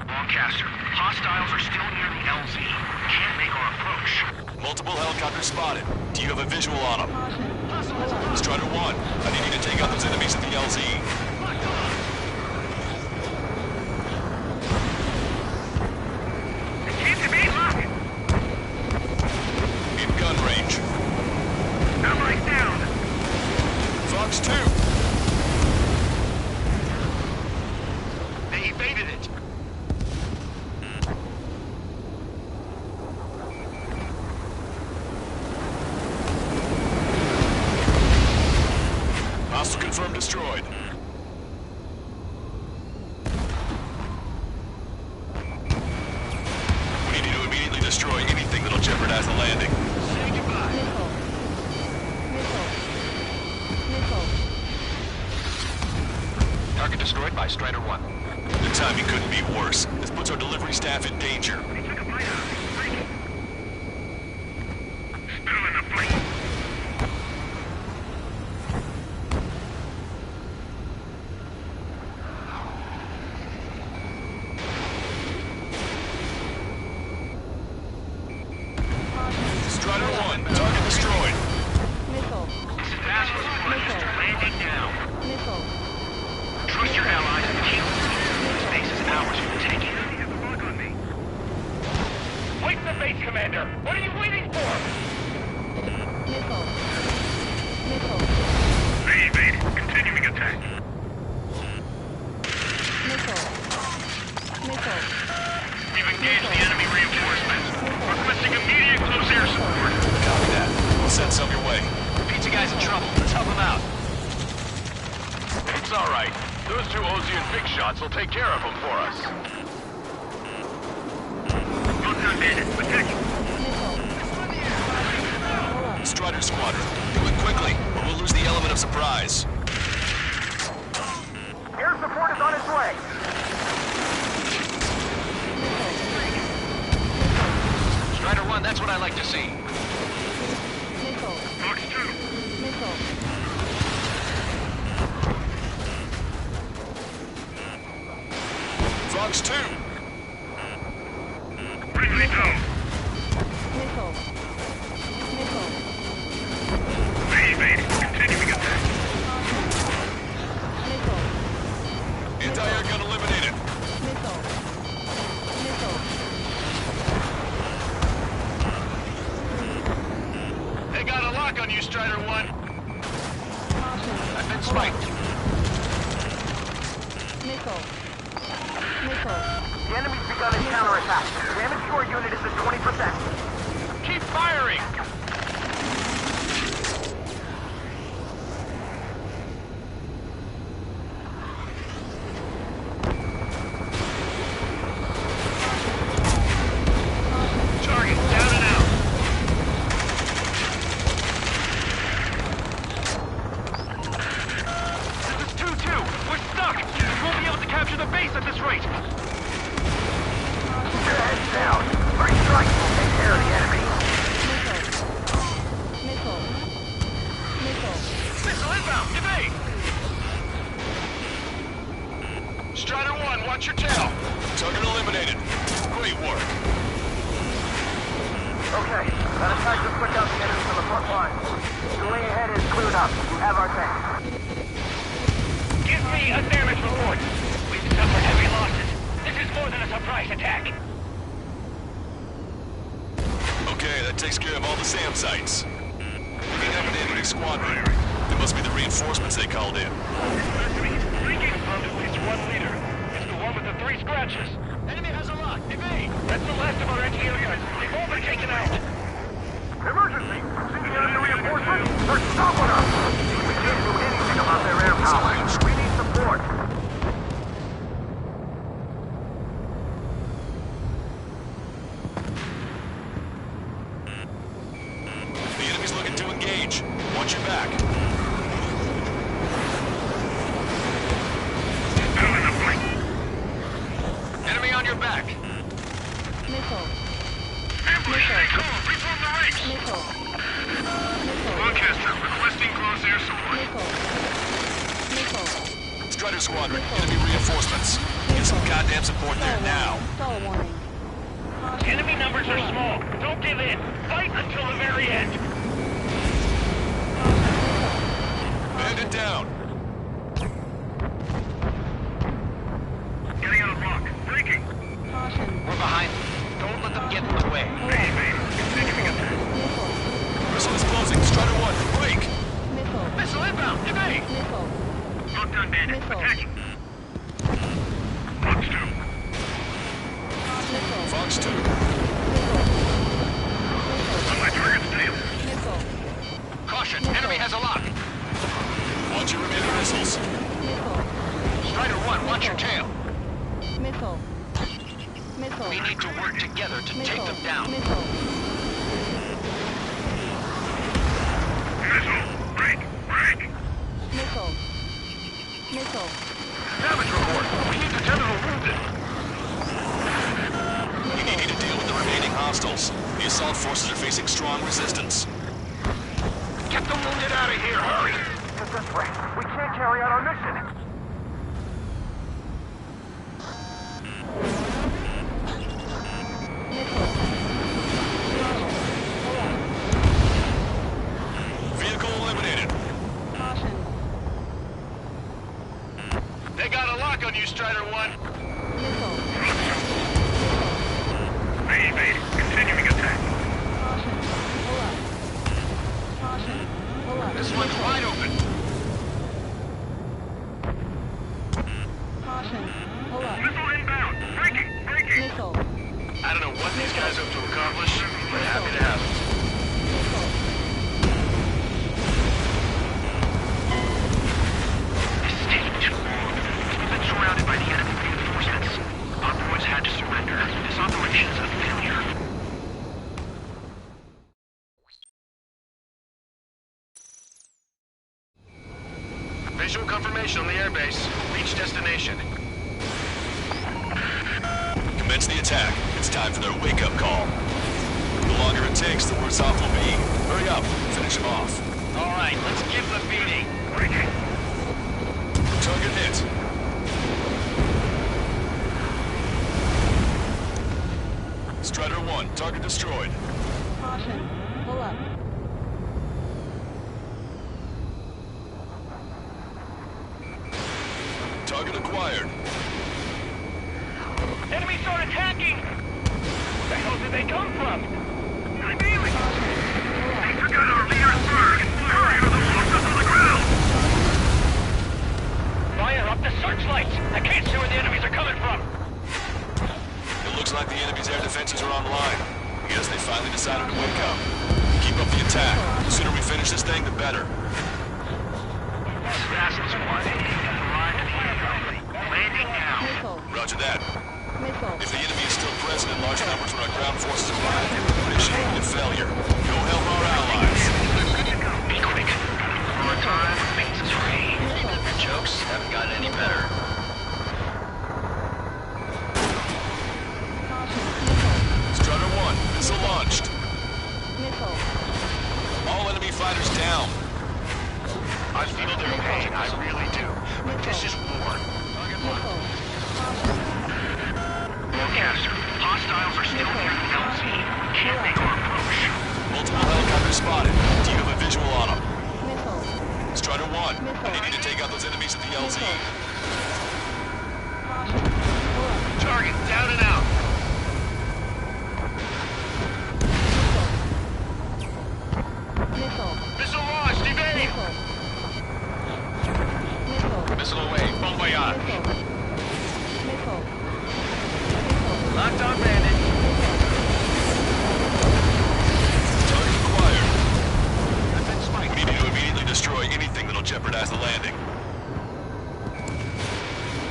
Broadcaster, hostiles are still near the LZ. Can't make our approach. Multiple helicopters spotted. Do you have a visual on them? Caution. Strider 1, I need you to take out those enemies at the LZ. It came to me, look! In gun range. Allies down! FOX-2. They evaded it. Hostile confirmed destroyed. We need you to immediately destroy anything that'll jeopardize the landing. Say goodbye. Missile. Missile. Missile. Target destroyed by Strider 1. The timing couldn't be worse. This puts our delivery staff in danger. They took a bite out of me. Still in the fight. Strider 1, target destroyed. Missile. Task Force 1 is landing now. Missile. Trust your allies and kill this. Space is ours for the taking. He has a lock on me. It's all right. Those two Ozian big shots will take care of them for us. Strider Squadron, do it quickly, or we'll lose the element of surprise. Air support is on its way. Strider 1, that's what I like to see. FOX-2. FOX-2! Ready to go. Continuing attack. Anti-air gun eliminated. They got a lock on you, Strider 1. I've been spiked. The enemy's begun a counterattack. Damage to our unit is at 20%. Keep firing! Target down and out. This is 2-2. We're stuck. We won't be able to capture the base at this rate. Keep your heads down. Three strikes will take care of the enemy. Missile inbound. Evade. Strider 1, watch your tail. Target eliminated. Great work. Okay, that attack just took out the enemy from the front line. The way ahead is cleared up. You have our tank. Give me a damage report. We've suffered heavy losses. This is more than a surprise attack. Okay, that takes care of all the SAM sites. Picking up an enemy squadron. It must be the reinforcements they called in. Confirmed at least one leader. It's the one with the 3 scratches. Enemy has a lock. Evade. That's the last of our anti-air guns. They've all been taken out. Emergency! Seeking enemy reinforcements? They're stopping us! We can't do anything about their air power. We need support. The enemy's looking to engage. Watch your back. Enemy on your back. Ambush, stay calm. Reform the ranks. Broadcaster, requesting close air support. Strider Squadron, enemy reinforcements. Get some goddamn support there now. Stall warning. Enemy numbers are small. Don't give in. Fight until the very end. Bandit down. Getting out of block. Breaking. We're behind. Don't let them get in the way. Continuing attack. Missile is closing. Strider 1, break. Missile inbound. Evade. Lockdown bandit. Attacking. FOX-2. FOX-2. On my target's tail. Caution, enemy has a lock. Watch your remaining missiles. Strider 1, watch your tail. Missile. We need to work together to take them down. Missile. Break. Break. Missile. Damage report. We need to tend to the wounded. You need to deal with the remaining hostiles. The assault forces are facing strong resistance. Get the wounded out of here. Hurry. This way. We can't carry out our mission. Vehicle eliminated. They got a lock on you, Strider 1. Evade. Continuing attack. This one's wide open. Missile inbound. Breaking. I don't know what these guys hope to accomplish, but happy to have them. Stay Visual confirmation on the airbase. Reach destination. Commence the attack. It's time for their wake-up call. The longer it takes, the worse off we'll be. Hurry up. Finish him off. All right, let's give him a beating. Target hit. Strider 1, target destroyed. Caution. Pull up. Target acquired. Enemies start attacking! Where the hell did they come from? Ideally! They forgot our leader's bird! Hurry or they'll lock us on the ground! Fire up the searchlights! I can't see where the enemies are coming from! It looks like the enemy's air defenses are online. I guess they finally decided to wake up. Keep up the attack. The sooner we finish this thing, the better. Landing now. Missile. Roger that. Missile. If the enemy is still present in large numbers when our ground forces arrive, mission will be a failure. Go help our allies. Be quick. More time remains free. Your jokes haven't gotten any better. Caution. Missile. Strider 1, missile launched. Missile. All enemy fighters down. I feel their pain, I really do. But this is war. Missile. Caution. Forecaster, hostiles are still near the LZ. Can't make our approach. Multiple helicopters spotted. Do you have a visual on them? Missile. Strider 1, I need you to take out those enemies at the LZ. Caution. Pull up. Target down and out. Missile. Missile launched, evade! Missile. Missile. Missile away, bon voyage. Missile. Missile. Locked on bandit. Target acquired. We need you to immediately destroy anything that'll jeopardize the landing.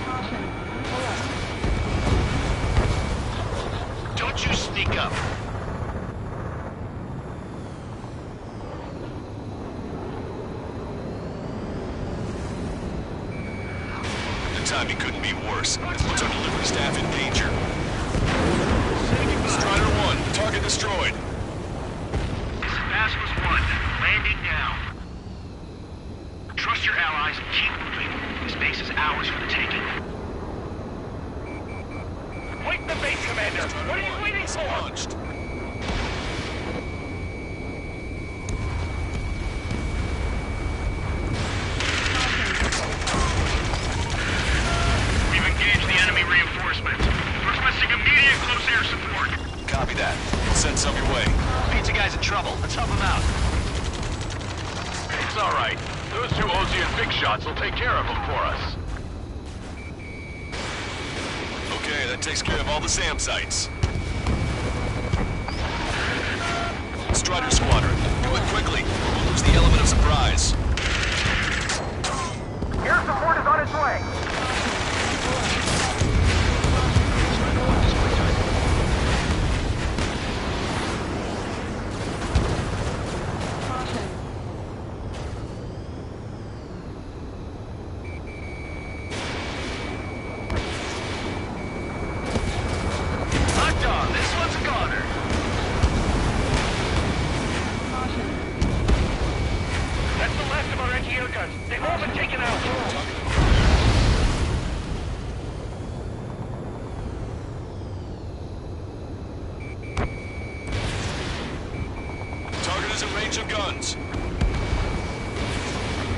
Caution. Pull up. Don't you sneak up. The timing couldn't be worse. This puts our delivery staff in danger. Strider 1, target destroyed. Vasquez 1, landing now. Trust your allies and keep moving. This base is ours for the taking. Wait the base, Commander! What are you waiting for? Launched. We've engaged the enemy reinforcements. Requesting immediate close air support. Copy that. We'll send some your way. Pizza guy's in trouble. Let's help him out. It's all right. Those two Ozzy and Big Shots will take care of them for us. Okay, that takes care of all the SAM sites. Strider Squadron, do it quickly. We'll lose the element of surprise. Air support is on its way. Caution. Locked on. This one's a goner. Caution. That's the last of our anti-air guns. They've all been taken out. Target is in range of guns.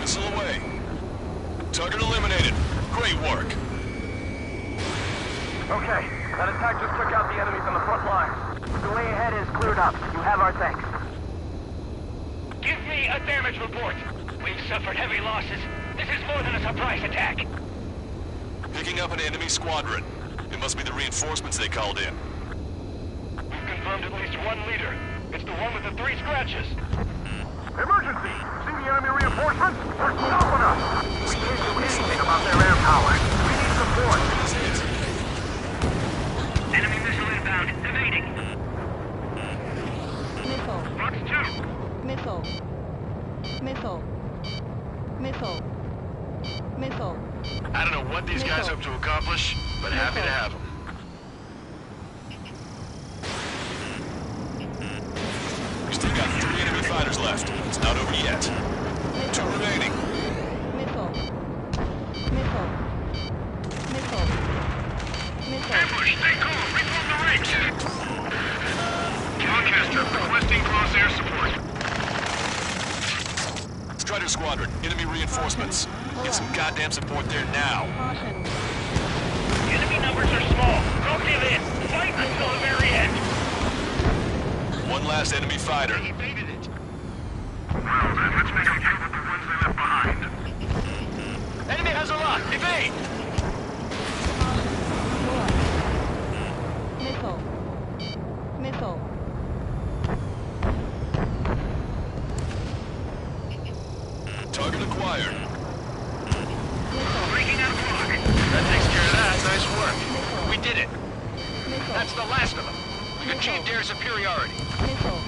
Missile away. Target eliminated. Great work. Okay, that attack just took out the enemies on the front line. The way ahead is cleared up. You have our thanks. Give me a damage report. We've suffered heavy losses. This is more than a surprise attack. Picking up an enemy squadron. It must be the reinforcements they called in. We've confirmed at least one leader. It's the one with the 3 scratches. Emergency! See the enemy reinforcements? They're stopping us! We can't do anything about their air power. We need support. Enemy missile inbound. Evading. Missile. FOX-2. Missile. Missile. Missile. Missile. I don't know what these guys hope to accomplish, but happy to have them. We still got 3 enemy fighters left. It's not over yet. 2 remaining. Missile. Missile. Missile. Missile. Ambush, stay calm. Reform the ranks. Lancaster, requesting cross-air support. Strider Squadron, enemy reinforcements. Get some goddamn support there now. Caution. Enemy numbers are small. Don't give in. Fight until the very end. 1 last enemy fighter. He baited it. Well, then let's make them deal with the ones they left behind. Enemy has a lock. Evade! Missile. Missile. Target acquired. Breaking out clock. That takes care of that. Nice work. We did it. Missile. That's the last of them. We've achieved air superiority. Missile.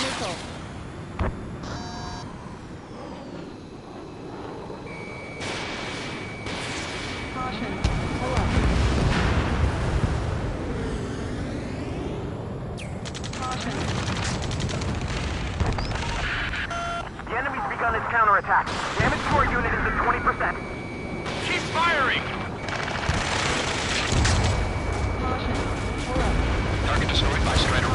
Missile. Caution. Pull up. Caution. The enemy's begun its counterattack. Damage to our unit is at 20%. Keep firing! Caution. Pull up. Target destroyed by Strider 1.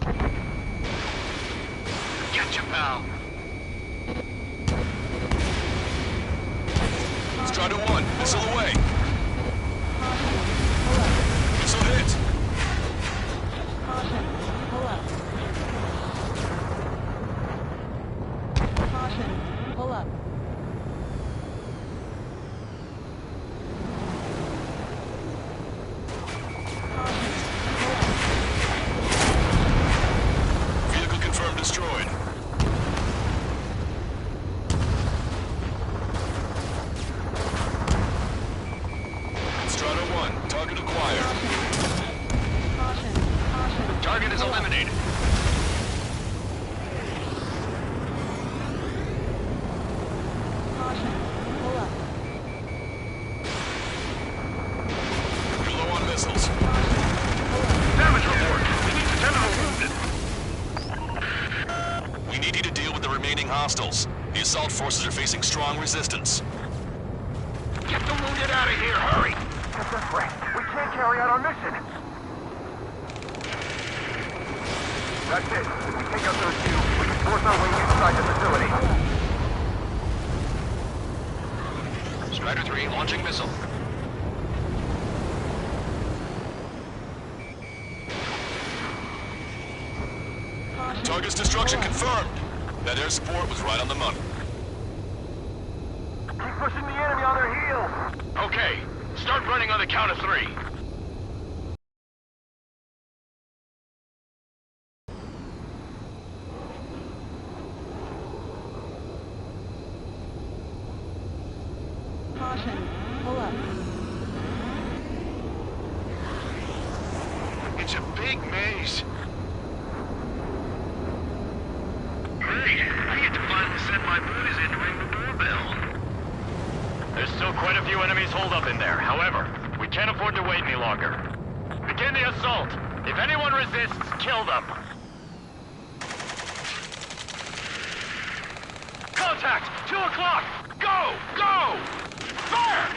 Caution. Gotcha, pal. Strider 1, missile away. Caution. Pull up. Missile hit. Caution. Pull up. Caution. Pull up. Caution. Pull up. Vehicle confirmed destroyed. Strider 1, target acquired. Caution. Caution. Target is eliminated. Caution. Pull up. You're low on missiles. Damage report. We need to tend to the wounded. We need you to deal with the remaining hostiles. The assault forces are facing strong resistance. Get the wounded out of here. Hurry. Get this right. We can't carry out our mission. That's it. If we take out those two, we can force our way inside the facility. Strider 3 launching missile. Caution. Target's destruction confirmed. That air support was right on the money. Keep pushing the enemy on their heels. Okay, start running on the count of 3. Caution. Pull up. It's a big maze. Hey, I get to finally set my booties in to ring the doorbell. There's still quite a few enemies holed up in there. However, we can't afford to wait any longer. Begin the assault. If anyone resists, kill them. Contact! 2 o'clock! Go! Go! Fire!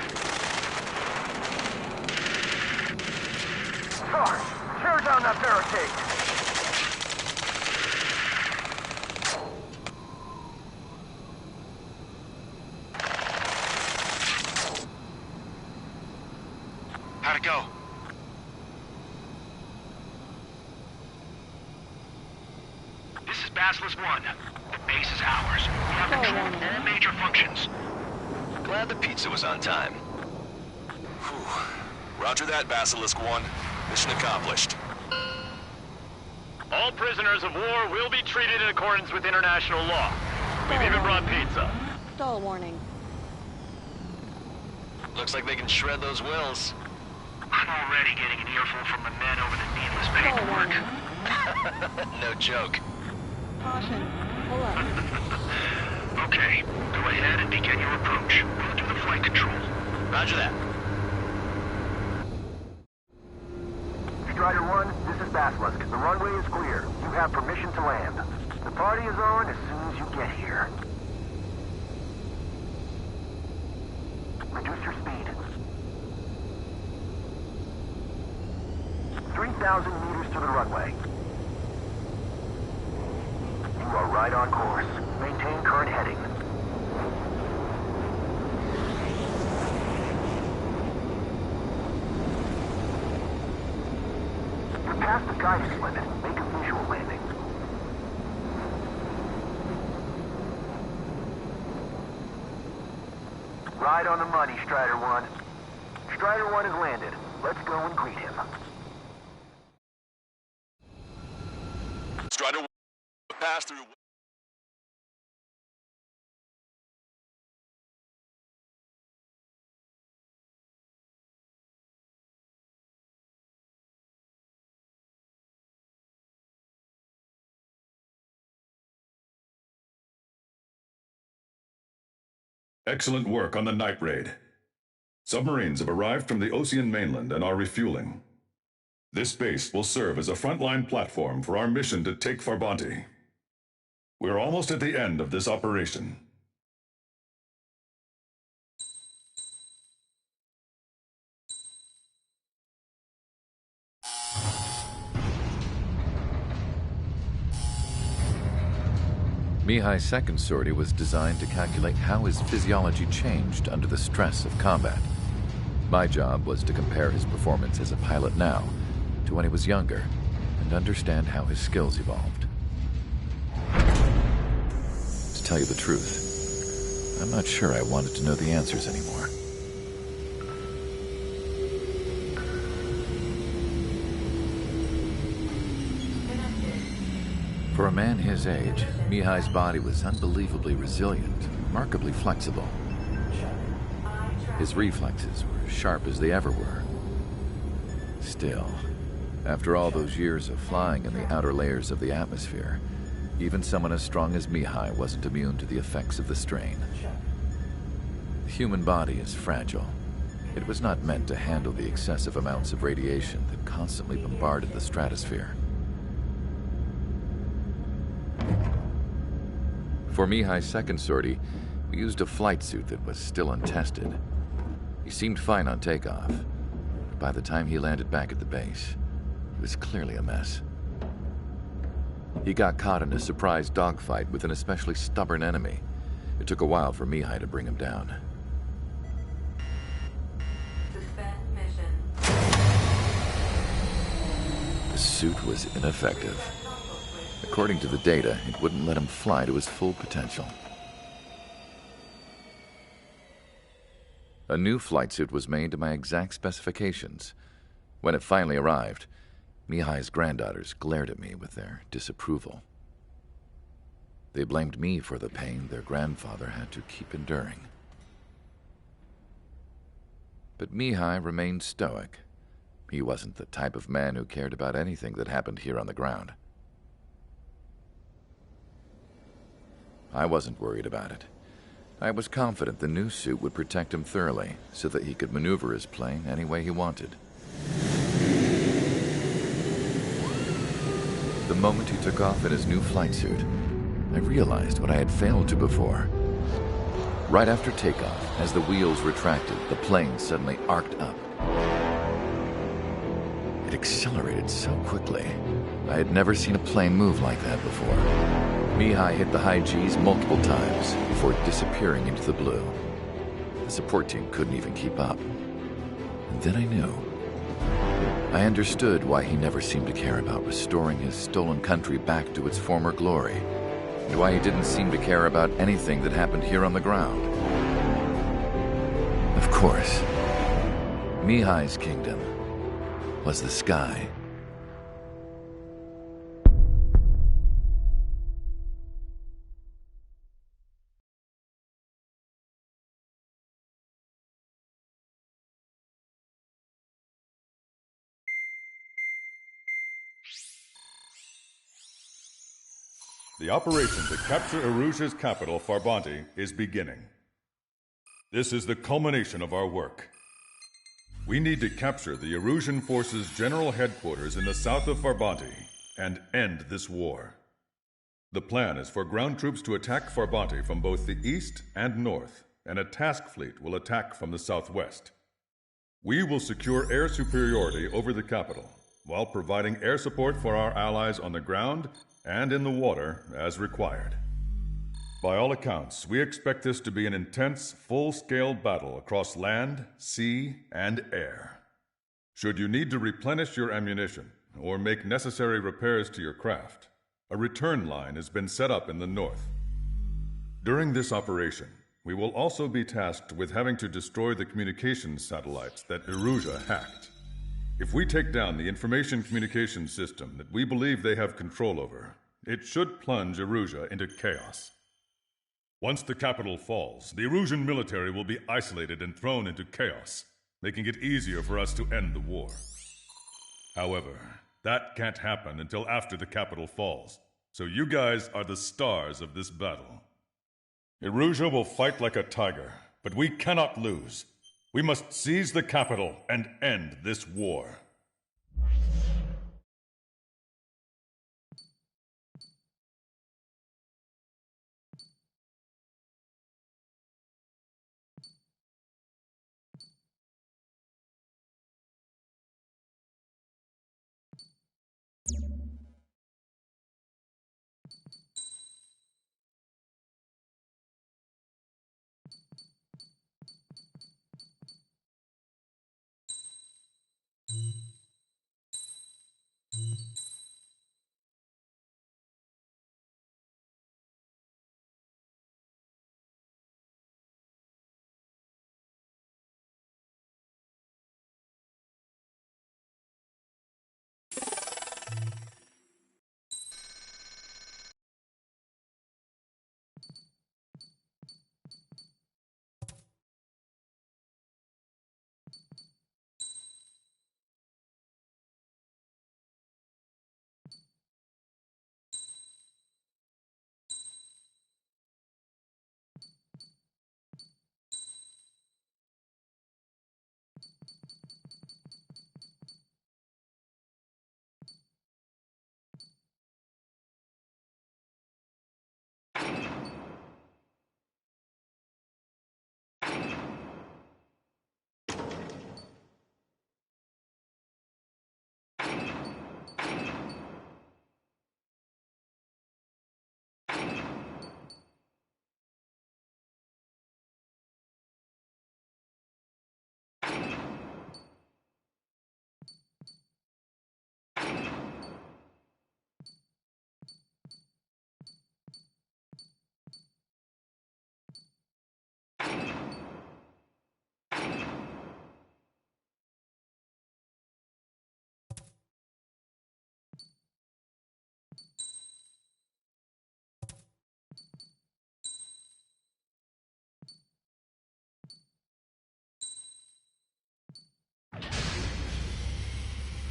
Sarge, tear down that barricade. How'd it go? This is Basilisk 1. The base is ours. We have control of all major functions. Glad the pizza was on time. Whew. Roger that, Basilisk 1. Mission accomplished. All prisoners of war will be treated in accordance with international law. We've even brought pizza. Stall warning. Looks like they can shred those wills. I'm all ready. already getting an earful from the men over the needless paperwork. No joke. Caution. Pull up. Okay, go ahead and begin your approach. We'll do the flight control. Roger that. Strider 1, this is Basilisk. The runway is clear. You have permission to land. The party is on as soon as you get here. Reduce your speed. 3,000 meters to the runway. You are right on course. Maintain current heading. You're past the guidance limit. Make a visual landing. Right on the money, Strider 1. Strider 1 has landed. Let's go and greet him. Strider 1, pass through. Excellent work on the night raid. Submarines have arrived from the Ocean mainland and are refueling. This base will serve as a frontline platform for our mission to take Farbanti. We're almost at the end of this operation. Mihai's second sortie was designed to calculate how his physiology changed under the stress of combat. My job was to compare his performance as a pilot now to when he was younger and understand how his skills evolved. To tell you the truth, I'm not sure I wanted to know the answers anymore. For a man his age, Mihai's body was unbelievably resilient, remarkably flexible. His reflexes were as sharp as they ever were. Still, after all those years of flying in the outer layers of the atmosphere, even someone as strong as Mihai wasn't immune to the effects of the strain. The human body is fragile. It was not meant to handle the excessive amounts of radiation that constantly bombarded the stratosphere. For Mihai's second sortie, we used a flight suit that was still untested. He seemed fine on takeoff, but by the time he landed back at the base, it was clearly a mess. He got caught in a surprise dogfight with an especially stubborn enemy. It took a while for Mihai to bring him down. Suspend mission. The suit was ineffective. According to the data, it wouldn't let him fly to his full potential. A new flight suit was made to my exact specifications. When it finally arrived, Mihai's granddaughters glared at me with their disapproval. They blamed me for the pain their grandfather had to keep enduring. But Mihai remained stoic. He wasn't the type of man who cared about anything that happened here on the ground. I wasn't worried about it. I was confident the new suit would protect him thoroughly so that he could maneuver his plane any way he wanted. The moment he took off in his new flight suit, I realized what I had failed to before. Right after takeoff, as the wheels retracted, the plane suddenly arced up. It accelerated so quickly. I had never seen a plane move like that before. Mihai hit the high G's multiple times before disappearing into the blue. The support team couldn't even keep up. And then I knew. I understood why he never seemed to care about restoring his stolen country back to its former glory, and why he didn't seem to care about anything that happened here on the ground. Of course, Mihai's kingdom was the sky. The operation to capture Erusia's capital, Farbanti, is beginning. This is the culmination of our work. We need to capture the Erusian forces' general headquarters in the south of Farbanti and end this war. The plan is for ground troops to attack Farbanti from both the east and north, and a task fleet will attack from the southwest. We will secure air superiority over the capital, while providing air support for our allies on the ground and in the water as required. By all accounts, we expect this to be an intense, full-scale battle across land, sea, and air. Should you need to replenish your ammunition or make necessary repairs to your craft, a return line has been set up in the north. During this operation, we will also be tasked with having to destroy the communications satellites that Erusia hacked. If we take down the information communication system that we believe they have control over, it should plunge Erusia into chaos. Once the capital falls, the Erusian military will be isolated and thrown into chaos, making it easier for us to end the war. However, that can't happen until after the capital falls, so you guys are the stars of this battle. Erusia will fight like a tiger, but we cannot lose. We must seize the capital and end this war.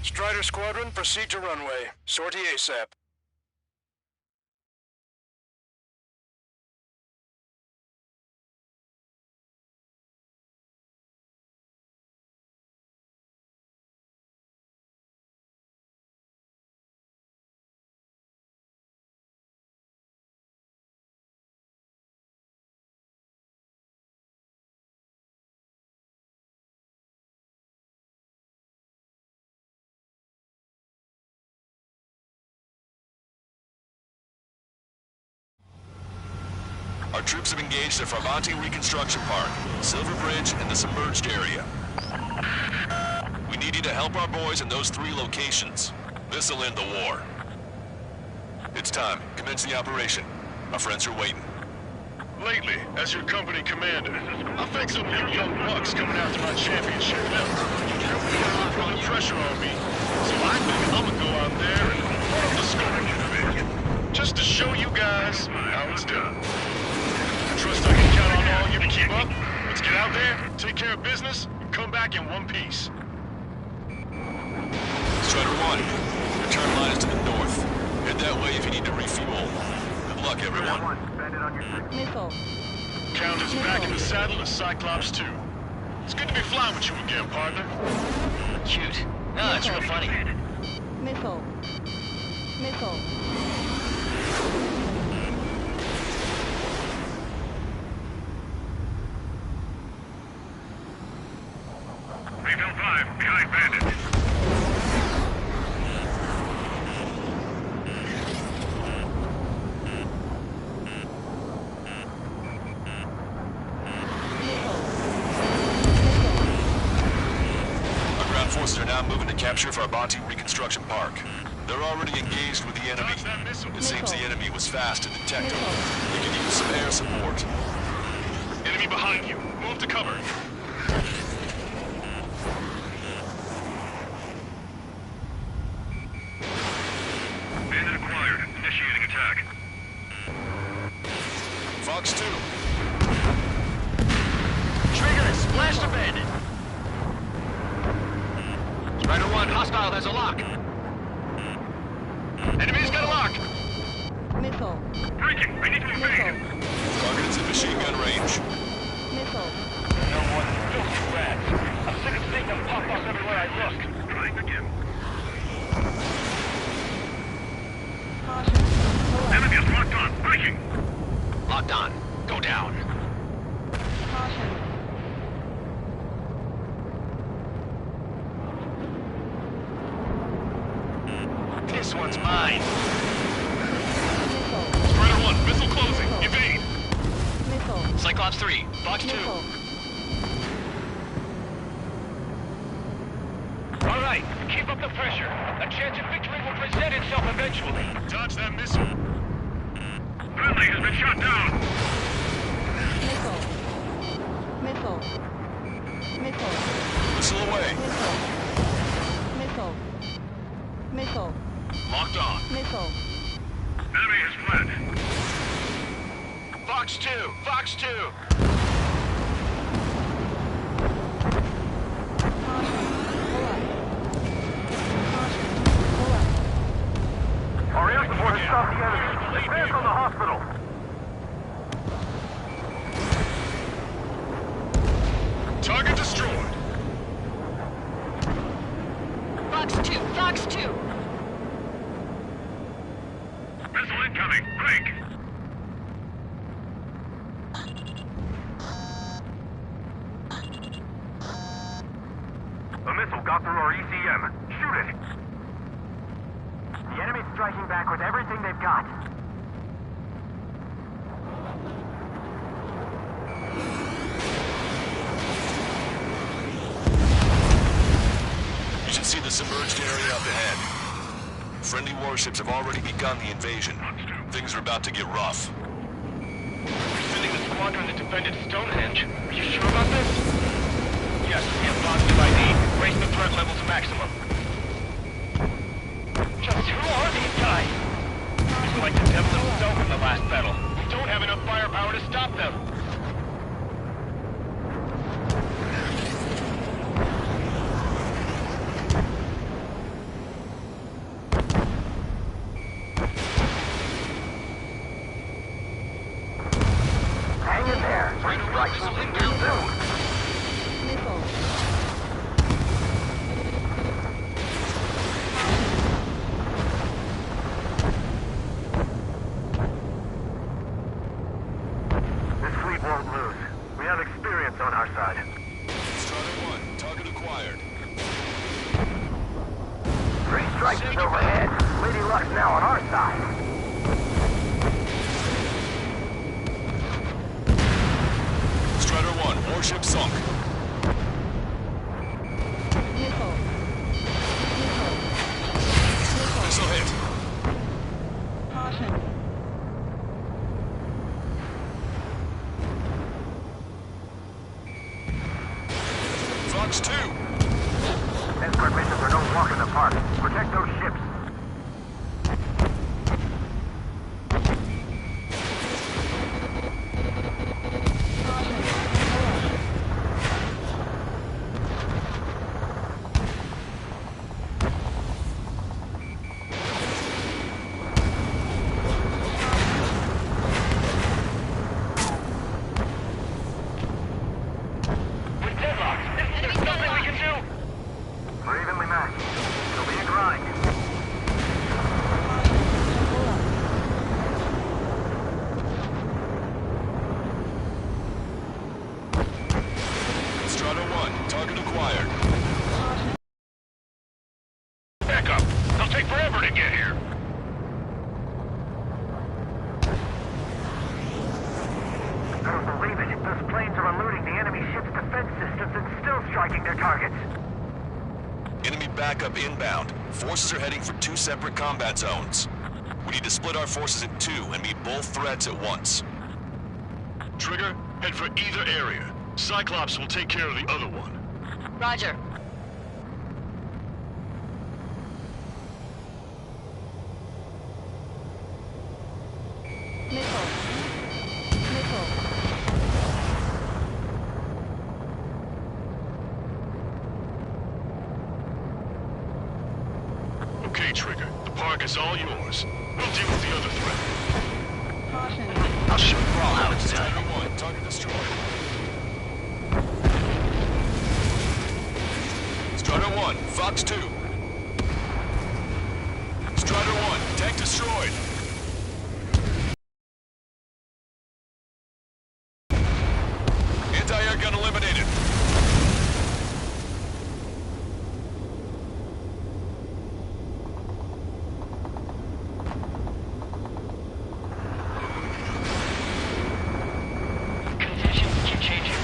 Strider Squadron, proceed to runway. Sortie ASAP. Our troops have engaged the Farbanti Reconstruction Park, Silver Bridge, and the submerged area. We need you to help our boys in those 3 locations. This'll end the war. It's time. Commence the operation. Our friends are waiting. Lately, as your company commander, I felt some of you young bucks coming after my championship belt. Putting pressure on me, so I think I'm gonna go out there and put up the score. Just to show you guys how it's done. I trust I can count on all you to keep up. Let's get out there, take care of business, and come back in one piece. Strider 1, return line is to the north. Head that way if you need to refuel. luck, everyone. Missile. Count is back in the saddle as Cyclops 2. It's good to be flying with you again, partner. Cute. No, it's real funny. Missile. Missile. Refill 5, behind bandit. Our ground forces are now moving to capture Farbanti Reconstruction Park. They're already engaged with the enemy. It seems the enemy was fast to detect them. We can use some air support. Enemy behind you. Move to cover. Bandit acquired. Initiating attack. FOX-2. Trigger, splash the bandit. Strider 1, hostile has a lock. Enemy's got a lock. Missile. Breaking. I need to evade. Target is in machine gun range. Missile. No more than filthy rats. I'm sick of seeing them pop up everywhere I look. Trying again. Caution. Pull up. Enemy is locked on. Breaking. Locked on. Go down. Caution. This one's mine. Missile. Strider 1, missile closing. Evade. Missile. Cyclops 3, Fox 2. Missile. All right. Keep up the pressure. A chance at victory will present itself eventually. Dodge that missile. Friendly has been shot down. Missile. Missile. Missile. Missile away. Missile. Missile. Missile. Locked on. Missile. Enemy has fled. Fox 2, Fox 2. Our air support has stopped the enemy. Advance on the hospital. Target destroyed. Fox 2, Fox 2. Missile incoming. Break. A missile got through our ECM. Shoot it. The enemy's striking back with everything they've got. You should see the submerged area up ahead. Friendly warships have already begun the invasion. Things are about to get rough. We're sending the squadron that defended Stonehenge. Are you sure about this? Yes, we have positive ID. Raise the threat level to maximum. Just who are these guys? It's like the devil himself in the last battle. We don't have enough firepower to stop them. Hang in there. Strike soon. Missile. This fleet won't lose. We have experience on our side. Strider 1, target acquired. 3 strikes is overhead. Lady Luck's now on our side. Strider 1, warship sunk. Missile. Missile. Missile hit. Caution. Fox 2. Escort missions are no walk in the park. Protect those ships. get here. I don't believe it. Those planes are eluding the enemy ship's defense systems and still striking their targets. Enemy backup inbound. Forces are heading for 2 separate combat zones. We need to split our forces in 2 and meet both threats at once. Trigger, head for either area. Cyclops will take care of the other one. Roger. Missile. Missile. Okay, Trigger. The park is all yours. We'll deal with the other threat. Caution. I'll shoot for all how it's done. Strider 1, target destroyed. Strider 1, FOX-2. Strider 1, tank destroyed. Anti-air gun eliminated. Conditions keep changing.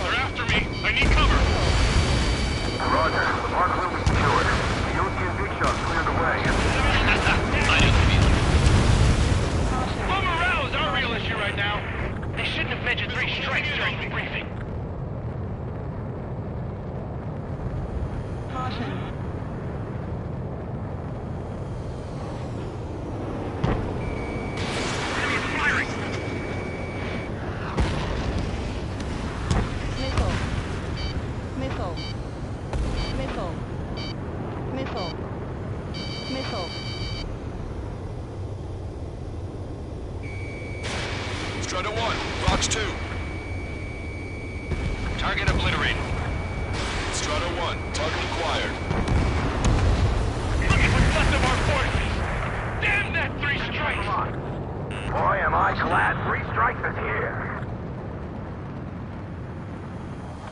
They're after me. I need cover. Roger. The park will be secured. The OT and Big Shot cleared the way. I know the feeling. Low morale is our real issue right now. They shouldn't have mentioned 3 strikes during the briefing. Caution. Enemy is firing. Missile. Missile. Missile. Missile. Missile. Strider 1, FOX-2. Target obliterated. Strider 1, target acquired. Look at what's left of our forces. Damn that 3 strikes. Come on. Boy, am I glad 3 strikes is here.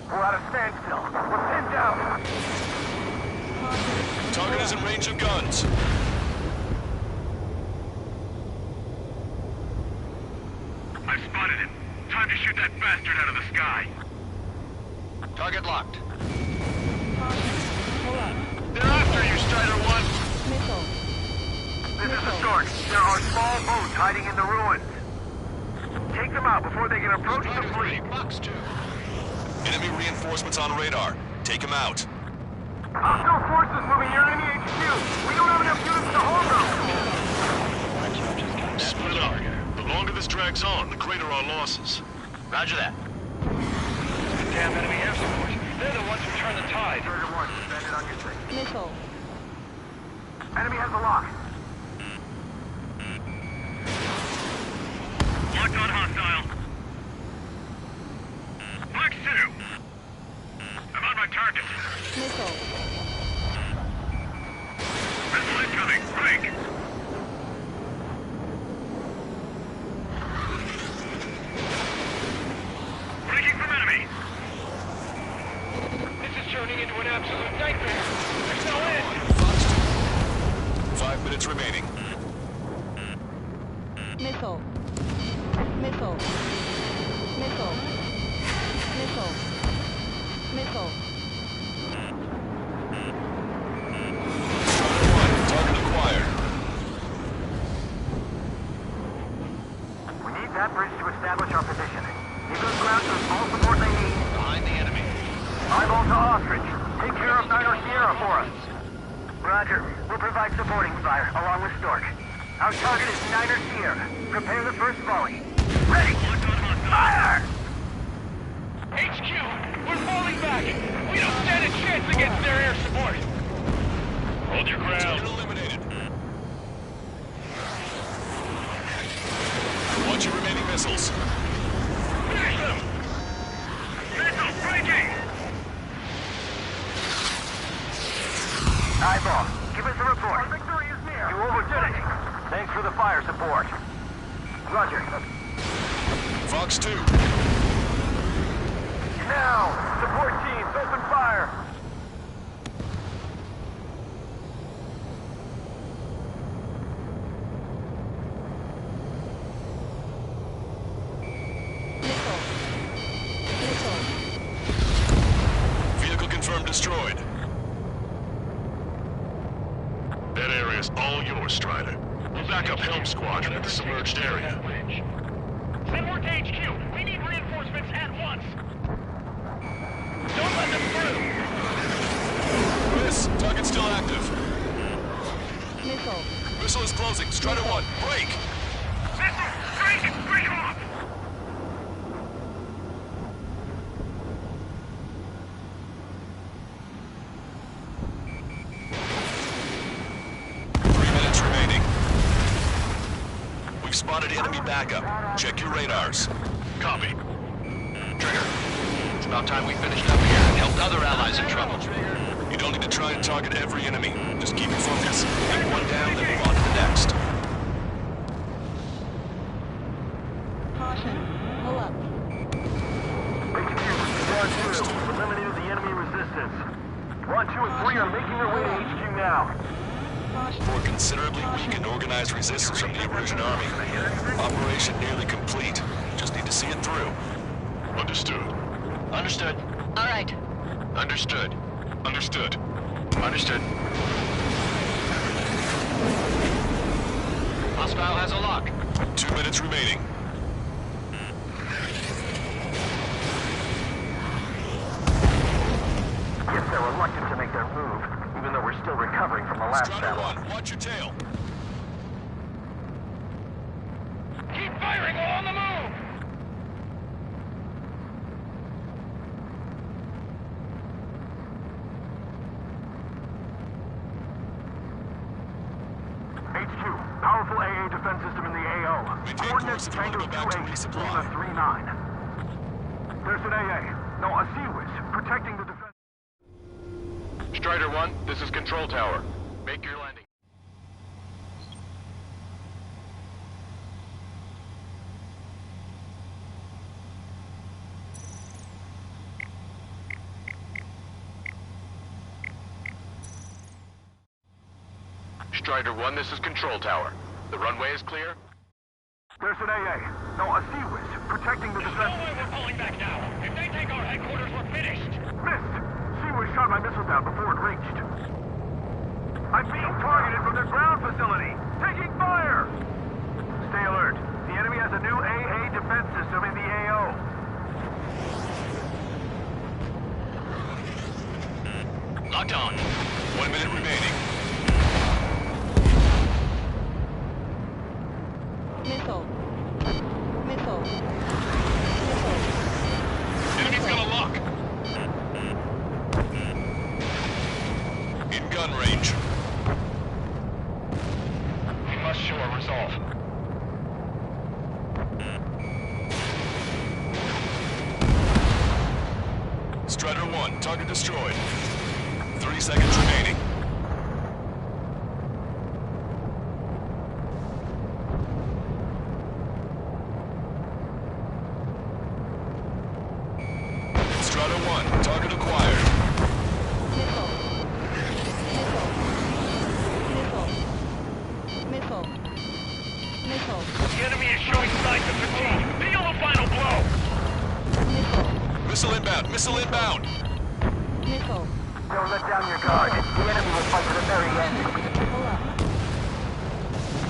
We're at a standstill. We're pinned down. Target is in range of guns. I've spotted him. Time to shoot that bastard out of the sky. Target locked. Pull up. They're after you, Strider 1. Missile. This is the start. There are small boats hiding in the ruins. Take them out before they can approach the fleet. FOX-2. Enemy reinforcements on radar. Take them out. Hostile forces moving near enemy HQ. We don't have enough units to hold them. Split up. The longer this drags on, the greater our losses. Roger that. Damn enemy air support. They're the ones who turn the tide. Strider 1, stand it on your 6. Missile. Enemy has the lock. Locked on hostile. FOX-2. I'm on my target. Missile. Missile incoming. Break. Breaking from enemy. This is turning into an absolute nightmare. There's no end. FOX-2. 5 minutes remaining. Missile. Missile. Missile. Missile. Missile. Strider 1, target acquired. We need that bridge to establish our position. Eagles ground to all support they need. Behind the enemy. Eyeball to Ostrich. Take care of Niner Sierra for us. Roger. We'll provide supporting fire, along with Stork. Our target is Niner Sierra. Prepare the first volley. Ready! Fire! HQ, we're falling back. We don't stand a chance against their air support. Hold your Target ground. eliminated. Watch your remaining missiles. Finish them. Missile breaking. Eyeball, give us a report. Our victory is near. You overdid it. Thanks for the fire support. Roger. FOX-2. Now, support teams, open fire. destroyed. That area is all yours, Strider. We'll back up Helm Squadron at the submerged area. Send word to HQ. We need reinforcements at once. Don't let them through. Chris, target's still active. Missile. Missile is closing. Strider 1, break! Missile! Break off! Spotted enemy backup. Check your radars. Copy. Trigger, it's about time we finished up here and helped other allies in trouble. You don't need to try and target every enemy. Just keep your focus. Take one down, then move on to the next. Caution. Pull up. HQ, 1-2, eliminated the enemy resistance. 1, 2, and 3 are making their way to HQ now. For considerably weakened organized resistance from the Emergent Army. Operation nearly complete. Just need to see it through. Understood. Understood. All right. Understood. Understood. Understood. Hostile has a lock. 2 minutes remaining. Guess they're reluctant to make their move, even though we're still recovering from the last Strider battle. 1, watch your tail. Keep firing while on the move! HQ, powerful AA defense system in the AO. Maintain Coordinates course if you want to Tango go back to 28, resupply. Lima 39. There's an AA. No, a CWIS, protecting the defense. Strider 1, this is Control Tower. Make your landing. Strider 1, this is Control Tower. The runway is clear? There's an AA. No, a CWIS, protecting the There's defense. no way we're pulling back now. If they take our headquarters, we're finished. Missed! CWIS shot my missile down before it reached. I'm being targeted from their ground facility. Taking fire! Stay alert. The enemy has a new AA defense system in the AO. Locked on. 1 minute remaining. Missile. Missile. Enemy's got a lock. In gun range. We must show our resolve. Strider 1, target destroyed. 30 seconds remaining. Strider 1, target acquired. Missile. Missile. Missile. Missile. The enemy is showing signs of fatigue. Deal the final blow! Missile inbound, missile inbound. Missile. Don't let down your guard. The enemy will fight to the very end. Pull up.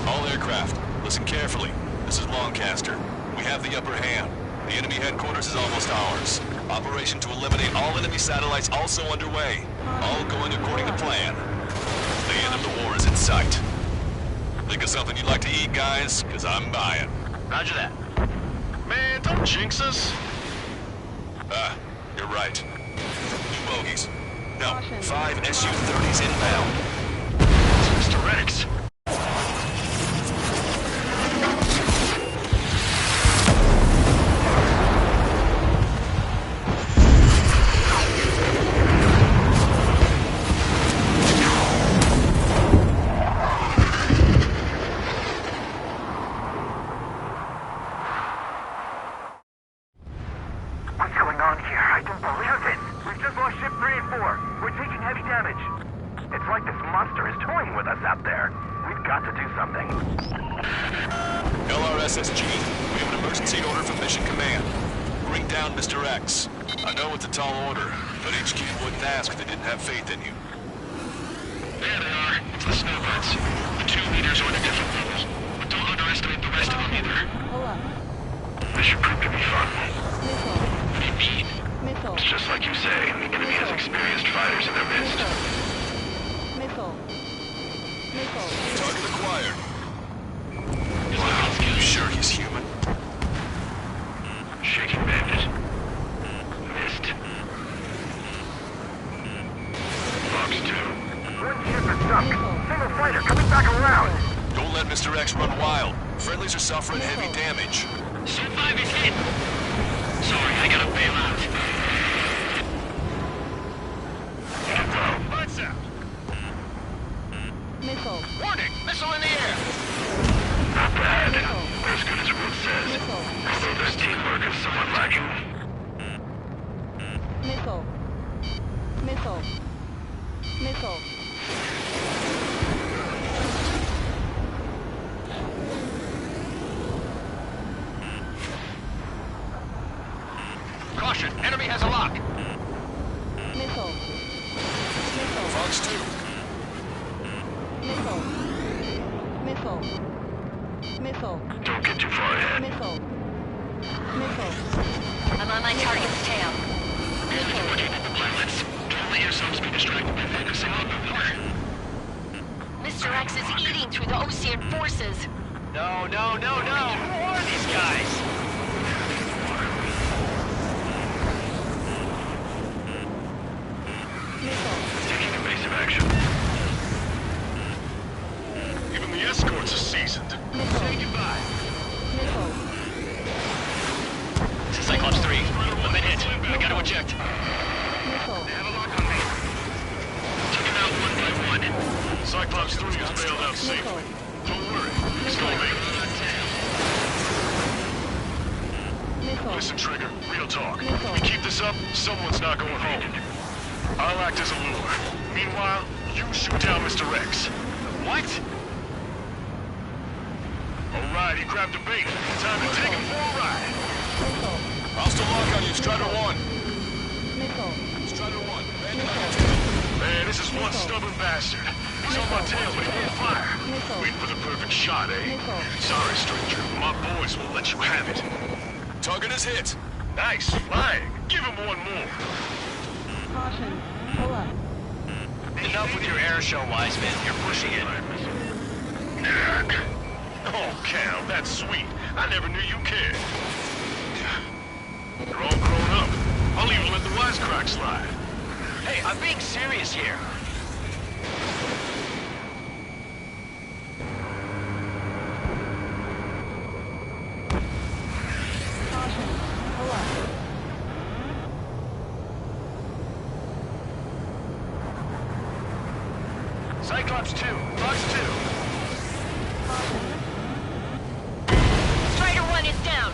All aircraft, listen carefully. This is Lancaster. We have the upper hand. The enemy headquarters is almost ours. Operation to eliminate all enemy satellites also underway. All going according to plan. The end of the war is in sight. Think of something you'd like to eat, guys? Because I'm buying. Roger that. Man, don't jinx us. Ah, you're right. Two bogies. No, 5 Su-30s inbound. It's Mr. Rex. What's going on here? I don't believe it. We've just lost ship 3 and 4. We're taking heavy damage. It's like this monster is toying with us out there. We've got to do something. LRSSG, we have an emergency order from Mission Command. Bring down Mr. X. Another know it's a tall order, but HQ wouldn't ask if they didn't have faith in you. There they are. It's the snowbirds. The 2 leaders are at a different level. But don't underestimate the rest of them either. Pull up. This should prove to be fun. Missile. What do you mean? Missile. It's just like you say. The enemy has experienced fighters in their midst. Missile. Missile. Target acquired. Wow, you sure he's human? Shaking bandit. Missed. FOX-2. One ship is stuck. Single fighter coming back around. Don't let Mr. X run wild. Friendlies are suffering heavy damage. Ship 5 is hit. Sorry, I gotta bail out. Lights out. Missile. Warning! Missile in the air! Not bad. They're as good as Ruth says. Although their teamwork is somewhat lacking. Missile. Missile. Missile. Caution! Enemy has a lock! Missile. Missile. FOX-2. Missile. Missile. Missile. Don't get too far ahead. Missile. Missile. I'm on my target's tail. Looking at the pilots. Don't let yourselves be distracted by focusing on the war. Mr. X is eating through the Osean forces. No, no, no, no! Who are these guys? Taking evasive action. Even the escorts are seasoned. Say goodbye. Missile. This is Cyclops 3. I've been hit. I gotta eject. Missile. Took him out one by one. Cyclops 3 is bailed out safely. Don't worry, he's gonna make it. Missile. Listen, Trigger, real talk. Missile. If we keep this up, someone's not going home. I'll act as a lure. Meanwhile, you shoot down Mr. X. What? Alright, he grabbed a bait. Time to take him for a ride. Missile. Hostile lock on you, Strider 1. Missile. Strider 1. Man, this is one stubborn bastard. He's on my tail, but he won't fire. Wait for the perfect shot, eh? Sorry, stranger. My boys will let you have it. Target is hit. Nice flying. Give him one more. Caution. Pull up. Enough with your air show, Wiseman. You're pushing it. Oh, Cal, that's sweet. I never knew you cared. You're all grown up. I'll even let the wisecrack slide. Hey, I'm being serious here. Caution. Pull up. Cyclops 2. FOX-2. Strider 1 is down.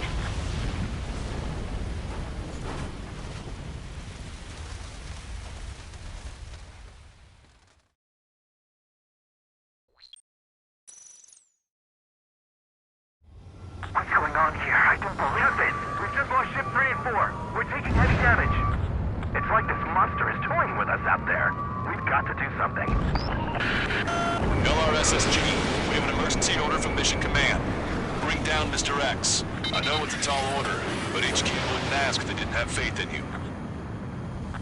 What's going on here? I don't believe this. We've just lost ship 3 and 4. We're taking heavy damage. It's like this monster is toying with us out there. We've got to do something. LRSSG, we have an emergency order from Mission Command. Bring down Mr. X. I know it's a tall order, but HQ wouldn't ask if they didn't have faith in you.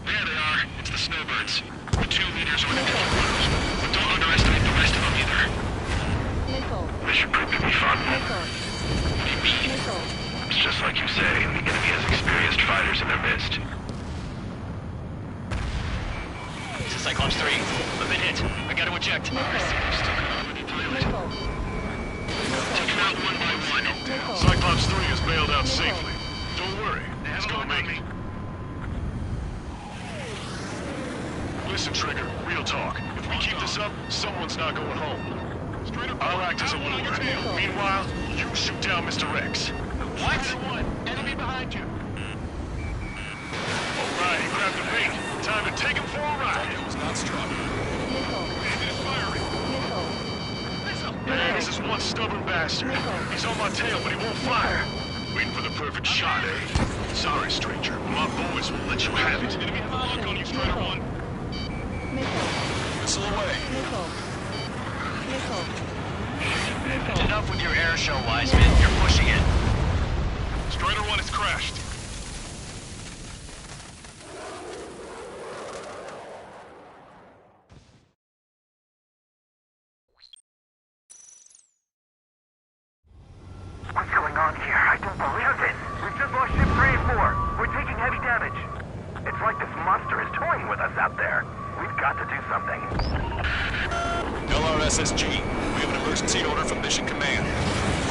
There they are. It's the snowbirds. The 2 leaders are in a different level. But don't underestimate the rest of them either. Missile. This should prove to be fun. Missile. What do you mean? Missile. It's just like you say. The enemy has experienced fighters in their midst. This is Cyclops 3. I've been hit. I gotta eject. Missile. Took him out one by one. Cyclops 3 is bailed out safely. Don't worry, he's gonna make it. Listen, Trigger, real talk. If we keep this up, someone's not going home. I'll act as a lure. Meanwhile, you shoot down Mr. X. What? Enemy behind you. Alright, he grabbed the bait. Time to take him for a ride. It was not struck. Missile. Missile. Man, this is one stubborn bastard. He's on my tail, but he won't fire. Waiting for the perfect shot, eh? Sorry, stranger. My boys won't let you have it. Enemy have a lock on you, Strider 1. Missile away. Enough with your air show, Wiseman. You're pushing it. Strider 1 has crashed. What's going on here? I don't believe it. We've just lost ship 3 and 4. We're taking heavy damage. It's like this monster is toying with us out there. We've got to do something. LRSSG, we have an emergency order from Mission Command.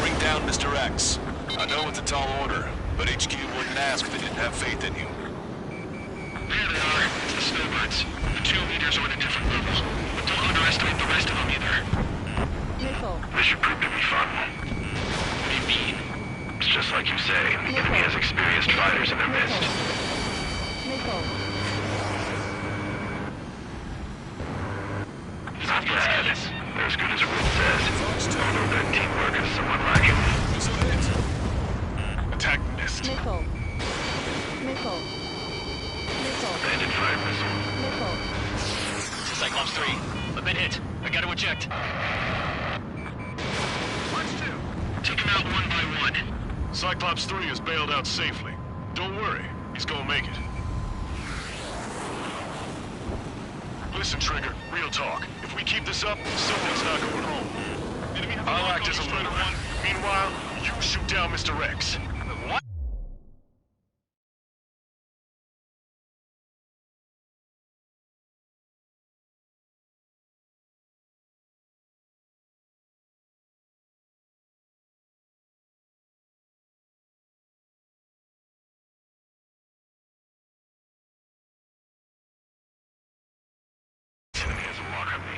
Bring down Mr. X. I know it's a tall order, but HQ wouldn't ask if they didn't have faith in you. There they are. It's the snowbirds. The 2 leaders are at a different level. But don't underestimate the rest of them either. This should prove to be fun. What do you mean? It's just like you say. The enemy has experienced fighters in their midst. It's not bad. They're as good as Wood says. Although their teamwork is somewhat lacking. Attack missed. Bandit fire missile. Cyclops 3, I've been hit. I gotta eject. Take him out one by one. Cyclops 3 is bailed out safely. Don't worry, he's gonna make it. Listen, Trigger, real talk. If we keep this up, someone's not going home. I'll act as a leader. Meanwhile, you shoot down Mr. X. What? Enemy has a lock on me.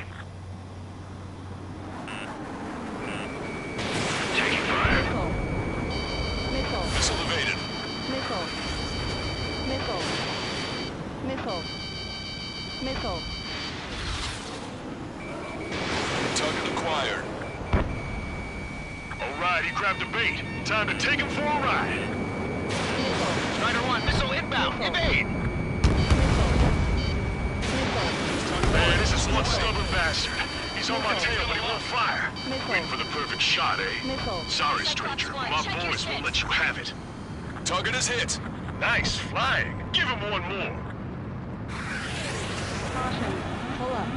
Taking fire. Missile evaded. Target acquired. Alright, he grabbed a bait. Time to take him for a ride. Strider 1, missile inbound. Evade! Man, this is one stubborn bastard. He's on my tail, but he won't fire. Waiting for the perfect shot, eh? Sorry, stranger. My boys won't let you have it. Target is hit. Nice flying. Give him one more. Caution. Pull up.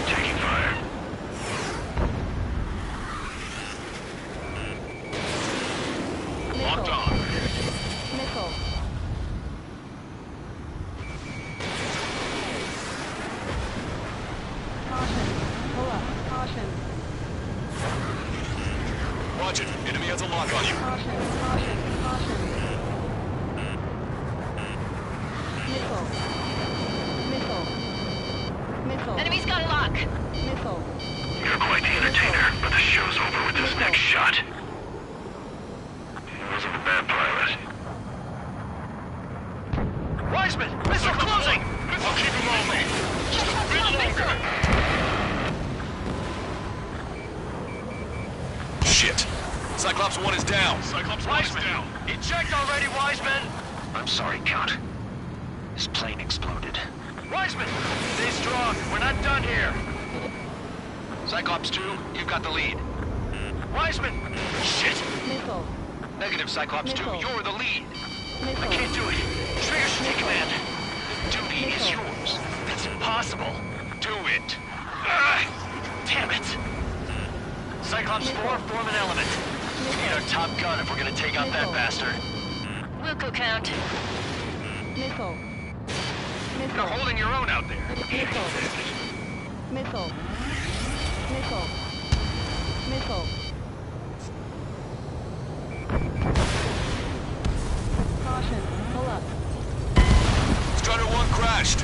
Taking fire. Locked on. Missile. Caution. Pull up. Caution. Watch it. Enemy has a lock on you. Caution. Missile. Enemy's got a lock. Missile. You're quite the entertainer, but the show's over with this next shot. He wasn't a bad pilot. Wiseman, missile closing! I'll keep him on me. Just a bit longer. Shit. Cyclops 1 is down. Cyclops 1 is down. Eject already, Wiseman! I'm sorry, Count. His plane exploded. Wiseman, stay strong. We're not done here. Cyclops 2, you've got the lead. Wiseman! Shit! Missile. Negative, Cyclops 2, Missile. you're the lead. I can't do it. Trigger should take command. The duty is yours. That's impossible. Do it. Damn it! Cyclops 4, form an element. We need our top gun if we're gonna take out that bastard. Wilco count. Missile. You're holding your own out there. Missile. Caution. Pull up. Strider 1 crashed.